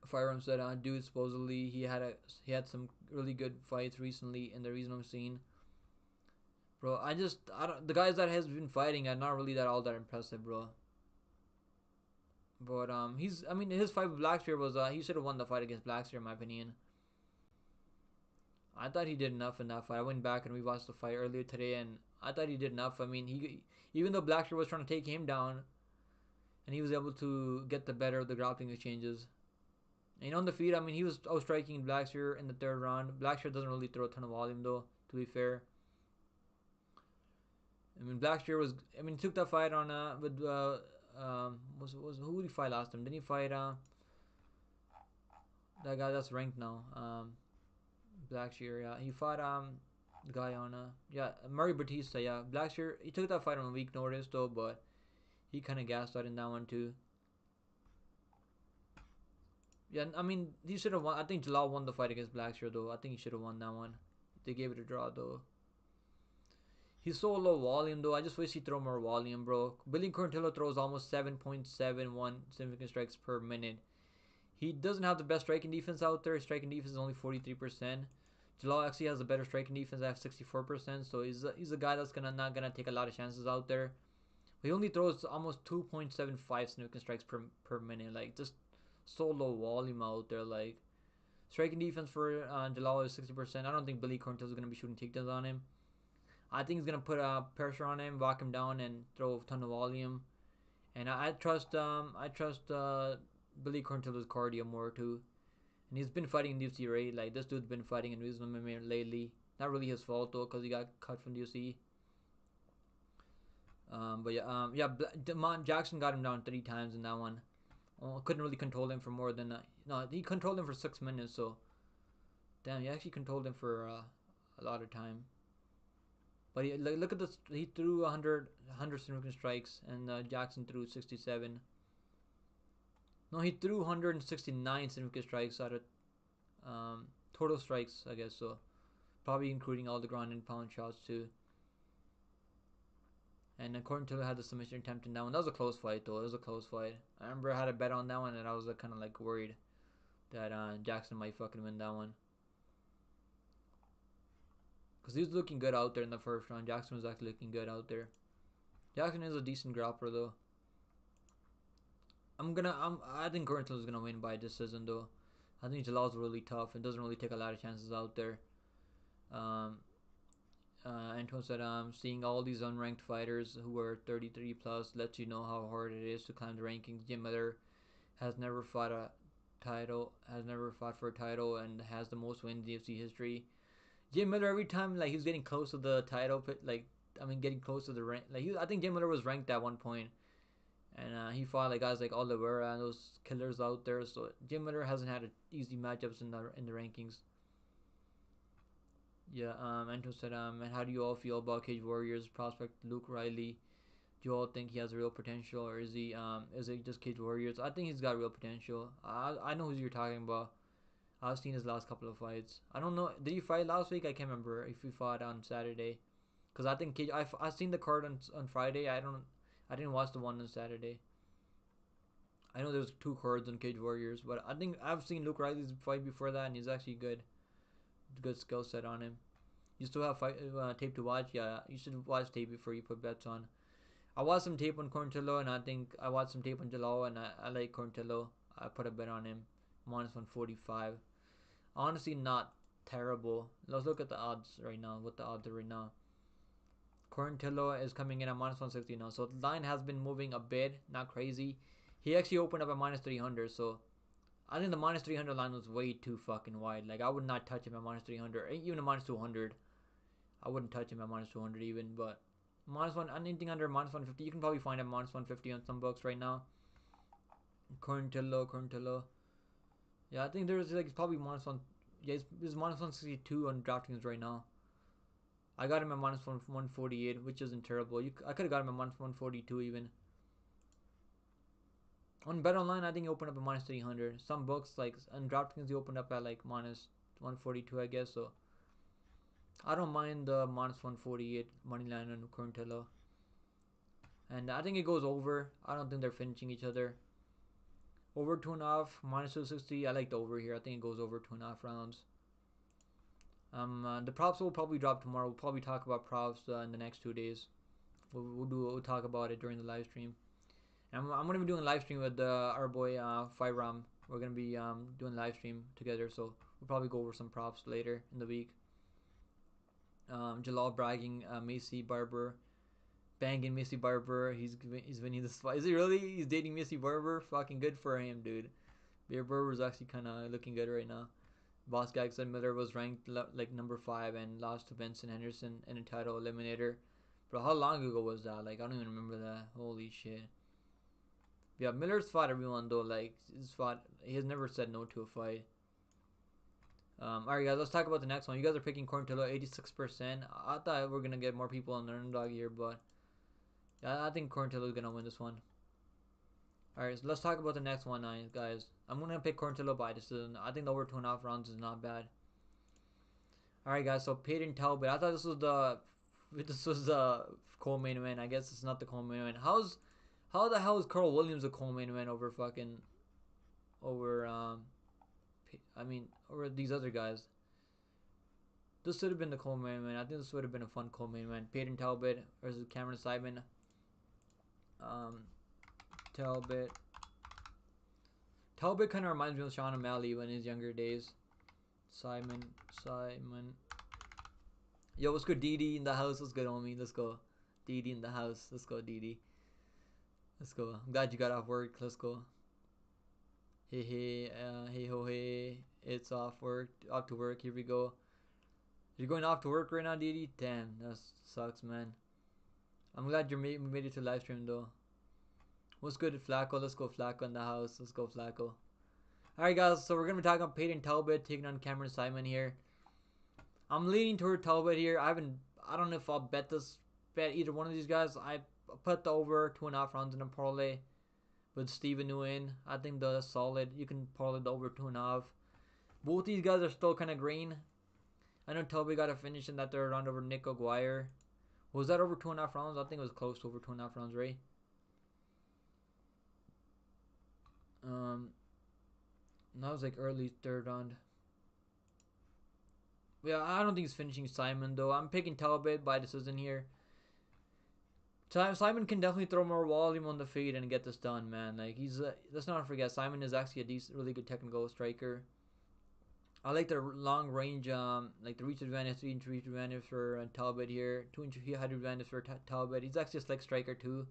Firearms said, dude, supposedly he had some really good fights recently, and the reason I'm seeing, bro, I don't, the guys that has been fighting are not really that all that impressive, bro. But I mean, his fight with Blackspear was he should have won the fight against Blackspear in my opinion. I thought he did enough in that fight. I went back and rewatched the fight earlier today, and I thought he did enough. I mean, he even though Blackspear was trying to take him down, and he was able to get the better of the grappling exchanges. And on the feet, I mean, he was outstriking Blackshear in the third round. Blackshear doesn't really throw a ton of volume, though, to be fair. I mean, Blackshear was, I mean, he took that fight on, with, who did he fight last time? Didn't he fight, that guy that's ranked now? Blackshear, yeah. He fought, the guy on, yeah, Murray Batista, yeah. Blackshear, he took that fight on a week notice, though, but he kind of gassed out in that one, too. Yeah, I mean, he should have won. I think Jalal won the fight against Blackshear, though. I think he should have won that one. They gave it a draw, though. He's so low volume, though. I just wish he'd throw more volume, bro. Billy Corntillo throws almost 7.71 significant strikes per minute. He doesn't have the best striking defense out there. His striking defense is only 43%. Jalal actually has a better striking defense. I have 64%. So he's a guy that's not gonna take a lot of chances out there. But he only throws almost 2.75 significant strikes per minute. Like, just so low volume out there. Like, striking defense for Jalal is 60%. I don't think Billy Corntillo is going to be shooting takedowns on him. I think he's going to put pressure on him, lock him down, and throw a ton of volume. And I trust Billy Corntillo's cardio more too. And he's been fighting in the UFC, right? Like, this dude's been fighting in Rizzo MMA lately. Not really his fault though, because he got cut from the UFC. But yeah, Jackson got him down 3 times in that one. Couldn't really control him for more than no. He controlled him for 6 minutes. So damn, he actually controlled him for a lot of time. But look at this. He threw 100 significant strikes, and Jackson threw 67. No, he threw 169 significant strikes out of total strikes, I guess. So probably including all the ground and pound shots too. And according to had the submission attempt in that one. That was a close fight though. It was a close fight. I remember I had a bet on that one, and I was kind of like worried that Jackson might fucking win that one. Because he was looking good out there in the first round. Jackson was actually looking good out there. Jackson is a decent grappler though. I think Corntillo is gonna win by decision though. I think Jalal's really tough and doesn't really take a lot of chances out there. Um, Antoine said, seeing all these unranked fighters who are 33 plus lets you know how hard it is to climb the rankings. Jim Miller has never fought for a title, and has the most wins in UFC history. Jim Miller, every time like he was getting close to the title, getting close to the rank. I think Jim Miller was ranked at one point, and he fought like guys like Oliveira and those killers out there. So Jim Miller hasn't had easy matchups in the rankings. Yeah, Anto said, and how do you all feel about Cage Warriors prospect Luke Riley? Do you all think he has real potential, or is it just Cage Warriors? I think he's got real potential. I know who you're talking about. I've seen his last couple of fights. I don't know. Did he fight last week? I can't remember if he fought on Saturday. Cause I think I seen the card on Friday. I didn't watch the one on Saturday. I know there's 2 cards on Cage Warriors, but I think I've seen Luke Riley's fight before that, and he's actually good. Good skill set on him. You still have tape to watch? Yeah, you should watch tape before you put bets on. I watched some tape on Corntillo, and I think I watched some tape on Jalal, and I like Corntillo. I put a bet on him, minus 145. Honestly, not terrible. Let's look at the odds right now. What the odds are right now? Corntillo is coming in at minus 160 now, so the line has been moving a bit, not crazy. He actually opened up at minus 300, so I think the minus 300 line was way too fucking wide. Like, I would not touch him at minus 300, even a minus 200. I wouldn't touch him at minus 200 even, but minus one, anything under minus 150, you can probably find at minus 150 on some books right now. Corntillo. Yeah, I think there's like probably minus one. Yeah, there's minus 162 on DraftKings right now. I got him at minus 148, which isn't terrible. I could have got him at minus 142 even. On BetOnline, I think he opened up at minus 300. Some books, like on DraftKings, he opened up at like minus 142, I guess. So I don't mind the minus 148 money line on Corntillo. And I think it goes over. I don't think they're finishing each other. Over 2.5, minus 260. I like the over here. I think it goes over 2.5 rounds. The props will probably drop tomorrow. We'll probably talk about props in the next 2 days. We'll talk about it during the live stream. And I'm gonna be doing a live stream with our boy Firam. We're gonna be doing a live stream together, so we'll probably go over some props later in the week. Jalal bragging, Macy Barber, banging Macy Barber. He's winning this fight. Is he really? He's dating Macy Barber. Fucking good for him, dude. Beer Barber's actually kind of looking good right now. Boss Gag said Miller was ranked like number 5 and lost to Benson Henderson in a title eliminator. Bro, how long ago was that? Like, I don't even remember that. Holy shit. Yeah, Miller's fought everyone though. Like, he has never said no to a fight. Alright, guys, let's talk about the next one. You guys are picking Quarantillo 86%. I thought we are gonna get more people on the underdog here, but yeah, I think Quarantillo is gonna win this one. Alright, so let's talk about the next one, guys. I'm gonna pick Quarantillo by decision. I think the over 2.5 rounds is not bad. Alright, guys, so Peyton Talbot. I thought this was the co-main event. I guess it's not the co-main event. How the hell is Carl Williams a co-main event over over these other guys? This should have been the co-main event. I think this would have been a fun co-main event. Peyton Talbot versus Cameron Simon. Talbot kind of reminds me of Sean O'Malley in his younger days. Simon. Yo, what's good, Didi in the house? What's good, homie? Let's go. Didi in the house. Let's go, Didi. Let's go. I'm glad you got off work. Let's go. Hey, ho, hey. It's off to work. Here we go. You're going off to work right now, Didi? Damn, that sucks, man. I'm glad you made it to live stream though. What's good, Flacco? Let's go, Flacco in the house. Let's go, Flacco. Alright, guys, so we're gonna be talking about Peyton Talbot taking on Cameron Simon here. I'm leaning toward Talbot here. I don't know if I'll bet either one of these guys. I put the over 2.5 rounds in a parlay with Steven Nguyen. I think that's solid. You can parlay the over 2.5. Both these guys are still kind of green. I know Talbot got a finish in that third round over Nick Aguirre. Was that over 2.5 rounds? I think it was close to over 2.5 rounds, right? That was like early third round. Yeah, I don't think he's finishing Simon though. I'm picking Talbot by decision here. Simon can definitely throw more volume on the feet and get this done, man. Like let's not forget, Simon is actually a really good technical striker. I like the long range, like the reach advantage, 3-inch reach advantage for Talbot here, 2-inch height advantage for Talbot. He's actually a slick striker too.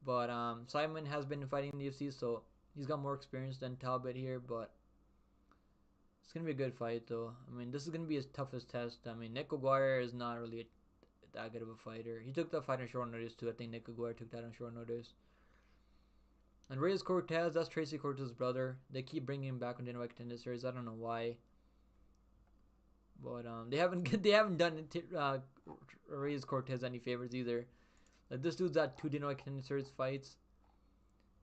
But Simon has been fighting in the UFC, so he's got more experience than Talbot here. But it's gonna be a good fight, though. I mean, this is gonna be his toughest test. I mean, Nick Aguirre is not really that good of a fighter. He took that fight on short notice too. I think Nick Aguirre took that on short notice. And Reyes Cortez, that's Tracy Cortez's brother. They keep bringing him back on Dana White Contender Series. I don't know why, but they haven't done Reyes Cortez any favors either. Like, this dude's at 2 Dana White Contender Series fights,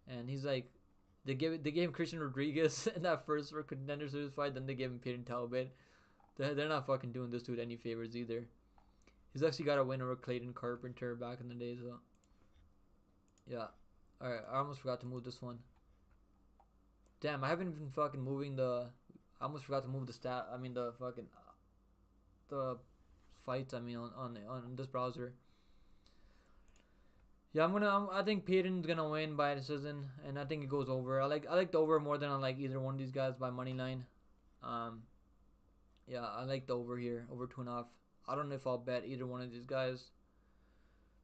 and he's like, they gave him Christian Rodriguez in that first Contender Series fight. Then they gave him Peyton Talbot. They're not fucking doing this dude any favors either. He's actually got a win over Clayton Carpenter back in the day, so yeah. Alright, I almost forgot to move this one. Damn, I haven't been fucking moving I almost forgot to move the the fights. I mean, on this browser. Yeah, I think Peyton's gonna win by decision, and I think it goes over. I like the over more than I like either one of these guys by money line. Yeah, I like the over here, over 2.5. I don't know if I'll bet either one of these guys.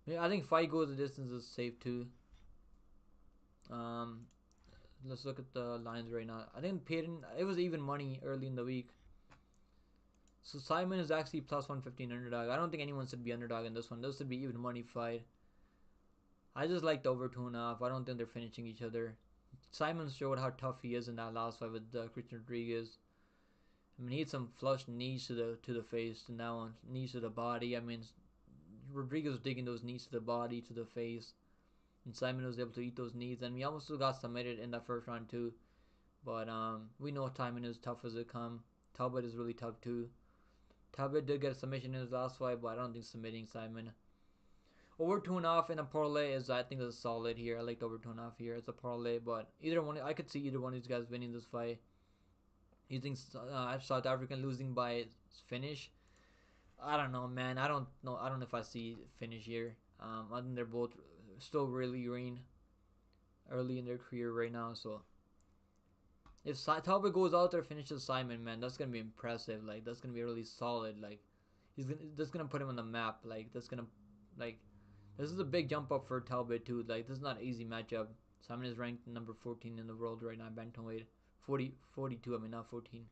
Yeah, I think fight goes the distance is safe too. Let's look at the lines right now. I think Peyton, it was even money early in the week. So Simon is actually plus 115 underdog. I don't think anyone should be underdog in this one. This should be even money fight. I just like the over 2.5. I don't think they're finishing each other. Simon showed how tough he is in that last fight with Christian Rodriguez. I mean, he had some flush knees to the face, and that one knees to the body. I mean, Rodriguez was digging those knees to the body, to the face, and Simon was able to eat those knees. And he almost got submitted in that first round too. But we know Simon is tough as it come. Talbot is really tough too. Talbot did get a submission in his last fight, but I don't think submitting Simon. Over 2.5 in a parlay is, I think, is solid here. I like the over 2.5 here. It's a parlay, but either one, I could see either one of these guys winning this fight. You think South African losing by finish? I don't know, man. I don't know. I don't know if I see finish here. I think they're both still really green, early in their career right now. So if Talbot goes out there finishes Simon, man, that's gonna be impressive. Like that's gonna be really solid. Like that's gonna put him on the map. Like that's gonna like this is a big jump up for Talbot too. Like this is not an easy matchup. Simon is ranked number 14 in the world right now, bantamweight. 42. I mean not 14.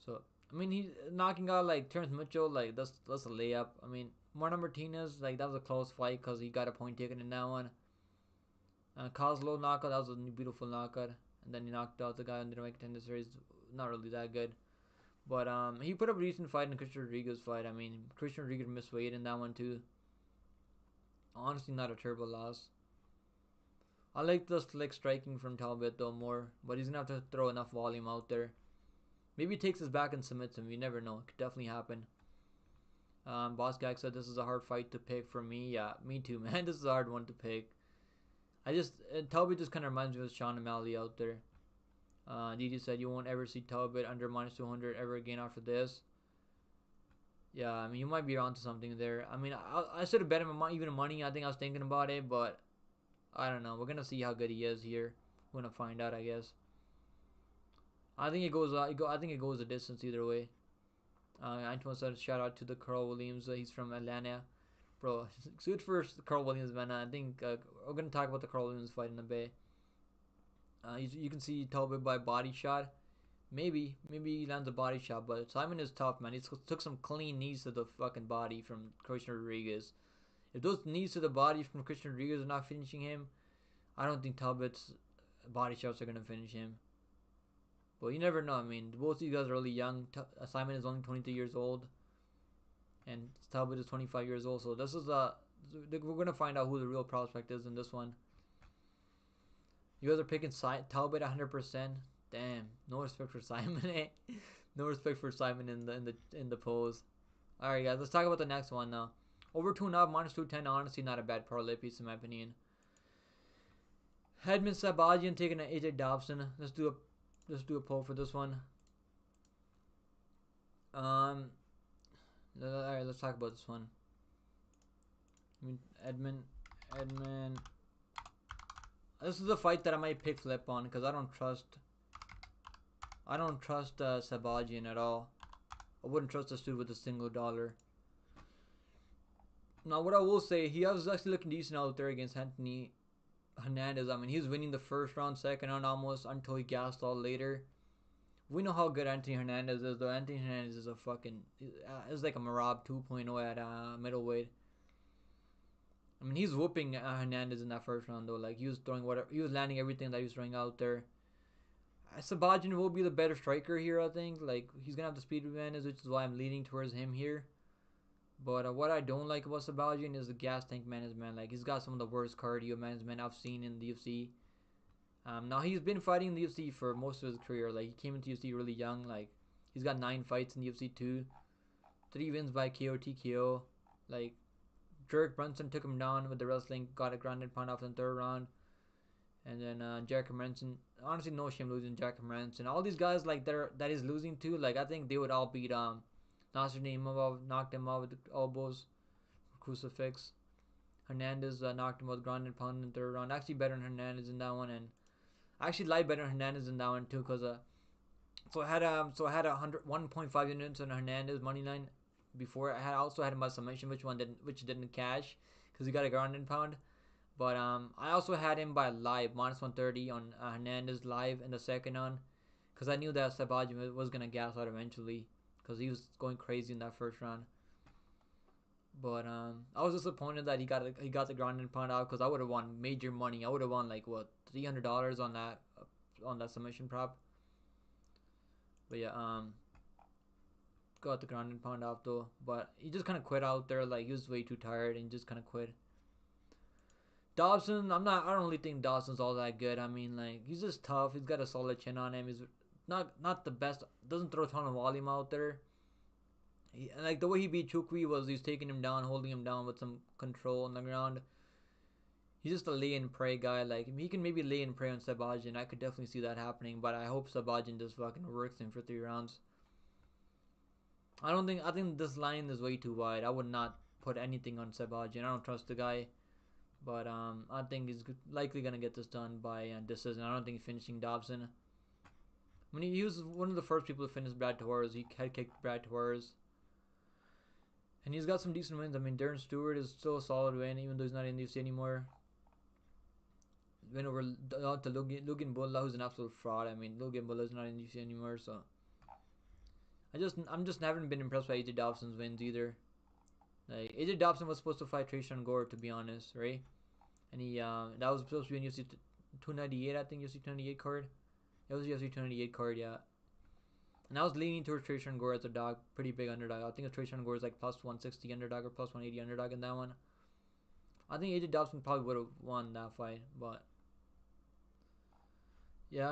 So I mean he's knocking out like Terrence Mitchell. Like that's a layup. I mean Marlon Martinez, like that was a close fight because he got a point taken in that one. Kozlov knockout, that was a beautiful knockout. And then he knocked out the guy in the right contender series. Not really that good. But he put up a decent fight in Christian Rodriguez fight. I mean, Christian Rodriguez missed weight in that one too. Honestly, not a terrible loss. I like the slick striking from Talbot though more, but he's gonna have to throw enough volume out there. Maybe he takes his back and submits him. You never know. It could definitely happen. Boss Gag said this is a hard fight to pick for me. Yeah, me too, man. This is a hard one to pick. Talbot just kind of reminds me of Sean O'Malley out there. Didi said you won't ever see Talbot under minus 200 ever again after this. Yeah, I mean you might be onto something there. I mean I should have bet him even money. I think I was thinking about it, but I don't know. We're gonna see how good he is here. We're gonna find out, I guess. I think it goes. I think it goes a distance either way. Antoine said shout out to the Carl Williams. He's from Atlanta. Bro, good for Carl Williams, man. I think we're gonna talk about the Carl Williams fight in a bit. You can see Talbot by body shot. Maybe he lands a body shot, but Simon is tough, man. He took some clean knees to the fucking body from Christian Rodriguez. If those knees to the body from Christian Rodriguez are not finishing him, I don't think Talbot's body shots are gonna finish him. But you never know. I mean, both these guys are really young. Simon is only 23 years old, and Talbot is 25 years old. So this is we're gonna find out who the real prospect is in this one. You guys are picking Talbot 100%. Damn, no respect for Simon. Eh? No respect for Simon in the pose. All right, guys, let's talk about the next one now. Over 2.5 minus 210. Honestly, not a bad parlay piece in my opinion. Hedman Sabajian taking an AJ Dobson. Let's do a poll for this one. All right, let's talk about this one. I mean, Edmund. This is a fight that I might pick flip on because I don't trust Sabajian at all. I wouldn't trust this dude with a single dollar. Now, what I will say, he was actually looking decent out there against Anthony Hernandez. I mean, he was winning the first round, second round almost until he gassed out later. We know how good Anthony Hernandez is, though. Anthony Hernandez is a fucking... It's like a Marab 2.0 at middleweight. I mean, he's whooping Hernandez in that first round, though. Like, he was throwing whatever... He was landing everything that he was throwing out there. Sabajian will be the better striker here, I think. Like, he's going to have the speed advantage, which is why I'm leaning towards him here. But what I don't like about Sabajian is the gas tank management. Like, he's got some of the worst cardio management I've seen in the UFC. Now, he's been fighting in the UFC for most of his career. Like, he came into UFC really young. Like, he's got 9 fights in the UFC too. 3 wins by KO, TKO. Like, Derek Brunson took him down with the wrestling. Got a grounded pound off in the 3rd round. And then Jack Hermanson. Honestly, no shame losing Jack Hermanson. All these guys, like, that he's losing to, like, I think they would all beat Nasser Naimov, knocked him out with the elbows, crucifix. Hernandez knocked him out with grounded pound in the 3rd round. Actually better than Hernandez in that one. And I actually like better Hernandez in that one too, cause so I had 1.5 units on Hernandez money line before. I also had him by submission, which didn't cash, cause he got a grounded pound. But I also had him by live minus 130 on Hernandez live in the 2nd round, cause I knew that Sabajian was gonna gas out eventually, cause he was going crazy in that 1st round. But I was disappointed that he got the grounded pound out, cause I would have won major money. I would have won like what $300 on that submission prop. But yeah, got the grounded pound out though. But he just kind of quit out there. Like, he was way too tired and just kind of quit. Dobson, I don't really think Dobson's all that good. I mean, like, he's just tough. He's got a solid chin on him. He's not the best. Doesn't throw a ton of volume out there. Like the way he beat Chukwi was he's taking him down, holding him down with some control on the ground. He's just a lay and pray guy. Like he can maybe lay and pray on Sabajin. I could definitely see that happening, but I hope Sabajin just fucking works him for 3 rounds. I think this line is way too wide. I would not put anything on Sabajin. I don't trust the guy. But I think he's likely gonna get this done by decision. I don't think he's finishing Dobson. When he was one of the first people to finish Brad Torres, he head kicked Brad Torres, and he's got some decent wins. I mean, Darren Stewart is still a solid win, even though he's not in the UFC anymore. Win over to Logan Bulla, who's an absolute fraud. I mean, Logan Bulla is not in the UFC anymore, so I'm just haven't been impressed by AJ Dobson's wins either. Like AJ Dobson was supposed to fight Trayshawn Gore, to be honest, right? And he that was supposed to be in UFC 298, I think UFC 298 card. It was UFC 298 card, yeah. And I was leaning towards Trayshawn Gore as a dog, pretty big underdog. I think Trayshawn Gore is like plus 160 underdog or plus 180 underdog in that one. I think AJ Dobson probably would have won that fight, but yeah,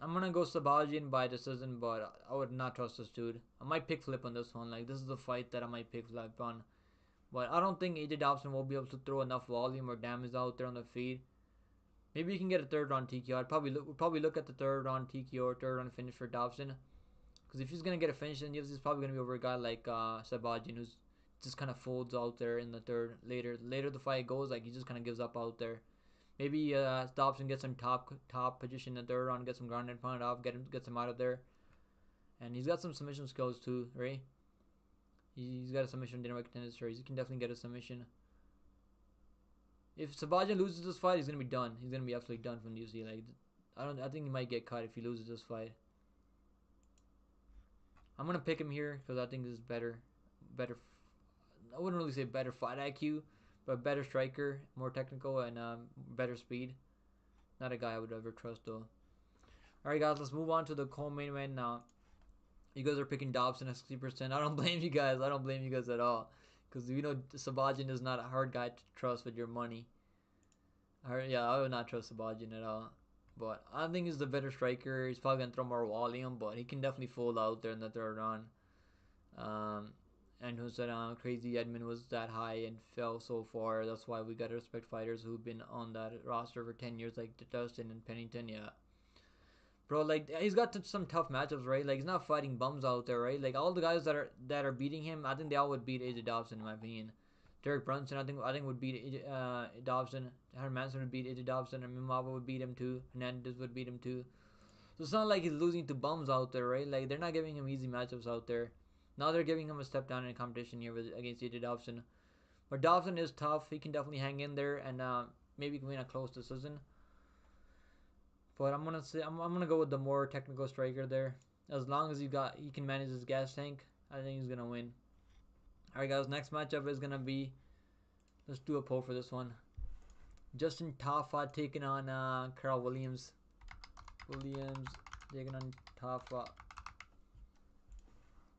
I'm gonna go Sabajian by decision, but I would not trust this dude. I might pick flip on this one. Like this is the fight that I might pick flip on. But I don't think AJ Dobson will be able to throw enough volume or damage out there on the feed. Maybe he can get a third round TKO. I'd probably look at the third round TKO or third round finish for Dobson. Because if he's gonna get a finish, then he's probably gonna be over a guy like Sabajian, who's just kind of folds out there in the third. Later the fight goes, like he just kind of gives up out there. Maybe Dobson gets some top position in the third round, gets some ground and pound off, gets him out of there. And he's got some submission skills too, right? He's got a submission dynamic tendency. He can definitely get a submission. If Sabajian loses this fight, he's gonna be done. He's gonna be absolutely done from the UFC. Like, I think he might get cut if he loses this fight. I'm gonna pick him here because I think this is better. I wouldn't really say better fight IQ, but better striker, more technical, and better speed. Not a guy I would ever trust though. All right, guys, let's move on to the co-main event now. You guys are picking Dobson at 60%. I don't blame you guys. I don't blame you guys at all. Because you know Sabajian is not a hard guy to trust with your money. Yeah, I would not trust Sabajian at all. But I think he's the better striker. He's probably going to throw more volume, but he can definitely fold out there in the third round. And who said Crazy Edmund was that high and fell so far. That's why we got to respect fighters who've been on that roster for 10 years like Dustin and Pennington, yeah. Bro, like he's got some tough matchups, right? Like he's not fighting bums out there, right? Like all the guys that are beating him, I think they all would beat AJ Dobson in my opinion. Derek Brunson, I think would beat Dobson. Hermanson would beat AJ Dobson, and Mimava would beat him too. Hernandez would beat him too. So it's not like he's losing to bums out there, right? Like they're not giving him easy matchups out there. Now they're giving him a step down in competition here against AJ Dobson. But Dobson is tough. He can definitely hang in there and maybe win a close decision. But I'm gonna go with the more technical striker there. As long as he can manage his gas tank, I think he's gonna win. Alright guys, next matchup is gonna be, let's do a poll for this one. Justin Tafa taking on Carl Williams. Williams taking on Tafa.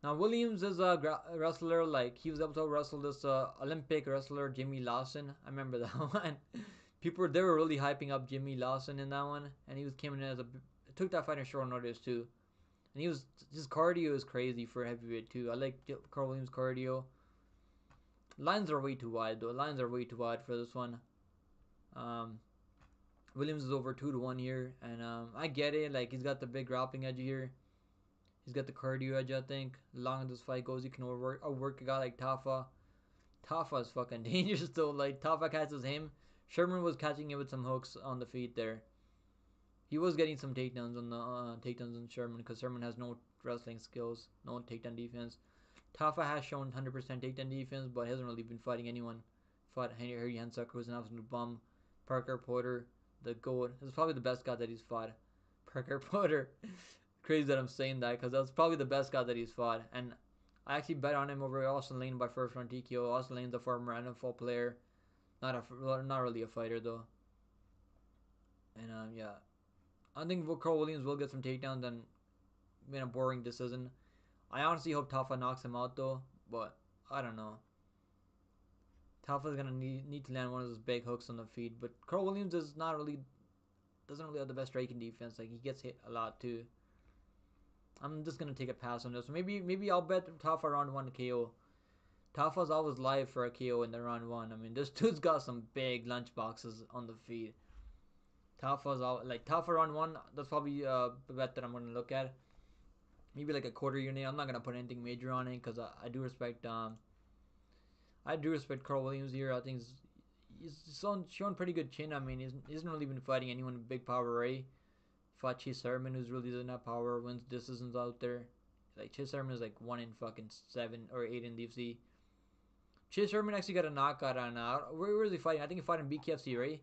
Now Williams is a wrestler, like he was able to wrestle this Olympic wrestler Jimmy Lawson. I remember that one. They were really hyping up Jimmy Lawson in that one, and he came in as took that fight in short notice too, and his cardio is crazy for heavyweight too. I like Carl Williams' cardio. Lines are way too wide though. Lines are way too wide for this one. Williams is over 2-1 here, and I get it. Like he's got the big grappling edge here. He's got the cardio edge. I think. As long as this fight goes, he can outwork a guy like Tafa. Tafa is fucking dangerous though. Like Tafa catches him. Sherman was catching him with some hooks on the feet there. He was getting some takedowns on the takedowns on Sherman because Sherman has no wrestling skills, no takedown defense. Tafa has shown 100% takedown defense, but hasn't really been fighting anyone. Fought Harry Hansucker, who's an absolute bum. Parker Porter, the GOAT. This is probably the best guy that he's fought. Parker Porter. Crazy that I'm saying that because that's probably the best guy that he's fought. And I actually bet on him over Austin Lane by first round TKO. Austin Lane's a former NFL player. Not really a fighter though. And yeah, I think Carl Williams will get some takedowns and win a boring decision. I honestly hope Tafa knocks him out though, but I don't know. Tafa's gonna need to land one of those big hooks on the feet, but Carl Williams doesn't really have the best striking defense. Like he gets hit a lot too. I'm just gonna take a pass on this. Maybe I'll bet Tafa round one KO. Tafa's always live for a KO in the round one. I mean, this dude's got some big lunch boxes on the feet. Tafa's out like Tafa round one. That's probably a bet that I'm gonna look at. Maybe like a quarter unit. I'm not gonna put anything major on it because I do respect Carl Williams here. I think he's shown pretty good chin. I mean, he hasn't really been fighting anyone with big power, right? Fought Chase Sherman, who's really doesn't have power, wins decisions out there. Like Chase Sherman is like 1 in fucking 7 or 8 in the UFC. Chase Sherman actually got a knockout on where is he fighting? I think he fought in BKFC, right?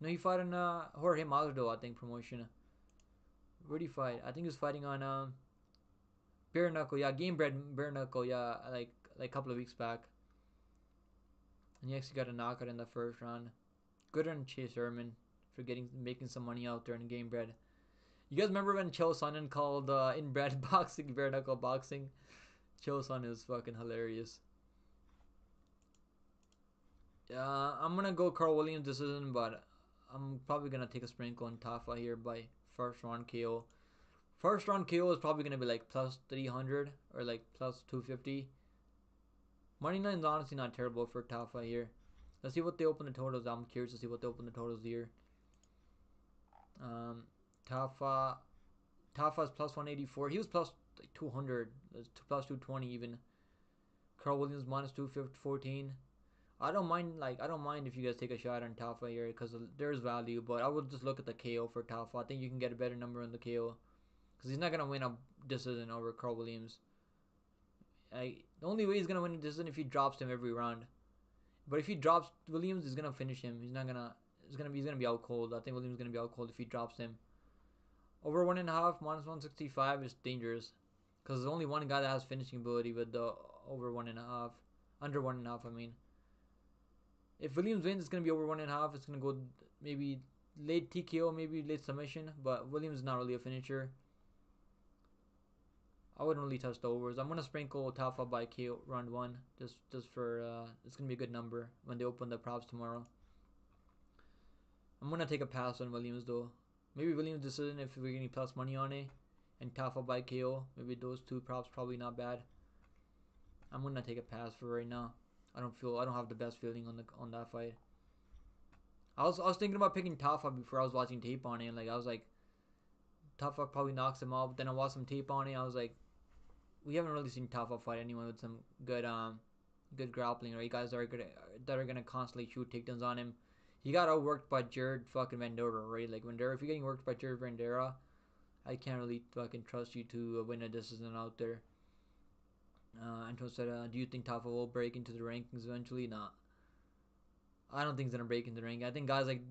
No, he fought in Jorge Masvidal, I think, promotion. Where did he fight? I think he was fighting on Bare Knuckle, yeah, Game Bread Bare Knuckle, yeah, like a couple of weeks back. And he actually got a knockout in the first round. Good on Chase Sherman for making some money out there in Game Bread. You guys remember when Chael Sonnen called inbred boxing bare knuckle boxing? Chael Sonnen is fucking hilarious. I'm gonna go Carl Williams decision, but I'm probably gonna take a sprinkle on Tafa here by first round KO. First round KO is probably gonna be like plus 300 or like plus 250. Money line is honestly not terrible for Tafa here. Let's see what they open the totals. I'm curious to see what they open the totals here. Tafa Tafa's plus 184. He was plus like 200, plus 220 even. Carl Williams minus 214. I don't mind if you guys take a shot on Tafa here because there's value, but I would just look at the KO for Tafa. I think you can get a better number on the KO because he's not gonna win a decision over Carl Williams. The only way he's gonna win a decision if he drops him every round. But if he drops Williams, he's gonna finish him. He's not gonna. He's gonna be out cold. I think Williams is gonna be out cold if he drops him. Over 1.5 minus 165 is dangerous because there's only one guy that has finishing ability with the over 1.5, under 1.5. I mean, if Williams wins, it's gonna be over 1.5. It's gonna go maybe late TKO, maybe late submission. But Williams is not really a finisher. I wouldn't really touch the overs. I'm gonna sprinkle Tafa by KO round one, just for it's gonna be a good number when they open the props tomorrow. I'm gonna take a pass on Williams though. Maybe Williams decision if we're getting plus money on it, and Tafa by KO. Maybe those two props probably not bad. I'm gonna take a pass for right now. I don't have the best feeling on that fight. I was thinking about picking Tafa before I was watching tape on it. Like I was like, Tafa probably knocks him out. But then I watched some tape on it. I was like, we haven't really seen Tafa fight anyone with some good grappling, right? Guys that are gonna constantly shoot takedowns on him. He got outworked by Jared fucking Vanderaa, right? Like Vanderaa, if you're getting worked by Jared Vanderaa, I can't really fucking trust you to win a decision out there. Anton said, do you think Tafa will break into the rankings eventually? Nah. I don't think he's gonna break into the ranking. I think guys like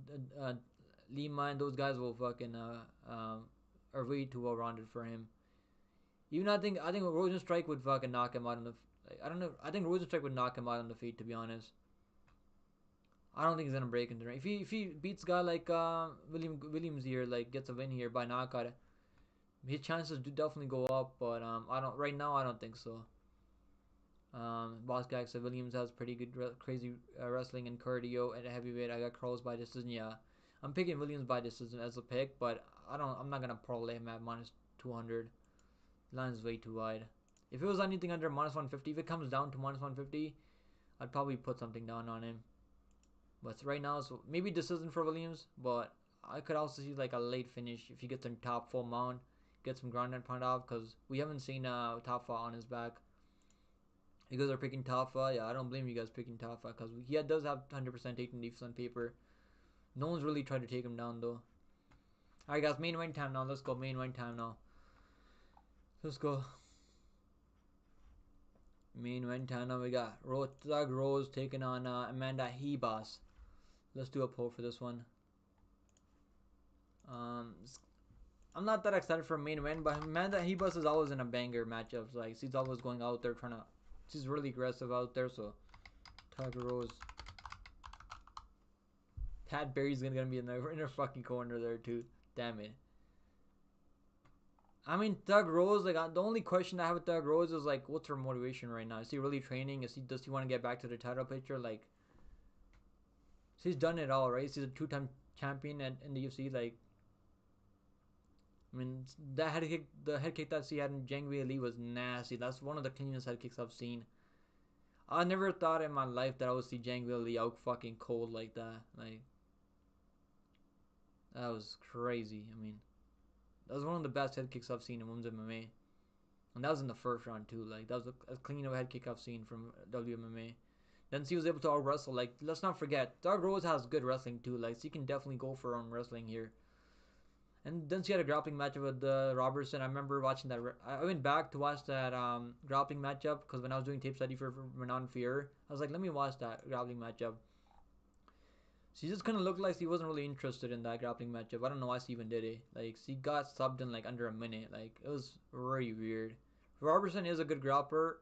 Lima and those guys will fucking are way too well rounded for him. Even I think Rosenstrike would fucking knock him out on the. I don't know. I think Rosenstrike would knock him out on the feet. To be honest, I don't think he's gonna break into the ring. If he beats a guy like Williams here, like gets a win here by knockout, his chances do definitely go up. But I don't right now. I don't think so. Boss Gag said Williams has pretty good crazy wrestling and cardio at a heavyweight. I got Crows by decision. Yeah, I'm picking Williams by decision as a pick, but I'm not gonna parlay him at minus 200. Line is way too wide. If it was anything under minus 150, if it comes down to minus 150, I'd probably put something down on him. But right now, so maybe decision for Williams, but I could also see like a late finish if he gets some top full mount, get some ground and pound off, because we haven't seen Tafa on his back. You guys are picking Tafa. Yeah, I don't blame you guys picking Tafa because he does have 100% takedown defense on paper. No one's really tried to take him down though. Alright guys, main event time now. Let's go main event time now. Let's go. Main event time now. We got Thug Rose taking on Amanda Ribas. Let's do a poll for this one. I'm not that excited for a main event, but Amanda Ribas is always in a banger matchups. Like she's always going out there trying to. She's really aggressive out there. So Thug Rose. Pat Barry's gonna be in her fucking corner there too. Damn it. I mean, Thug Rose, like, the only question I have with Thug Rose is, like, what's her motivation right now? Is he really training? Does he want to get back to the title picture? Like, she's done it all, right? She's a two-time champion in the UFC. Like, I mean, that head kick, the head kick that she had in Zhang Wei Li was nasty. That's one of the cleanest head kicks I've seen. I never thought in my life that I would see Zhang Wei Li out fucking cold like that. Like, that was crazy. I mean, that was one of the best head kicks I've seen in women's MMA. And that was in the first round too. Like, that was as clean of a head kick I've seen from WMMA. Then she was able to out wrestle. Like, let's not forget, Dark Rose has good wrestling too. Like, she can definitely go for her own wrestling here. And then she had a grappling matchup with Robertson. I remember watching that. I went back to watch that grappling matchup because when I was doing tape study for Renan Fear, I was like, let me watch that grappling matchup. She just kind of looked like she wasn't really interested in that grappling matchup. I don't know why she even did it. Like, she got subbed in like under a minute. Like, it was very weird. Robertson is a good grappler,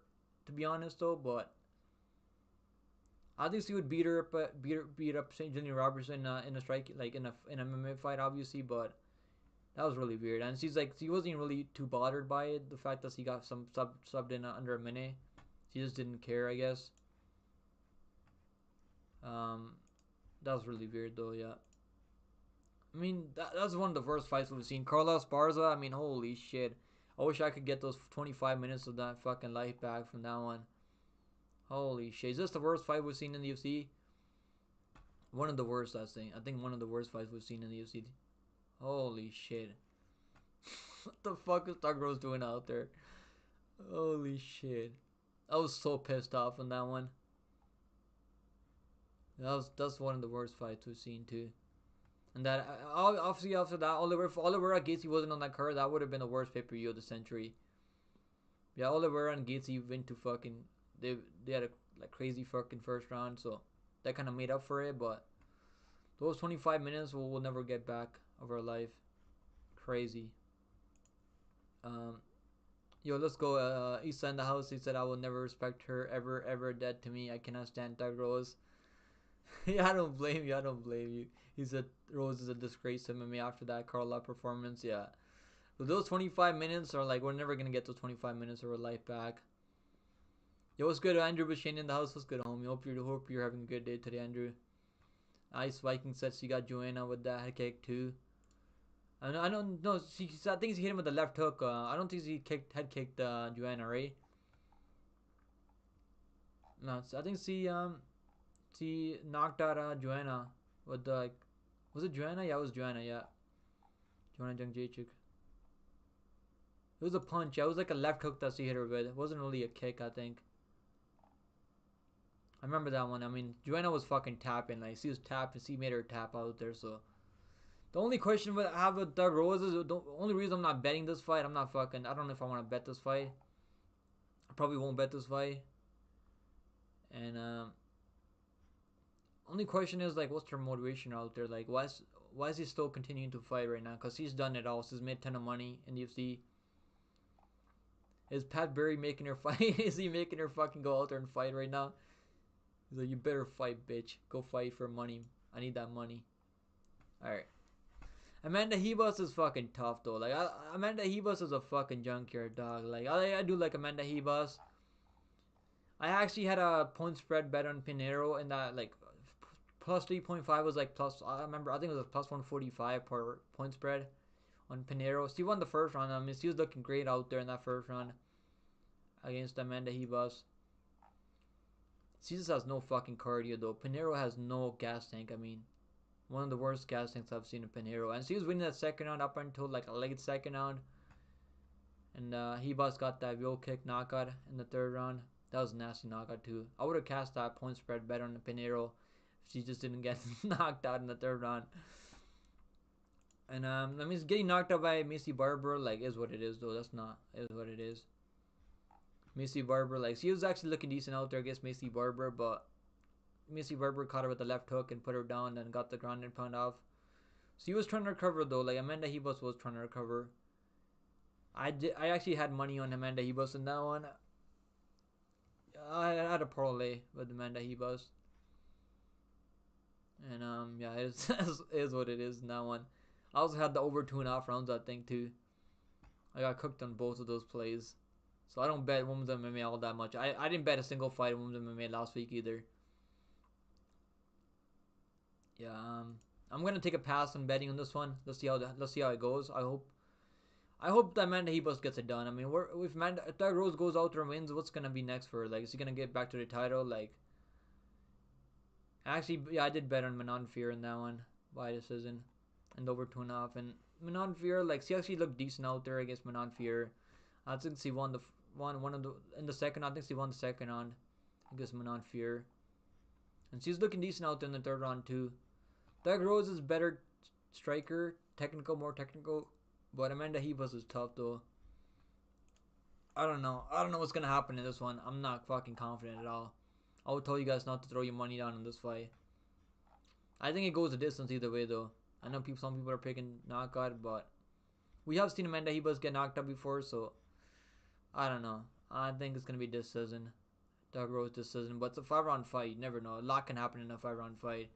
to be honest though, but I think she would beat up St. Jillian Robertson in a strike, like in an MMA fight, obviously. But that was really weird. And she wasn't really too bothered by it. The fact that she got some subbed in under a minute, she just didn't care, I guess. Um, that was really weird though. Yeah. I mean, that's one of the worst fights we've seen. Carla Esparza, I mean, holy shit. I wish I could get those 25 minutes of that fucking life back from that one. Holy shit. Is this the worst fight we've seen in the UFC? One of the worst, I think. I think one of the worst fights we've seen in the UFC. Holy shit. What the fuck is Doug Rose doing out there? Holy shit. I was so pissed off on that one. That's one of the worst fights we've seen too. And that obviously after that, Oliveira Gaethje wasn't on that card. That would have been the worst pay per view of the century. Yeah, Oliveira and Gaethje went to fucking they had a like crazy fucking first round, so that kind of made up for it. But those 25 minutes we'll never get back of our life. Crazy. Um, yo, let's go. Issa in the house. He said I will never respect her ever dead to me. I cannot stand Doug Rose. Yeah, I don't blame you. I don't blame you. He said Rose is a disgrace to MMA after that Carla performance. Yeah. But those 25 minutes are like, we're never going to get those 25 minutes of our life back. Yo, what's good? Andrew Bashane in the house. What's good, homie? Hope you're having a good day today, Andrew. Ice Viking said she got Joanna with that head kick too. I don't know. I think she hit him with the left hook. I don't think she head kicked Joanna, right? No, I think she knocked out Joanna with the like. Was it Joanna? Yeah, it was Joanna. Yeah, Joanna Jędrzejczyk. It was a punch. Yeah, it was like a left hook that she hit her with. It wasn't really a kick, I think. I remember that one. I mean, Joanna was fucking tapping. Like, she was tapping. She made her tap out there. So, the only question I have with Doug Rose is the only reason I'm not betting this fight. I don't know if I want to bet this fight. I probably won't bet this fight. And, only question is, like, what's her motivation out there? Like, why is he still continuing to fight right now? Because he's done it all. He's made a ton of money in the UFC. Is Pat Barry making her fight? Is he making her fucking go out there and fight right now? He's like, you better fight, bitch. Go fight for money. I need that money. Alright. Amanda Hebus is fucking tough, though. Like, Amanda Hebus is a fucking junkyard, dog. Like, I do like Amanda Hebus. I actually had a point spread bet on Pinheiro, and that, like, plus 3.5 was like plus, I think it was plus 145 per point spread on Pinheiro. She won the first round. I mean, she was looking great out there in that first round against Amanda Hebus. She just has no fucking cardio though. Pinheiro has no gas tank. I mean, one of the worst gas tanks I've seen in Pinheiro. And she was winning that second round up until like a late second round. And Hebus got that real kick knockout in the third round. That was a nasty knockout too. I would have cast that point spread better on Pinheiro if she just didn't get knocked out in the third round. And I mean, getting knocked out by Maycee Barber like is what it is though. That's not is what it is. Maycee Barber, like, she was actually looking decent out there against Maycee Barber, but Maycee Barber caught her with the left hook and put her down and got the ground and pound off. She was trying to recover though, like Amanda Hebus was trying to recover. I actually had money on Amanda Hebus in that one. I had a parlay with Amanda Hebus. And yeah, it is what it is in that one. I also had the over 2.5 rounds, I think, too. I got cooked on both of those plays. So I don't bet women's MMA all that much. I didn't bet a single fight in women's MMA last week either. Yeah, I'm gonna take a pass on betting on this one. Let's see how it goes. I hope I hope that Amanda Hebus gets it done. I mean, if Doug Rose goes out there and wins, what's gonna be next for her? Like, is he gonna get back to the title? Like, actually, yeah, I did bet on Manon Fear in that one by decision and over 2.5. And Manon Fear, like, she actually looked decent out there against Manon Fear. I think she won one of the in the second. I think she won the second round against Manon Fear, and she's looking decent out there in the third round too. Doug Rose is better striker, more technical, but Amanda Hebus is tough though. I don't know. I don't know what's gonna happen in this one. I'm not fucking confident at all. I would tell you guys not to throw your money down in this fight. I think it goes a distance either way though. I know some people are picking knockout, but we have seen Amanda Hebus get knocked out before, so I don't know. I think it's gonna be decision. Doug Rose decision, but it's a 5 round fight. You never know. A lot can happen in a 5 round fight.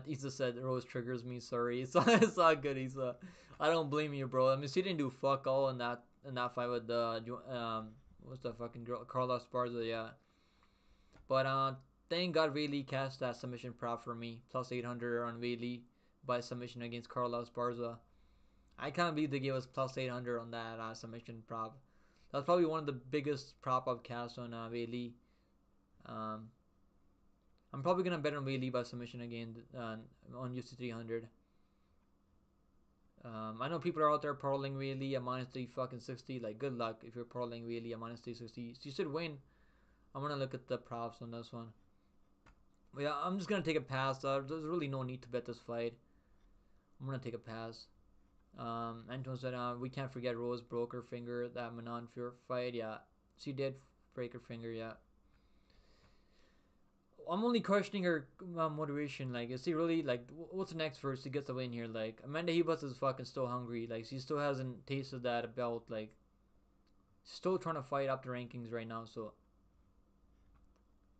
Issa said Rose triggers me. Sorry, it's not good. Issa, I don't blame you, bro. I mean, she didn't do fuck all in that fight with the what's the fucking girl, Carla Esparza, yeah. But thank God Bailey cast that submission prop for me, plus 800 on Bailey by submission against Carla Esparza. I can't believe they gave us plus 800 on that submission prop. That's probably one of the biggest prop I've cast on Bailey. I'm probably gonna bet on Bailey by submission again on UFC 300. I know people are out there parlaying Bailey at minus 360. Like, good luck if you're parlaying Bailey at minus 360. She should win. I'm gonna look at the props on this one. But yeah, I'm just gonna take a pass. There's really no need to bet this fight. I'm gonna take a pass. Anton said we can't forget Rose broke her finger that Manon Fear fight. Yeah, she did break her finger. Yeah. I'm only questioning her motivation. Like, is she really like? What's next for her to get the win here? Like, Amanda Hebus is fucking still hungry. Like, she still hasn't tasted that belt. Like, she's still trying to fight up the rankings right now. So,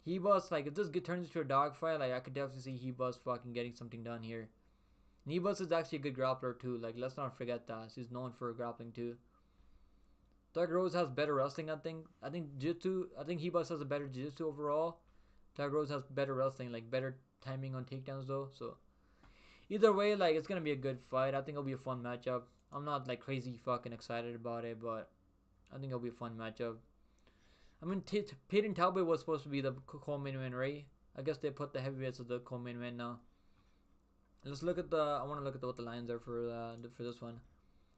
Hebus, like, if this turns into a dogfight, like, I could definitely see Hebus fucking getting something done here. And Hebus is actually a good grappler too. Like, let's not forget that she's known for grappling too. Doug Rose has better wrestling. I think jiu-jitsu. I think Hebus has a better jiu-jitsu overall. Doug Rose has better wrestling, like better timing on takedowns though. So either way, like, it's gonna be a good fight. I think it'll be a fun matchup. I'm not like crazy fucking excited about it, but I think it'll be a fun matchup. I mean, Peyton Talbot was supposed to be the co-main event, right? I guess they put the heavyweights as the co-main event now. Let's look at the. I want to look at what the lines are for this one.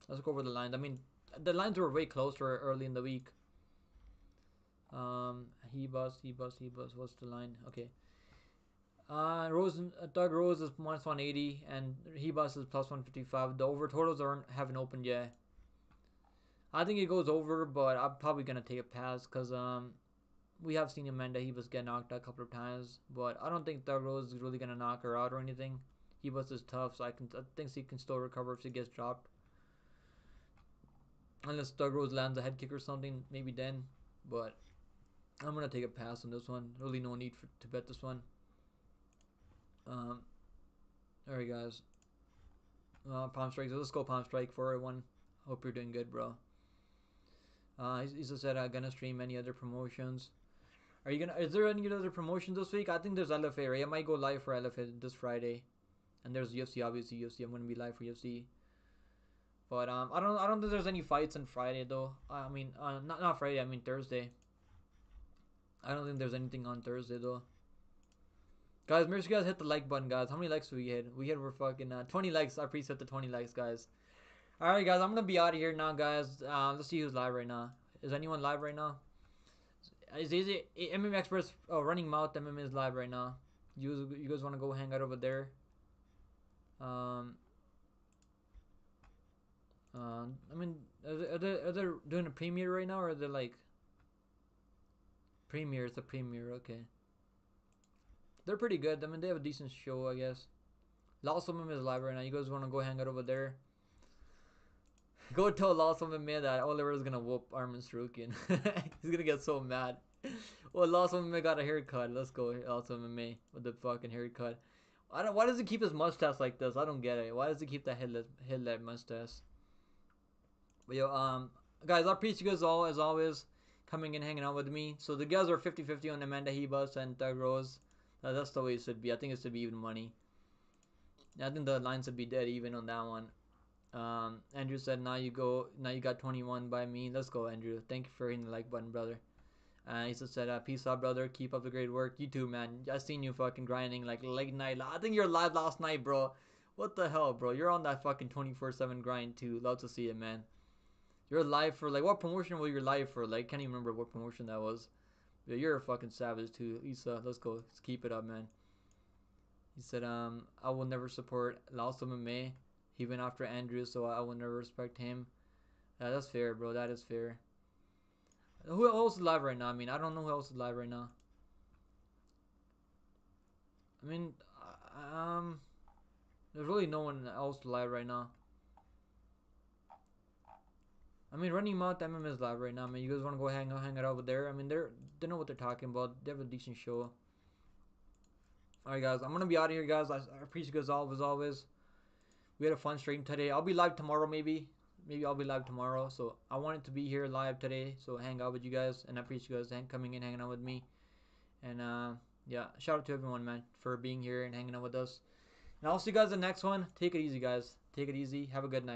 Let's go over the lines. I mean, the lines were way closer early in the week. Hebus. What's the line? Okay. Doug Rose is minus 180 and Hebus is plus 155. The over totals haven't opened yet. I think it goes over, but I'm probably gonna take a pass because we have seen Amanda Hebus get knocked out a couple of times, but I don't think Doug Rose is really gonna knock her out or anything. Hebus is tough, so I think she can still recover if she gets dropped. Unless Doug Rose lands a head kick or something, maybe then. But I'm gonna take a pass on this one. Really, no need to bet this one. Alright, guys. Palm Strike. So let's go Palm Strike for everyone. Hope you're doing good, bro. He just said gonna stream any other promotions. Is there any other promotions this week? I think there's LFA, right? I might go live for LFA this Friday. And there's UFC, obviously UFC. I'm gonna be live for UFC. But I don't think there's any fights on Friday though. I mean, not Friday. I mean Thursday. I don't think there's anything on Thursday though. Guys, make sure you guys hit the like button, guys. How many likes do we hit? We hit over fucking 20 likes. I preset the 20 likes, guys. Alright, guys. I'm gonna be out of here now, guys. Let's see who's live right now. Is anyone live right now? Is MMA Experts Running Mouth MMA is live right now. You guys want to go hang out over there? I mean, are they doing a premiere right now, or are they like premiere? It's a premiere, okay. They're pretty good. I mean, they have a decent show, I guess. Lost MMA is live right now. You guys want to go hang out over there? Go tell Lost MMA that Oliver is gonna whoop Arman Sarukian. He's gonna get so mad. Well, Lost MMA got a haircut. Let's go, Lost MMA with the fucking haircut. Why does he keep his mustache like this? I don't get it. Why does he keep that headlet mustache? But yo, guys, I appreciate you guys all as always coming and hanging out with me. So the guys are 50-50 on Amanda Hebus and Doug Rose. That's the way it should be. I think it should be even money. I think the line should be dead even on that one. Andrew said, now you go. Now you got 21 by me. Let's go, Andrew. Thank you for hitting the like button, brother. He just said, peace out, brother. Keep up the great work. You too, man. I seen you fucking grinding like late night. I think you're live last night, bro. What the hell, bro? You're on that fucking 24/7 grind too. Love to see it, man. You're live for like what promotion were you live for? Like, can't even remember what promotion that was. Yeah, you're a fucking savage too, Issa. Let's go. Let's keep it up, man. He said, I will never support Laos MMA. He went after Andrew, so I will never respect him. That's fair, bro. That is fair. Who else is live right now? I mean, I don't know who else is live right now. I mean, there's really no one else live right now. I mean, Running Mouth MM is live right now. I mean, you guys want to go hang out over there? I mean, they know what they're talking about. They have a decent show. All right, guys, I'm gonna be out of here, guys. I appreciate you guys all as always. We had a fun stream today. I'll be live tomorrow, maybe. Maybe I'll be live tomorrow. So I wanted to be here live today, so hang out with you guys, and I appreciate you guys coming in, hanging out with me. And yeah, shout out to everyone, man, for being here and hanging out with us. And I'll see you guys in the next one. Take it easy, guys. Take it easy. Have a good night.